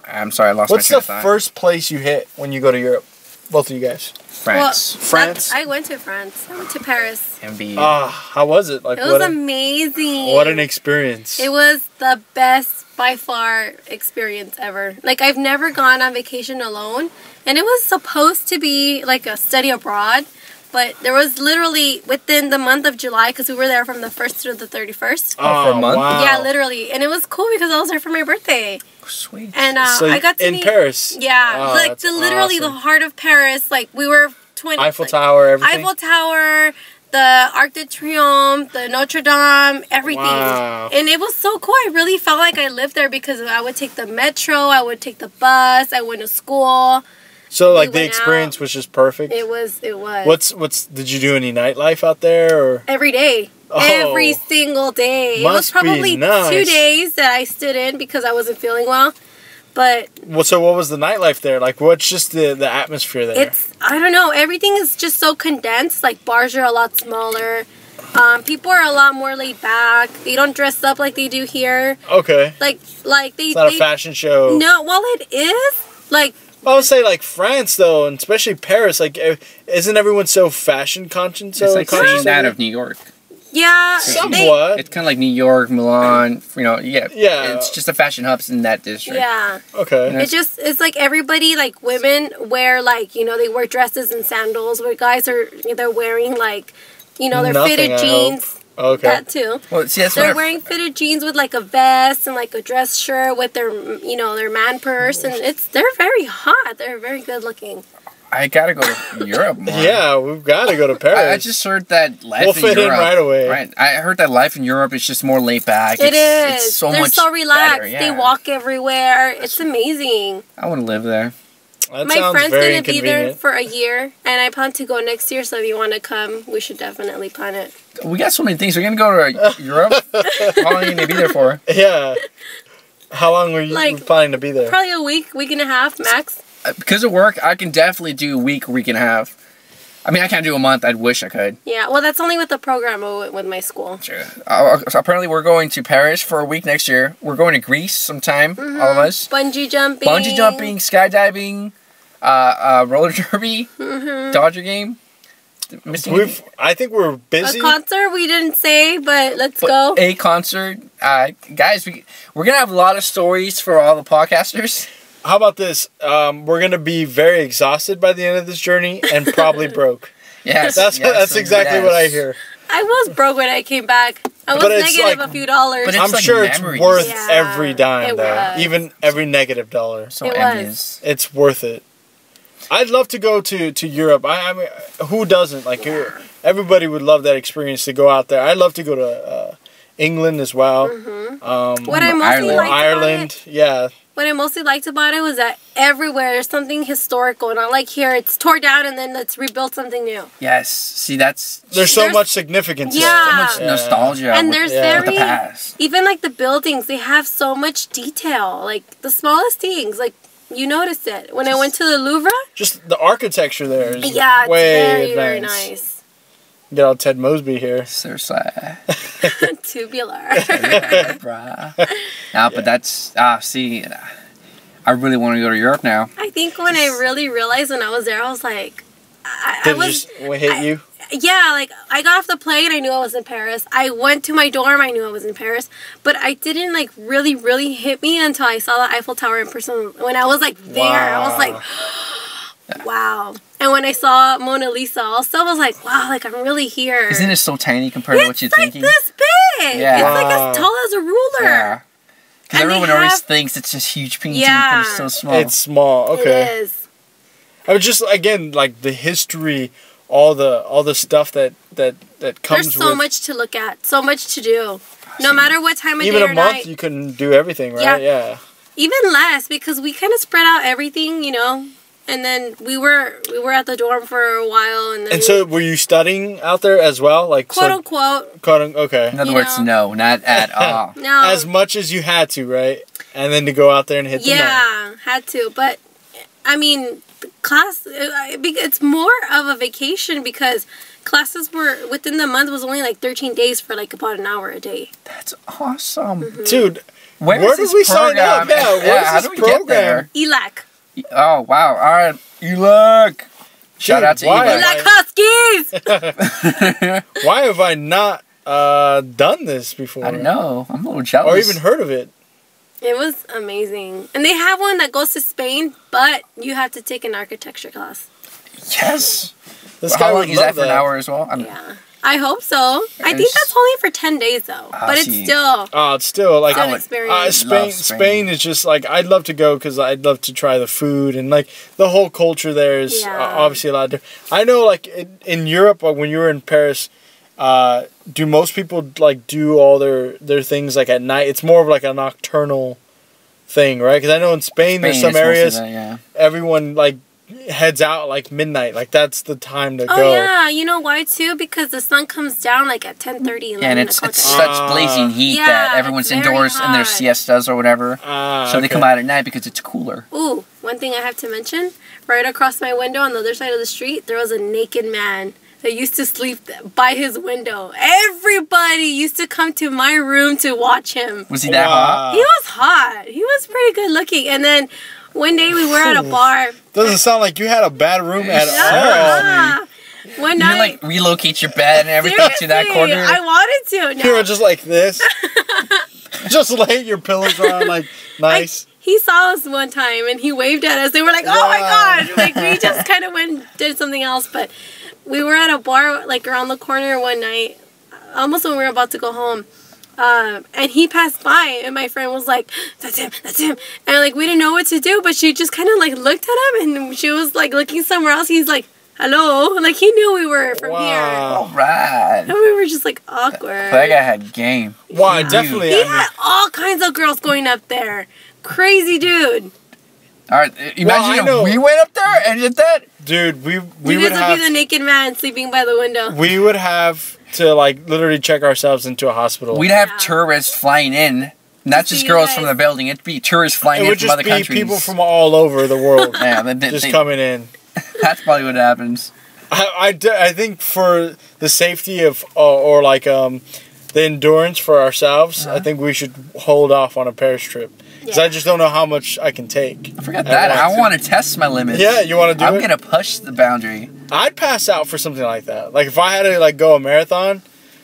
I'm sorry, I lost What's my train the of thought. first place you hit when you go to Europe? Both of you guys. France. France? I went to France. I went to Paris. MB. How was it? Like It was amazing. what an experience. It was the best, by far, experience ever. Like, I've never gone on vacation alone. And it was supposed to be like a study abroad. But there was literally, within the month of July, because we were there from the 1st to the 31st. Oh, for a month? Wow. Yeah, literally. And it was cool because I was there for my birthday. Sweet. And So I got to in meet... Paris? Yeah. Oh, like, that's literally awesome. the heart of Paris. Like, we were 20... Eiffel like, Tower, everything? Eiffel Tower, the Arc de Triomphe, the Notre Dame, everything. Wow. And it was so cool. I really felt like I lived there because I would take the metro, I would take the bus, I went to school. So like we the went experience out. was just perfect? It was. What's did you do any nightlife out there or? Every day. Oh. Every single day. It was Must be probably nice. 2 days that I stood in because I wasn't feeling well. But So what was the nightlife there? Like what's just the atmosphere there? I don't know. Everything is just so condensed. Like, bars are a lot smaller. People are a lot more laid back. They don't dress up like they do here. Okay. Like they. It's not a fashion show. No, well, it is. Like, I would say like France though, and especially Paris. Like, isn't everyone so fashion conscious? It's like conscious seeing that of New York. yeah. somewhat. It's kind of like New York, Milan. Yeah. Yeah. It's just a fashion hubs in that district. Yeah. Okay. It's like everybody, like, women wear, like, they wear dresses and sandals, where guys they're wearing, like, they're Nothing, fitted I jeans. Okay. That too. Well, see, that's They're what wearing fitted jeans with, like, a vest and, like, a dress shirt with their, their man purse, and they're very hot. They're very good looking. I gotta go to Europe more. Yeah, we've got to go to Paris. I just heard that life We'll in fit in Europe, right away. Right. I heard that life in Europe is just more laid back. It's so They're much so relaxed. better, yeah. They walk everywhere. It's amazing. I want to live there. That My sounds friend's very gonna be there inconvenient. for a year, and I plan to go next year. So if you want to come, we should definitely plan it. We got so many things. We're gonna go to Europe. How long are you gonna be there for? Yeah. How long were you Like, planning to be there? Probably a week and a half max. Because of work, I can definitely do a week and a half. I mean, I can't do a month. I wish I could. Yeah, well, that's only with the program with my school. Sure. So apparently, we're going to Paris for a week next year. We're going to Greece sometime. All of us. Bungee jumping. Bungee jumping, skydiving, roller derby, Dodger game. I think we're busy. A concert we didn't say, but let's go. A concert, guys. We're gonna have a lot of stories for all the podcasters. How about this? We're gonna be very exhausted by the end of this journey and probably broke. Yes, that's exactly what I hear. I was broke when I came back. I was But it's negative like- a few dollars. But it's I'm like sure memories. it's worth Yeah, every dime, it though. was. Even every negative dollar. So It envious. It's worth it. I'd love to go to Europe. I mean, who doesn't? Like, everybody would love that experience to go out there. I'd love to go to England as well. What I mostly liked Ireland, yeah. What I mostly liked about it was that everywhere there's something historical. Not like here, it's tore down and then let's rebuild something new. Yes. See, that's There's so There's- much significance. Yeah. so there. much nostalgia. And with, there's with the very- past. Even like the buildings, they have so much detail. Like the smallest things, like you notice it. When I went to the Louvre, Just the architecture there is yeah, it's way very advanced. nice. Get all Ted Mosby here. Seriously. Tubular. Bruh. No, but that's see, I really want to go to Europe now. I think when I really realized when I was there, I was like, I Did it was, just hit you? yeah, like I got off the plane, I knew I was in Paris. I went to my dorm, I knew I was in Paris. But I didn't like really hit me until I saw the Eiffel Tower in person. When I was like there, I was like, wow. And when I saw Mona Lisa also, I was like, wow, like I'm really here. Isn't it so tiny compared to what you're It's like thinking? this big. Yeah. It's like as tall as a ruler. Yeah. Because And they everyone always have- thinks it's just huge painting, Yeah. but it's so small. It's small. Okay. It is. I was just again like the history, all the stuff that comes There's so with much to look at, so much to do. No matter what time of even day a or month. night. You can do everything, right? Yeah. Even less because we kind of spread out everything, you know. And then we were at the dorm for a while, and then And so, were you studying out there as well, like quote so, unquote, okay, In other you words, know. no, not at all. no, as much as you had to, right? And then to go out there and hit the net. yeah, had to. But I mean, the class it's more of a vacation because classes were within the month was only like 13 days for like about an hour a day. That's awesome. Dude. Where Where is did this we sign program? up? Yeah, where's how this do we get there? ELAC. Oh, wow. All right. You look. Shout out to why? Eva. ELAC Huskies! Why have I not done this before? I don't know. I'm a little jealous. Or even heard of it. It was amazing. And they have one that goes to Spain, but you have to take an architecture class. Yes. This Well, guy how long would is love that for an hour as well? Yeah. I hope so. I think There's- that's only for 10 days though. But it's see. still Oh, it's still like Still an would experience. Spain. love Spain. Spain is just like I'd love to go because I'd love to try the food and like the whole culture there is Yeah. obviously a lot different. I know like in Europe, like, when you were in Paris, do most people like do all their things like at night? It's more of like a nocturnal thing, right? Because I know in Spain there's some is mostly areas that, yeah. everyone like heads out like midnight, like that's the time to Oh go. yeah, you know why too? Because the sun comes down like at 10:30 Yeah, and it's o'clock at such night. blazing heat Yeah, that everyone's it's very indoors in their hot. siestas or whatever. So they Okay. come out at night because it's cooler. Ooh, one thing I have to mention, right across my window on the other side of the street, there was a naked man that used to sleep by his window. Everybody used to come to my room to watch him. Was he that Wow. hot? He was hot. He was pretty good looking. And then one day we were at a bar. Doesn't sound like you had a bad room at all. Ah, one You night. like relocate your bed and everything to that Seriously, corner? I wanted to. You No. were just like this. Just lay your pillows on like nice. He saw us one time and he waved at us. They were like, "Oh my Wow. god!" Like we just kind of went and did something else. But we were at a bar like around the corner one night, almost when we were about to go home. And he passed by, and my friend was like, "That's him, that's him." And like we didn't know what to do, but she just kind of like looked at him, and she was like looking somewhere else. He's like, "Hello," like he knew we were from here, All right. and we were just like awkward. That guy had game. Why? Dude. Definitely. He I mean, had all kinds of girls going up there. Crazy dude. All right, imagine if we went up there and did that. Dude, we You would guys have... would be the naked man sleeping by the window. We would have to, like, literally check ourselves into a hospital. We'd have tourists flying in. Not just girls from the building. It'd be tourists flying in from other countries. It would just be people from all over the world just coming in. That's probably what happens. I think for the safety of, or like the endurance for ourselves, I think we should hold off on a Paris trip. Because I just don't know how much I can take. I forgot that. I want to test my limits. Yeah, you want to do it? I'm going to push the boundary. I'd pass out for something like that. Like, if I had to, like, go a marathon,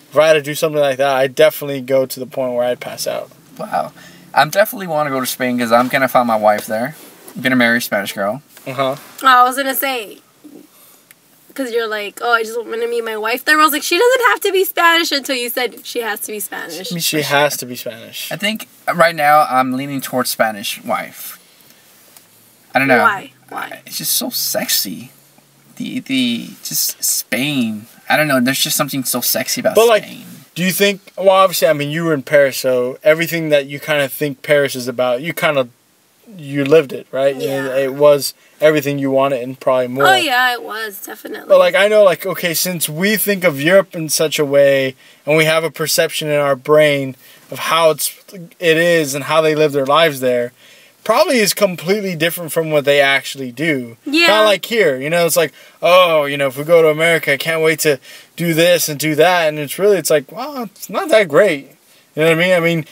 if I had to do something like that, I'd definitely go to the point where I'd pass out. Wow. I definitely want to go to Spain because I'm going to find my wife there. I'm going to marry a Spanish girl. Uh-huh. Oh, I was going to say... Because you're like, oh, I just want to meet my wife there. I was like, she doesn't have to be Spanish until you said she has to be Spanish. She has to be Spanish. I think right now I'm leaning towards Spanish wife. I don't know. Why? It's just so sexy. Just Spain. I don't know. There's just something so sexy about Spain. Like, do you think? Well, obviously, I mean, you were in Paris, so everything that you kind of think Paris is about, you lived it, right? Yeah. It was everything you wanted and probably more. Oh yeah, it was definitely. But like I know, like okay, since we think of Europe in such a way, and we have a perception in our brain of how it is and how they live their lives there, probably is completely different from what they actually do. Yeah. Kind of like here, it's like, oh, if we go to America, I can't wait to do this and do that, and it's like, well, it's not that great. You know what I mean? I mean,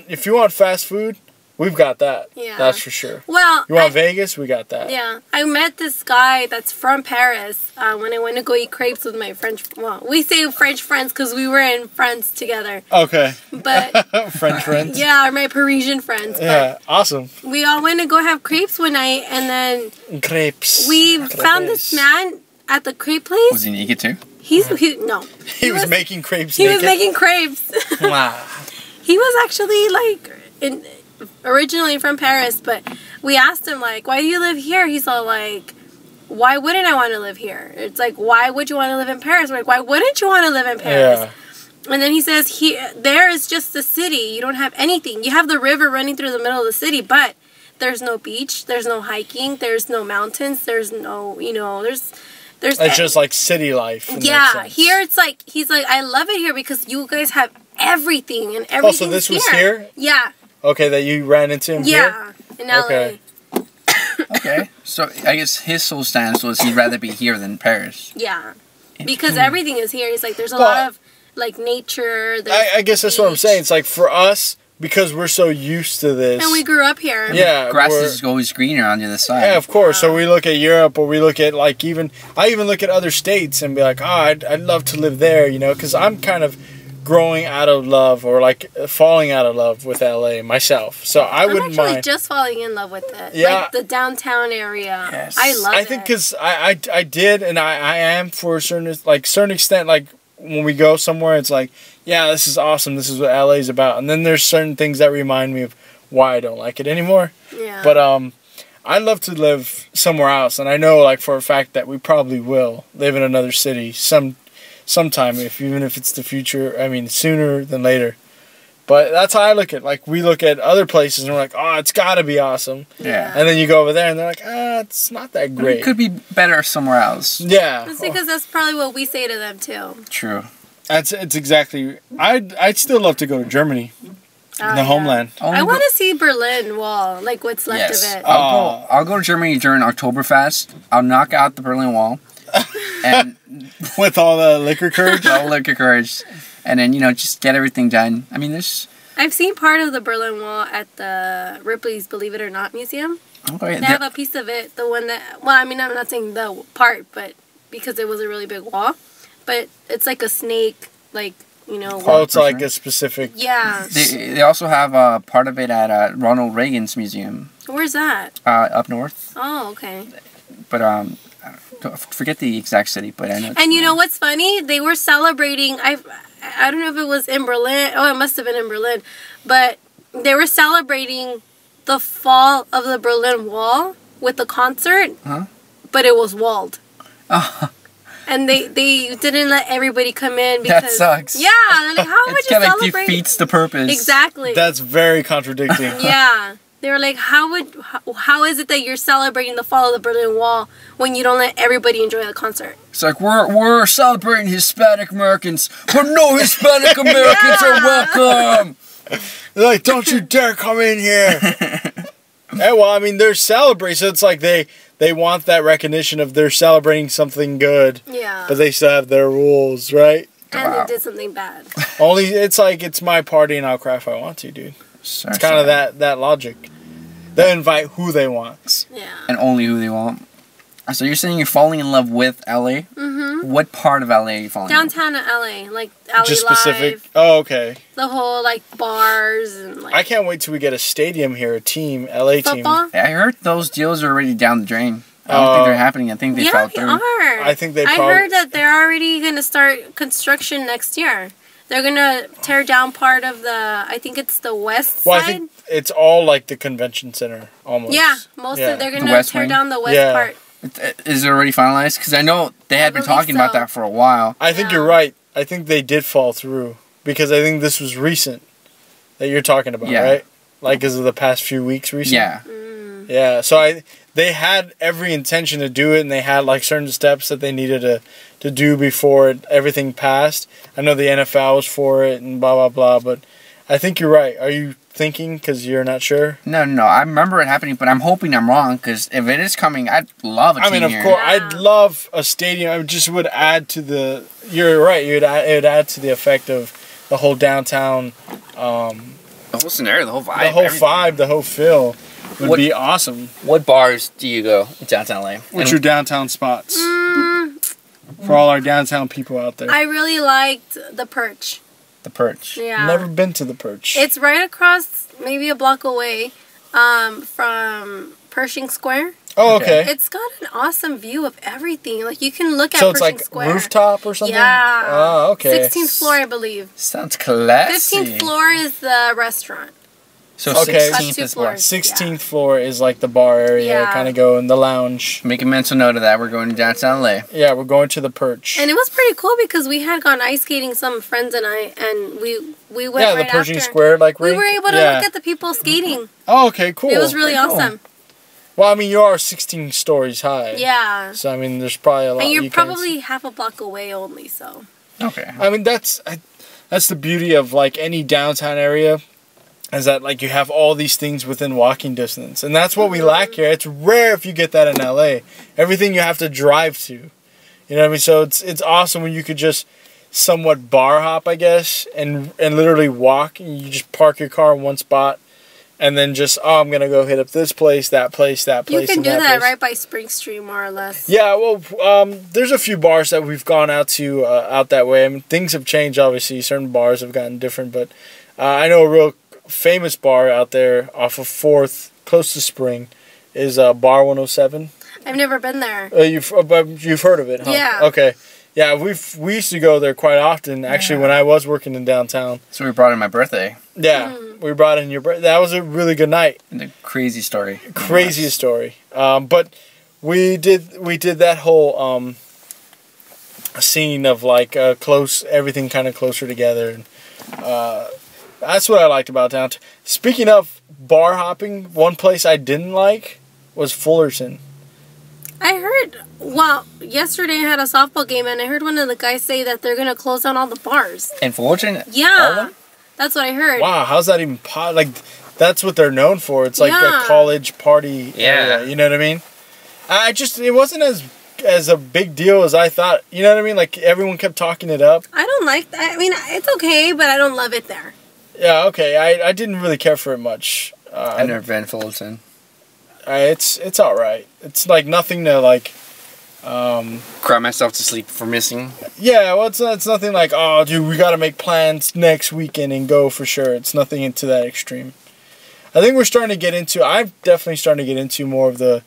if you want fast food, we've got that. Yeah. That's for sure. Well, you want Vegas? We got that. Yeah. I met this guy that's from Paris when I went to go eat crepes with my French... Well, we say French friends because we were in France together. Okay. But... French friends? Yeah, or my Parisian friends. Yeah, awesome. We all went to go have crepes one night, and then... Crepes. We found this man at the crepe place. Was he naked too? No. He was making crepes naked? He was making crepes. Wow. He was actually, like... originally from Paris, but we asked him, like, why do you live here? He's all like, why wouldn't I want to live here? It's like, why would you want to live in Paris? We're like, why wouldn't you want to live in Paris? Yeah. And then he says, there is just the city. You don't have anything. You have the river running through the middle of the city, but there's no beach, there's no hiking, there's no mountains, there's no, there's it's just like city life. Yeah, here it's like, he's like, I love it here because you guys have everything and everything. Oh, so this was here? Yeah. Okay, that you ran into him here? Yeah, in LA. Okay. Okay, so I guess his sole stance was he'd rather be here than Paris. Yeah, because everything is here. He's like, there's a lot of, like, nature. I guess that's what I'm saying. It's like, for us, because we're so used to this. And we grew up here. Yeah. Grass is always greener on the other side. Yeah, of course. So we look at Europe, or we look at, like, I even look at other states and be like, oh, I'd love to live there, because I'm kind of growing out of love, or like falling out of love with LA myself, so I wouldn't mind. I'm actually just falling in love with it. Yeah, like the downtown area. Yes. I love it. I think because I did, and I am for a certain extent. Like when we go somewhere, it's like, yeah, this is awesome. This is what LA is about. And then there's certain things that remind me of why I don't like it anymore. Yeah. But I'd love to live somewhere else, and I know, like, for a fact that we probably will live in another city sometime, even if it's the future. I mean, sooner than later. But that's how I look at it. Like, we look at other places and we're like, oh, it's got to be awesome. Yeah. And then you go over there and they're like, it's not that great. It could be better somewhere else. Yeah. That's because that's probably what we say to them too. True. It's exactly. I'd still love to go to Germany. The homeland. I want to see Berlin Wall, like what's left of it. I'll go to Germany during Oktoberfest. I'll knock out the Berlin Wall. And with all the liquor courage? All liquor courage. And then, just get everything done. I mean, I've seen part of the Berlin Wall at the Ripley's Believe It or Not Museum. Okay. They have a piece of it, the one that, well, I mean, I'm not saying the part, but because it was a really big wall. But it's like a snake, like, Oh, it's like a specific... Yeah. They also have a part of it at Ronald Reagan's museum. Where's that? Up north. Oh, okay. But, forget the exact city, but I know. And you know what's funny? They were celebrating, I don't know if it was in Berlin. Oh, it must have been in Berlin. But they were celebrating the fall of the Berlin Wall with the concert. Huh? But it was walled. Oh. And they didn't let everybody come in because... That sucks. Yeah. Like, how would you celebrate? It kind of defeats the purpose. Exactly. That's very contradicting. Yeah. They were like, how is it that you're celebrating the fall of the Berlin Wall when you don't let everybody enjoy the concert? It's like, we're celebrating Hispanic Americans, but no Hispanic Americans are welcome. They're like, don't you dare come in here. Yeah, well, I mean, they're celebrating, so it's like they want that recognition of they're celebrating something good. Yeah. But they still have their rules, right? And they did something bad. Only, it's like, it's my party and I'll cry if I want to, dude. It's kind of that logic. They invite who they want. Yeah. And only who they want. So you're saying you're falling in love with LA? Mm-hmm. What part of LA are you falling in love with? Downtown LA, like LA Just Live. specific? Oh, okay. The whole, like, bars and, like... I can't wait till we get a stadium here, a team, LA football? team. I heard those deals are already down the drain. I don't think they're happening. I think they fell through. Yeah, they are. I think they I heard that they're already going to start construction next year. They're going to tear down part of the, I think it's the west side. Well, I think it's all like the convention center, almost. Yeah, they're going to tear down the west part. Is it already finalized? Because I know they had been talking about that for a while. I think you're right. I think they did fall through. Because I think this was recent that you're talking about, right? Like, because of the past few weeks recent? Yeah. Yeah, so they had every intention to do it, and they had, like, certain steps that they needed to do before everything passed. I know the NFL was for it and blah, blah, blah, but I think you're right. Are you thinking because you're not sure? No. I remember it happening, but I'm hoping I'm wrong, because if it is coming, I'd love a team here. I mean, of course, I'd love a stadium. It just would add to the... You're right. It would add to the effect of the whole downtown... the whole scenario, the whole vibe. The whole vibe, the whole feel would be awesome. What bars do you go in downtown LA? What's your downtown spots? For all our downtown people out there. I really liked the Perch. The Perch. Yeah. Never been to the Perch. It's right across, maybe a block away, from Pershing Square. Oh, okay. It's got an awesome view of everything. Like, you can look at so Pershing it's Square. like rooftop or something? Yeah. Oh, okay. 16th floor, I believe. Sounds classy. 15th floor is the restaurant. So okay. 16th is what? 16th floor is like the bar area. Kind of go in the lounge. Make a mental note of that. We're going to downtown LA. Yeah, we're going to the Perch. And it was pretty cool because we had gone ice skating, some friends and I, and we went right the Pershing after. Square like We rink? were able to look at the people skating. Oh, okay, cool. It was really awesome. Well, I mean, you are 16 stories high. Yeah. So, I mean, there's probably a lot. And you're probably half a block away only, so. Okay. I mean, that's the beauty of, like, any downtown area, is that, like, you have all these things within walking distance. And that's what we lack here. It's rare if you get that in LA. Everything you have to drive to. You know what I mean? So, it's awesome when you could just somewhat bar hop, I guess, and literally walk. And you just park your car in one spot. And then just, I'm going to go hit up this place, that place, that place, You can do that place. right by Spring Street, more or less. Yeah, well, there's a few bars that we've gone out to out that way. I mean, things have changed, obviously. Certain bars have gotten different. But I know a real famous bar out there off of 4th, close to Spring, is Bar 107. I've never been there. You've heard of it, huh? Yeah. Okay. Yeah, we used to go there quite often, actually, when I was working in downtown. So we brought in my birthday. Yeah, we brought in your birthday. That was a really good night. And a crazy story. Craziest story. But we did that whole scene of like everything kind of closer together. And, that's what I liked about downtown. Speaking of bar hopping, one place I didn't like was Fullerton. I heard, well, yesterday I had a softball game and I heard one of the guys say that they're going to close down all the bars. In Fullerton? Yeah. That's what I heard. Wow, how's that even like, that's what they're known for. It's like a college party area, you know what I mean? It wasn't as a big deal as I thought. You know what I mean? Like, everyone kept talking it up. I don't like that. I mean, it's okay, but I don't love it there. Yeah, okay. I didn't really care for it much. I've never been to Fullerton. It's all right. It's like nothing to like. Cry myself to sleep for missing. Yeah, well, it's nothing like, oh, dude, we got to make plans next weekend and go for sure. It's nothing into that extreme. I think we're starting to get into. I'm definitely starting to get into more of the.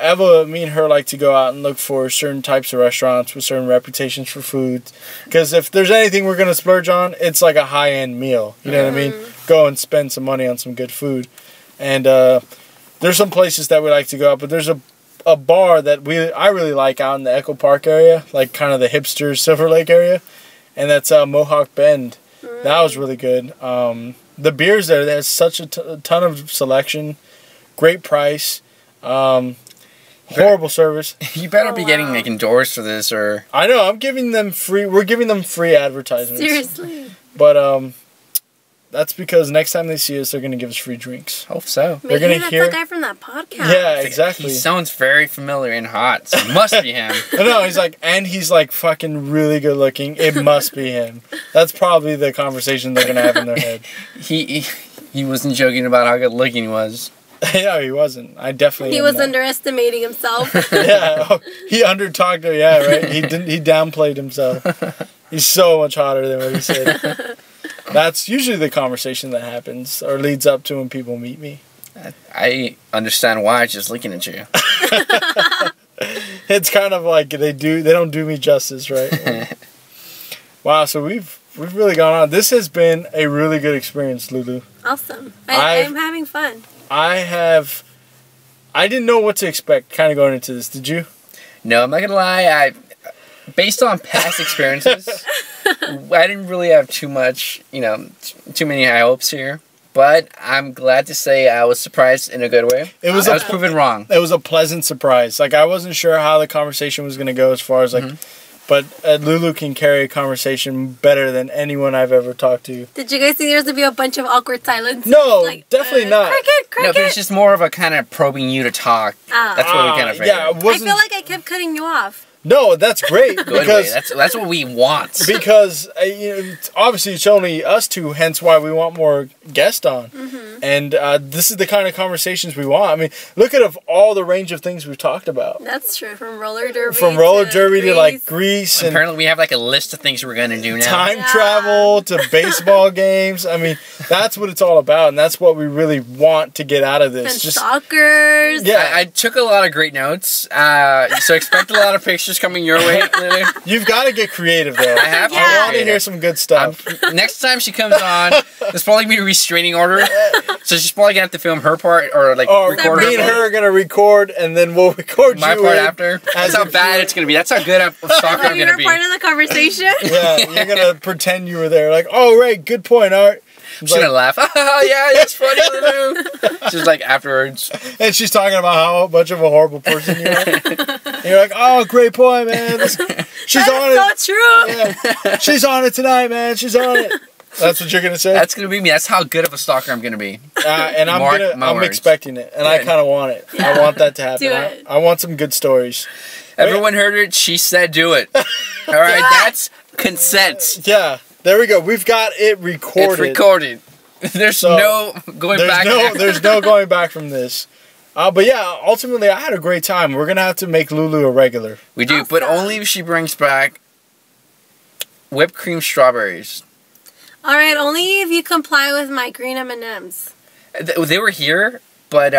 Eva, me and her like to go out and look for certain types of restaurants with certain reputations for food. Because if there's anything we're gonna splurge on, it's like a high-end meal. You know what I mean? Go and spend some money on some good food. And there's some places that we like to go out, but there's a bar that I really like out in the Echo Park area, like kind of the hipster Silver Lake area, and that's Mohawk Bend. That was really good. the beers there, there's such a ton of selection, great price, horrible service. You better be getting like endorsed for this, or I know I'm giving them free. We're giving them free advertisements. Seriously. But that's because next time they see us, they're gonna give us free drinks. Hope so. Maybe gonna that's hear- the guy from that podcast. Yeah, exactly. He sounds very familiar and hot. So it must be him. No, he's like, and he's like fucking really good looking. It must be him. That's probably the conversation they're gonna have in their head. He wasn't joking about how good looking he was. Yeah, he wasn't. I definitely. He am was not. underestimating himself. Yeah, he undertalked her. Yeah, right. He didn't. He downplayed himself. He's so much hotter than what he said. That's usually the conversation that happens or leads up to when people meet me. I understand why, just looking at you. It's kind of like they don't do me justice, right? Wow, so we've really gone on. This has been a really good experience, Lulu. Awesome. I'm having fun. I didn't know what to expect kind of going into this. Did you? No, I'm not gonna lie. Based on past experiences, I didn't really have too much, too many high hopes here. But I'm glad to say I was surprised in a good way. I was proven wrong. It was a pleasant surprise. Like, I wasn't sure how the conversation was going to go as far as, like, but Lulu can carry a conversation better than anyone I've ever talked to. Did you guys think there was going to be a bunch of awkward silence? No, definitely not. Cricket. No, but it's just more of a kind of probing you to talk. That's what we kind of figured. Yeah, I feel like I kept cutting you off. No, that's great. Good because way. That's what we want. Because obviously it's only us two, hence why we want more guests on. And this is the kind of conversations we want. I mean, look at all the range of things we've talked about. That's true. From roller derby to like Greece. And apparently we have like a list of things we're going to do now. Time travel to baseball games. I mean, that's what it's all about. And that's what we really want to get out of this. And stalkers. Yeah. I took a lot of great notes. So expect a lot of pictures coming your way, Lulu. You've got to get creative, though. I have. Yeah. I want to hear some good stuff. Next time she comes on, there's probably gonna be a restraining order. So she's probably gonna have to film her part or record me and her are gonna record, and then we'll record my you part after. That's how bad it's gonna be. That's how good of stalker I'm gonna be. You're part of the conversation. Yeah, you're gonna pretend you were there. Like, oh, right, good point, Art. She's gonna laugh. Oh, yeah, that's funny, Lulu. She's like afterwards. And she's talking about how much of a horrible person you are. And you're like, oh, great point, man. She's on it. So true. Yeah. She's on it tonight, man. She's on it. That's what you're gonna say. That's gonna be me. That's how good of a stalker I'm gonna be. And I'm expecting it, and I kind of want it. Yeah. I want that to happen. Do it. I want some good stories. Everyone heard it. She said, "Do it." All right, that's consent. Yeah. There we go. We've got it recorded. It's recorded. There's no going back. There's no going back from this. But yeah, ultimately, I had a great time. We're gonna have to make Lulu a regular. We do, but only if she brings back whipped cream strawberries. All right, only if you comply with my green M&Ms. They were here, but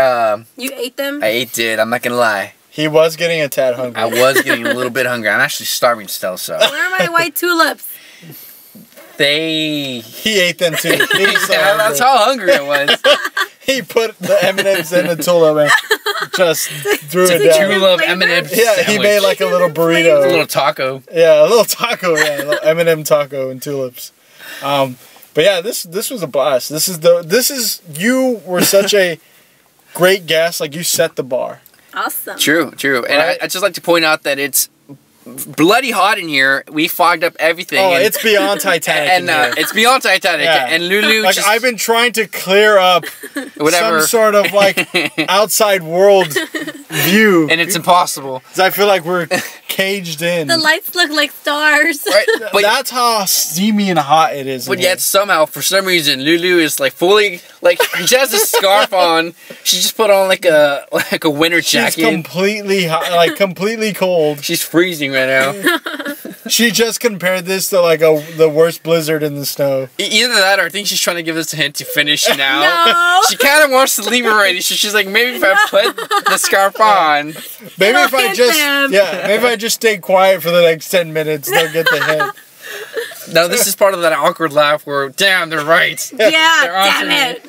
you ate them. I ate. I'm not gonna lie. He was getting a tad hungry. I was getting a little bit hungry. I'm actually starving still. So where are my white tulips? He ate them too. That's how hungry I was. He put the M&Ms in the tulip and just threw it down. Tulip M&Ms. Yeah, he made like a little burrito. A little taco. Yeah, a little taco. Yeah, a little M&M taco and tulips. But yeah, this was a blast. You were such a great guest. Like, you set the bar. Awesome. True. And right? I just like to point out that it's bloody hot in here. We fogged up everything. Oh, it's beyond Titanic. And it's beyond Titanic. Yeah. And Lulu, like, I've been trying to clear up some sort of like outside world view, and it's impossible. I feel like we're caged in. The lights look like stars. Right, but that's how steamy and hot it is. But yet somehow, for some reason, Lulu is like fully like she has a scarf on. She just put on like a winter jacket. She's completely hot, like completely cold. She's freezing right now. She just compared this to like the worst blizzard in the snow. Either that, or I think she's trying to give us a hint to finish now. No. She kind of wants to leave already. So she's like, maybe if I put the scarf on, maybe if I just stay quiet for the next 10 minutes, they'll get the hint. No, this is part of that awkward laugh where, damn, they're right. Yeah, damn it.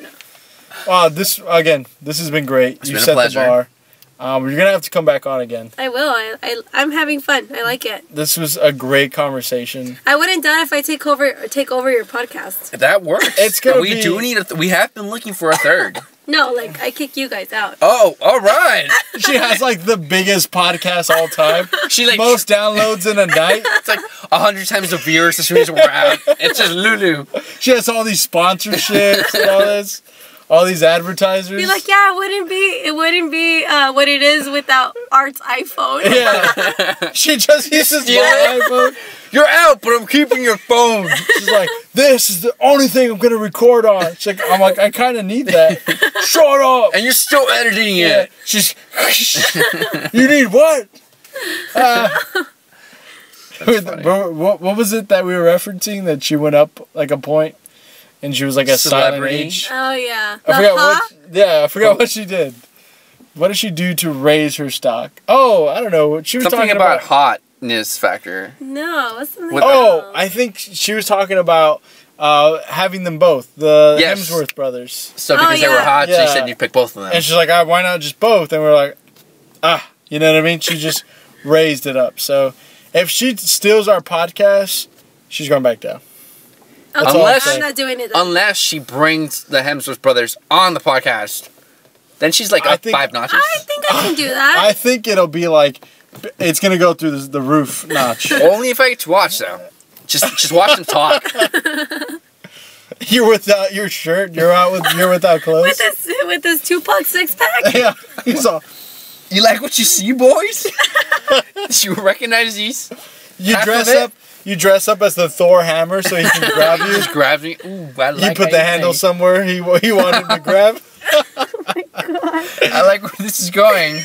Wow, this has been great. It's been a pleasure. The bar. You're gonna have to come back on again. I will. I'm having fun. I like it. This was a great conversation. I wouldn't doubt if I take over your podcast. That works. It's gonna we be... do need we have been looking for a third. No, like, I kick you guys out. Oh, all right. She has, like, the biggest podcast all time. She, like... Most downloads in a night. It's like 100 times the viewers as soon as we're out. It's just Lulu. She has all these sponsorships and all this. All these advertisers. Be like, yeah, it wouldn't be what it is without Art's iPhone. Yeah. She just uses my iPhone. You're out, but I'm keeping your phone. She's like, this is the only thing I'm going to record on. She's like, I'm like, I kind of need that. Shut up. And you're still editing Yeah. it. She's, you need what? What was it that we were referencing that she went up like a point? And she was like a Celebrity. silent H. Oh, yeah. I forgot what she did. What did she do to raise her stock? Oh, I don't know. She was Something talking about hotness factor. No, what's something Oh, I think she was talking about having them both, the Yes. Hemsworth brothers. So because they were hot, Yeah. she said you pick both of them. And she's like, why not just both? And we're like, you know what I mean? She just raised it up. So if she steals our podcast, she's going back down. Okay, Unless- I'm not doing it then. Unless she brings the Hemsworth brothers on the podcast. Then she's like I up think- 5 notches. I think I can do that. I think it'll be like, it's going to go through the roof notch. Only if I get to watch though. Just watch them talk. You're without your shirt. You're without clothes. with this Tupac 6-pack? Yeah. He's all, You like what you see, boys? You recognize these? you Half dress of it? up. You dress up as the Thor hammer so he can grab you. Just grabs me. Ooh, I like You put how the handle think. somewhere he wanted to grab. I like where this is going.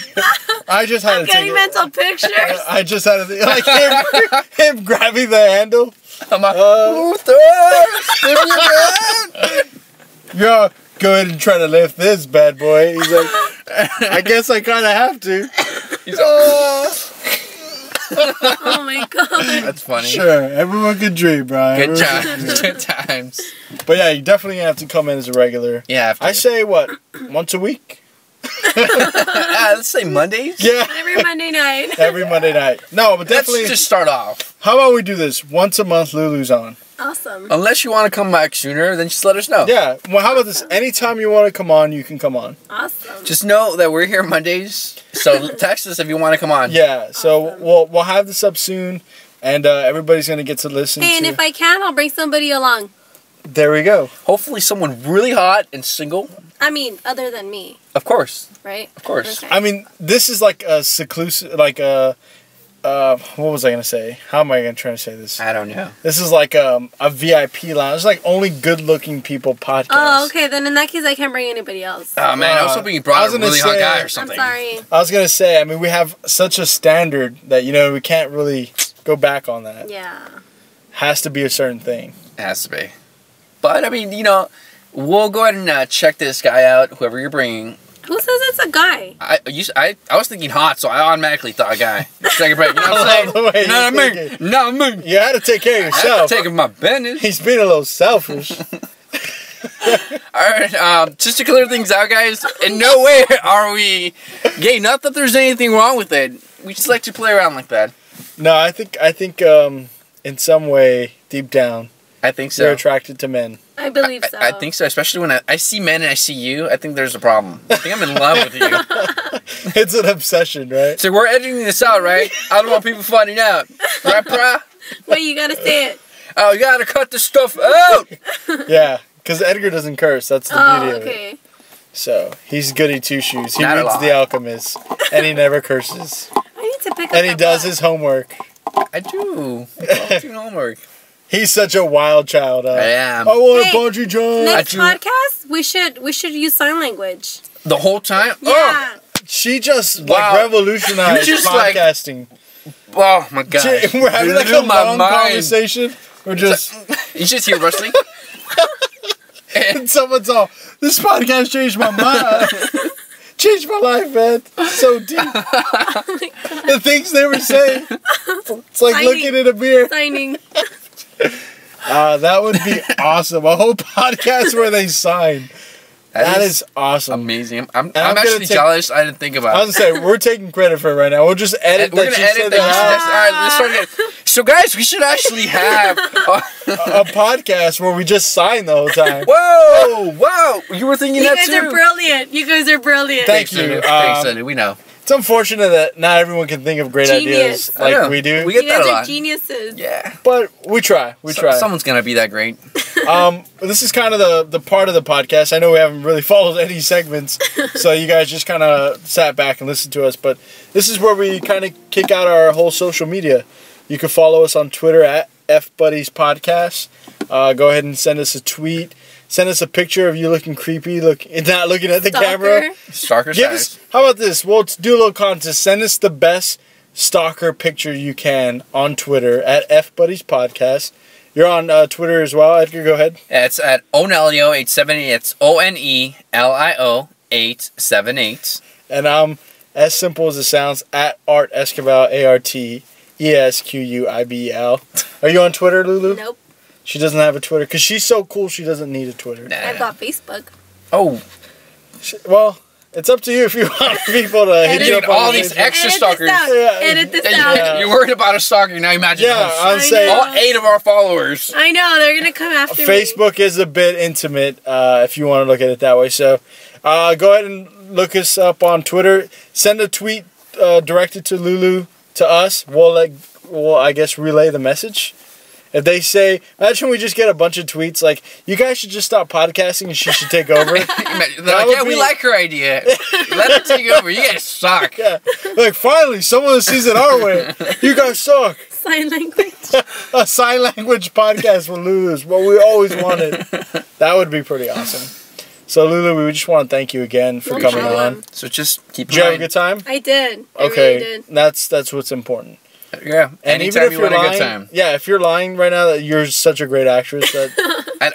I just had I'm to take getting it. mental pictures. I just had to like him grabbing the handle. I'm like, Uh, ooh, Thor, give me that. Yeah, go ahead and try to lift this bad boy. He's like, I guess I kind of have to. He's like, Oh my god. that's funny. Sure, everyone can dream, Brian. Good Everyone can times. dream. Good times. But yeah, you definitely have to come in as a regular. Yeah, after. I say what, once a week? Let's say Mondays. Yeah, Every Monday night. every Monday night. No, but definitely. Let's just start off. How about we do this once a month? Lulu's on. Awesome. Unless you want to come back sooner, then just let us know. Yeah. Well, how about this? Anytime you want to come on, you can come on. Awesome. Just know that we're here Mondays, so text us if you want to come on. Yeah. So Awesome. we'll have this up soon, and everybody's gonna get to listen. Hey, and to... if I can, I'll bring somebody along. There we go. Hopefully someone really hot and single. I mean, other than me, Of course. right? Of course. Okay. I mean, this is like a seclusive, like a. What was I gonna say? How am I gonna try to say this? I don't know. This is like a VIP lounge. It's like only good-looking people podcast. Oh, okay. Then in that case, I can't bring anybody else. Oh man, I was hoping you brought I was a gonna really hot say- guy or I'm something. sorry. I was gonna say. I mean, we have such a standard that we can't really go back on that. Yeah. Has to be a certain thing. It has to be. But I mean, we'll go ahead and check this guy out, whoever you're bringing. Who says it's a guy? I was thinking hot, so I automatically thought a guy. Take a break. You know what I I'm love saying? the way You know what I you're mean? thinking. No, I mean. You had to take care of I'm yourself. taking my business. He's being a little selfish. Alright, just to clear things out, guys, in no way are we gay. Not that there's anything wrong with it. We just like to play around like that. No, I think in some way, deep down, I think you're so. attracted to men. I believe so. I think so, especially when I see men and I see you. I think there's a problem. I think I'm in love with you. It's an obsession, right? So we're editing this out, right? I don't want people finding out. Right, brah? Wait, you gotta say it. Oh, you gotta cut this stuff out! Yeah, because Edgar doesn't curse. That's the Oh, beauty of it. okay. So he's goody two shoes. He Not a reads lot. The Alchemist, and he never curses. I need to pick up And he that does book. his homework. I do. I do homework. He's such a wild child. I am. I want Hey, a bungee jump. Next do- podcast, we should use sign language. The whole time? Yeah. She just Wow. revolutionized You just, like, podcasting. Oh my god. We're having like Blew a my long mind. conversation. We're just You just hear wrestling? and someone's all, this podcast changed my mind. Changed my life, man. So deep. The things they were saying. It's like Signing. looking at a beer. Signing. That would be awesome. A whole podcast where they sign. That is awesome. Amazing. I'm actually jealous. I didn't think about it. I was going to say, we're taking credit for it right now. We'll just edit We're going to edit that. All right, let's start again. So, guys, we should actually have a podcast where we just sign the whole time. Whoa! Wow! You were thinking that too. You guys are brilliant. You guys are brilliant. Thank you. Thanks, Sonny. We know. It's unfortunate that not everyone can think of great ideas like we do. We get that a lot. You guys are geniuses. Yeah. But we try. We try. Someone's going to be that great. This is kind of the part of the podcast. I know we haven't really followed any segments, so you guys just kind of sat back and listened to us. But this is where we kind of kick out our whole social media. You can follow us on Twitter at FBuddiesPodcast. Go ahead and send us a tweet. Send us a picture of you looking creepy, not looking at the camera. Stalker status. How about this? We'll do a little contest. Send us the best stalker picture you can on Twitter at FBuddiesPodcast. You're on Twitter as well, Edgar. Go ahead. Yeah, it's at Onelio878. It's ONELIO 878. And I'm as simple as it sounds at Art Esquivel, ARTESQUIBEL. Are you on Twitter, Lulu? Nope. She doesn't have a Twitter because she's so cool. She doesn't need a Twitter. Nah. I've got Facebook. Oh. Well, it's up to you if you want people to hit you up on all these extra stalkers. Edit this out. You're worried about a stalker. Now imagine I'm saying all 8 of our followers. I know. They're going to come after me. Facebook is a bit intimate if you want to look at it that way. So go ahead and look us up on Twitter. Send a tweet directed to Lulu to us. We'll I guess, relay the message. If they say, imagine we just get a bunch of tweets like, you guys should just stop podcasting and she should take over. We like her idea. Let her take over. You guys suck. Yeah. Like, finally, someone sees it our way. You guys suck. Sign language. A sign language podcast with Lulu is what we always wanted. That would be pretty awesome. So, Lulu, we just want to thank you again for coming on. So just keep. Did you have a good time? I did. Okay. I really did. That's what's important. Yeah. And even if you're lying, a good time. Yeah, if you're lying right now that you're such a great actress that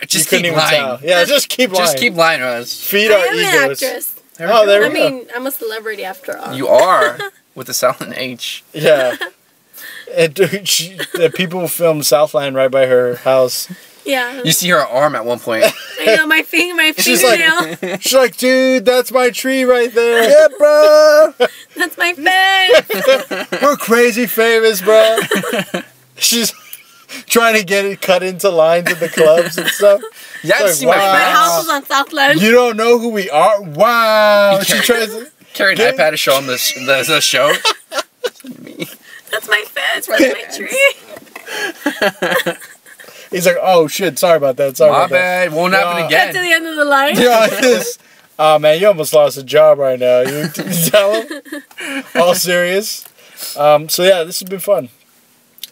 just keep lying. Yeah, just keep lying. Just keep lying to us. Feed our egos. I'm an actress. Oh, there we go. I mean, I'm a celebrity after all. You are with the silent H. Yeah. And people film Southland right by her house. Yeah. You see her arm at one point. I know, my fingernail. She's like, dude, that's my tree right there. Yeah, bro. That's my face. We're crazy famous, bro. She's trying to get it cut into lines at the clubs and stuff. Yeah, I see my My house is on Southland. You don't know who we are? Wow. She tries to carry an iPad to show him the show. That's my fence. That's my tree. He's like, oh shit, sorry about that. Sorry My about bad. that. Won't happen again. Get to the end of the line. Yeah, like this. Oh man, you almost lost a job right now. You tell him? All serious. So yeah, this has been fun.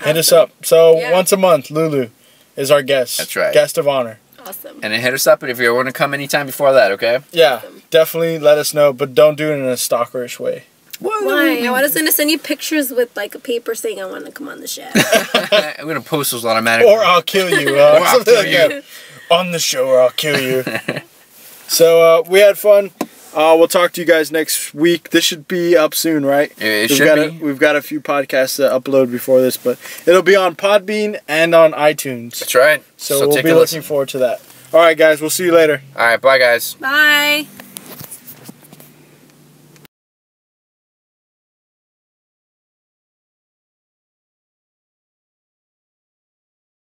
Hit us up. So once a month, Lulu is our guest. That's right. Guest of honor. Awesome. And then hit us up if you want to come anytime before that, okay? Yeah, definitely let us know, but don't do it in a stalkerish way. Why? I was going to send you pictures with like a paper saying I want to come on the show. I'm going to post those automatically. Or I'll kill you. Or I'll kill you. On the show or I'll kill you. So we had fun. We'll talk to you guys next week. This should be up soon, right? We've got a few podcasts to upload before this, but it'll be on Podbean and on iTunes. That's right. So we'll be looking forward to that. All right, guys. We'll see you later. All right. Bye, guys. Bye.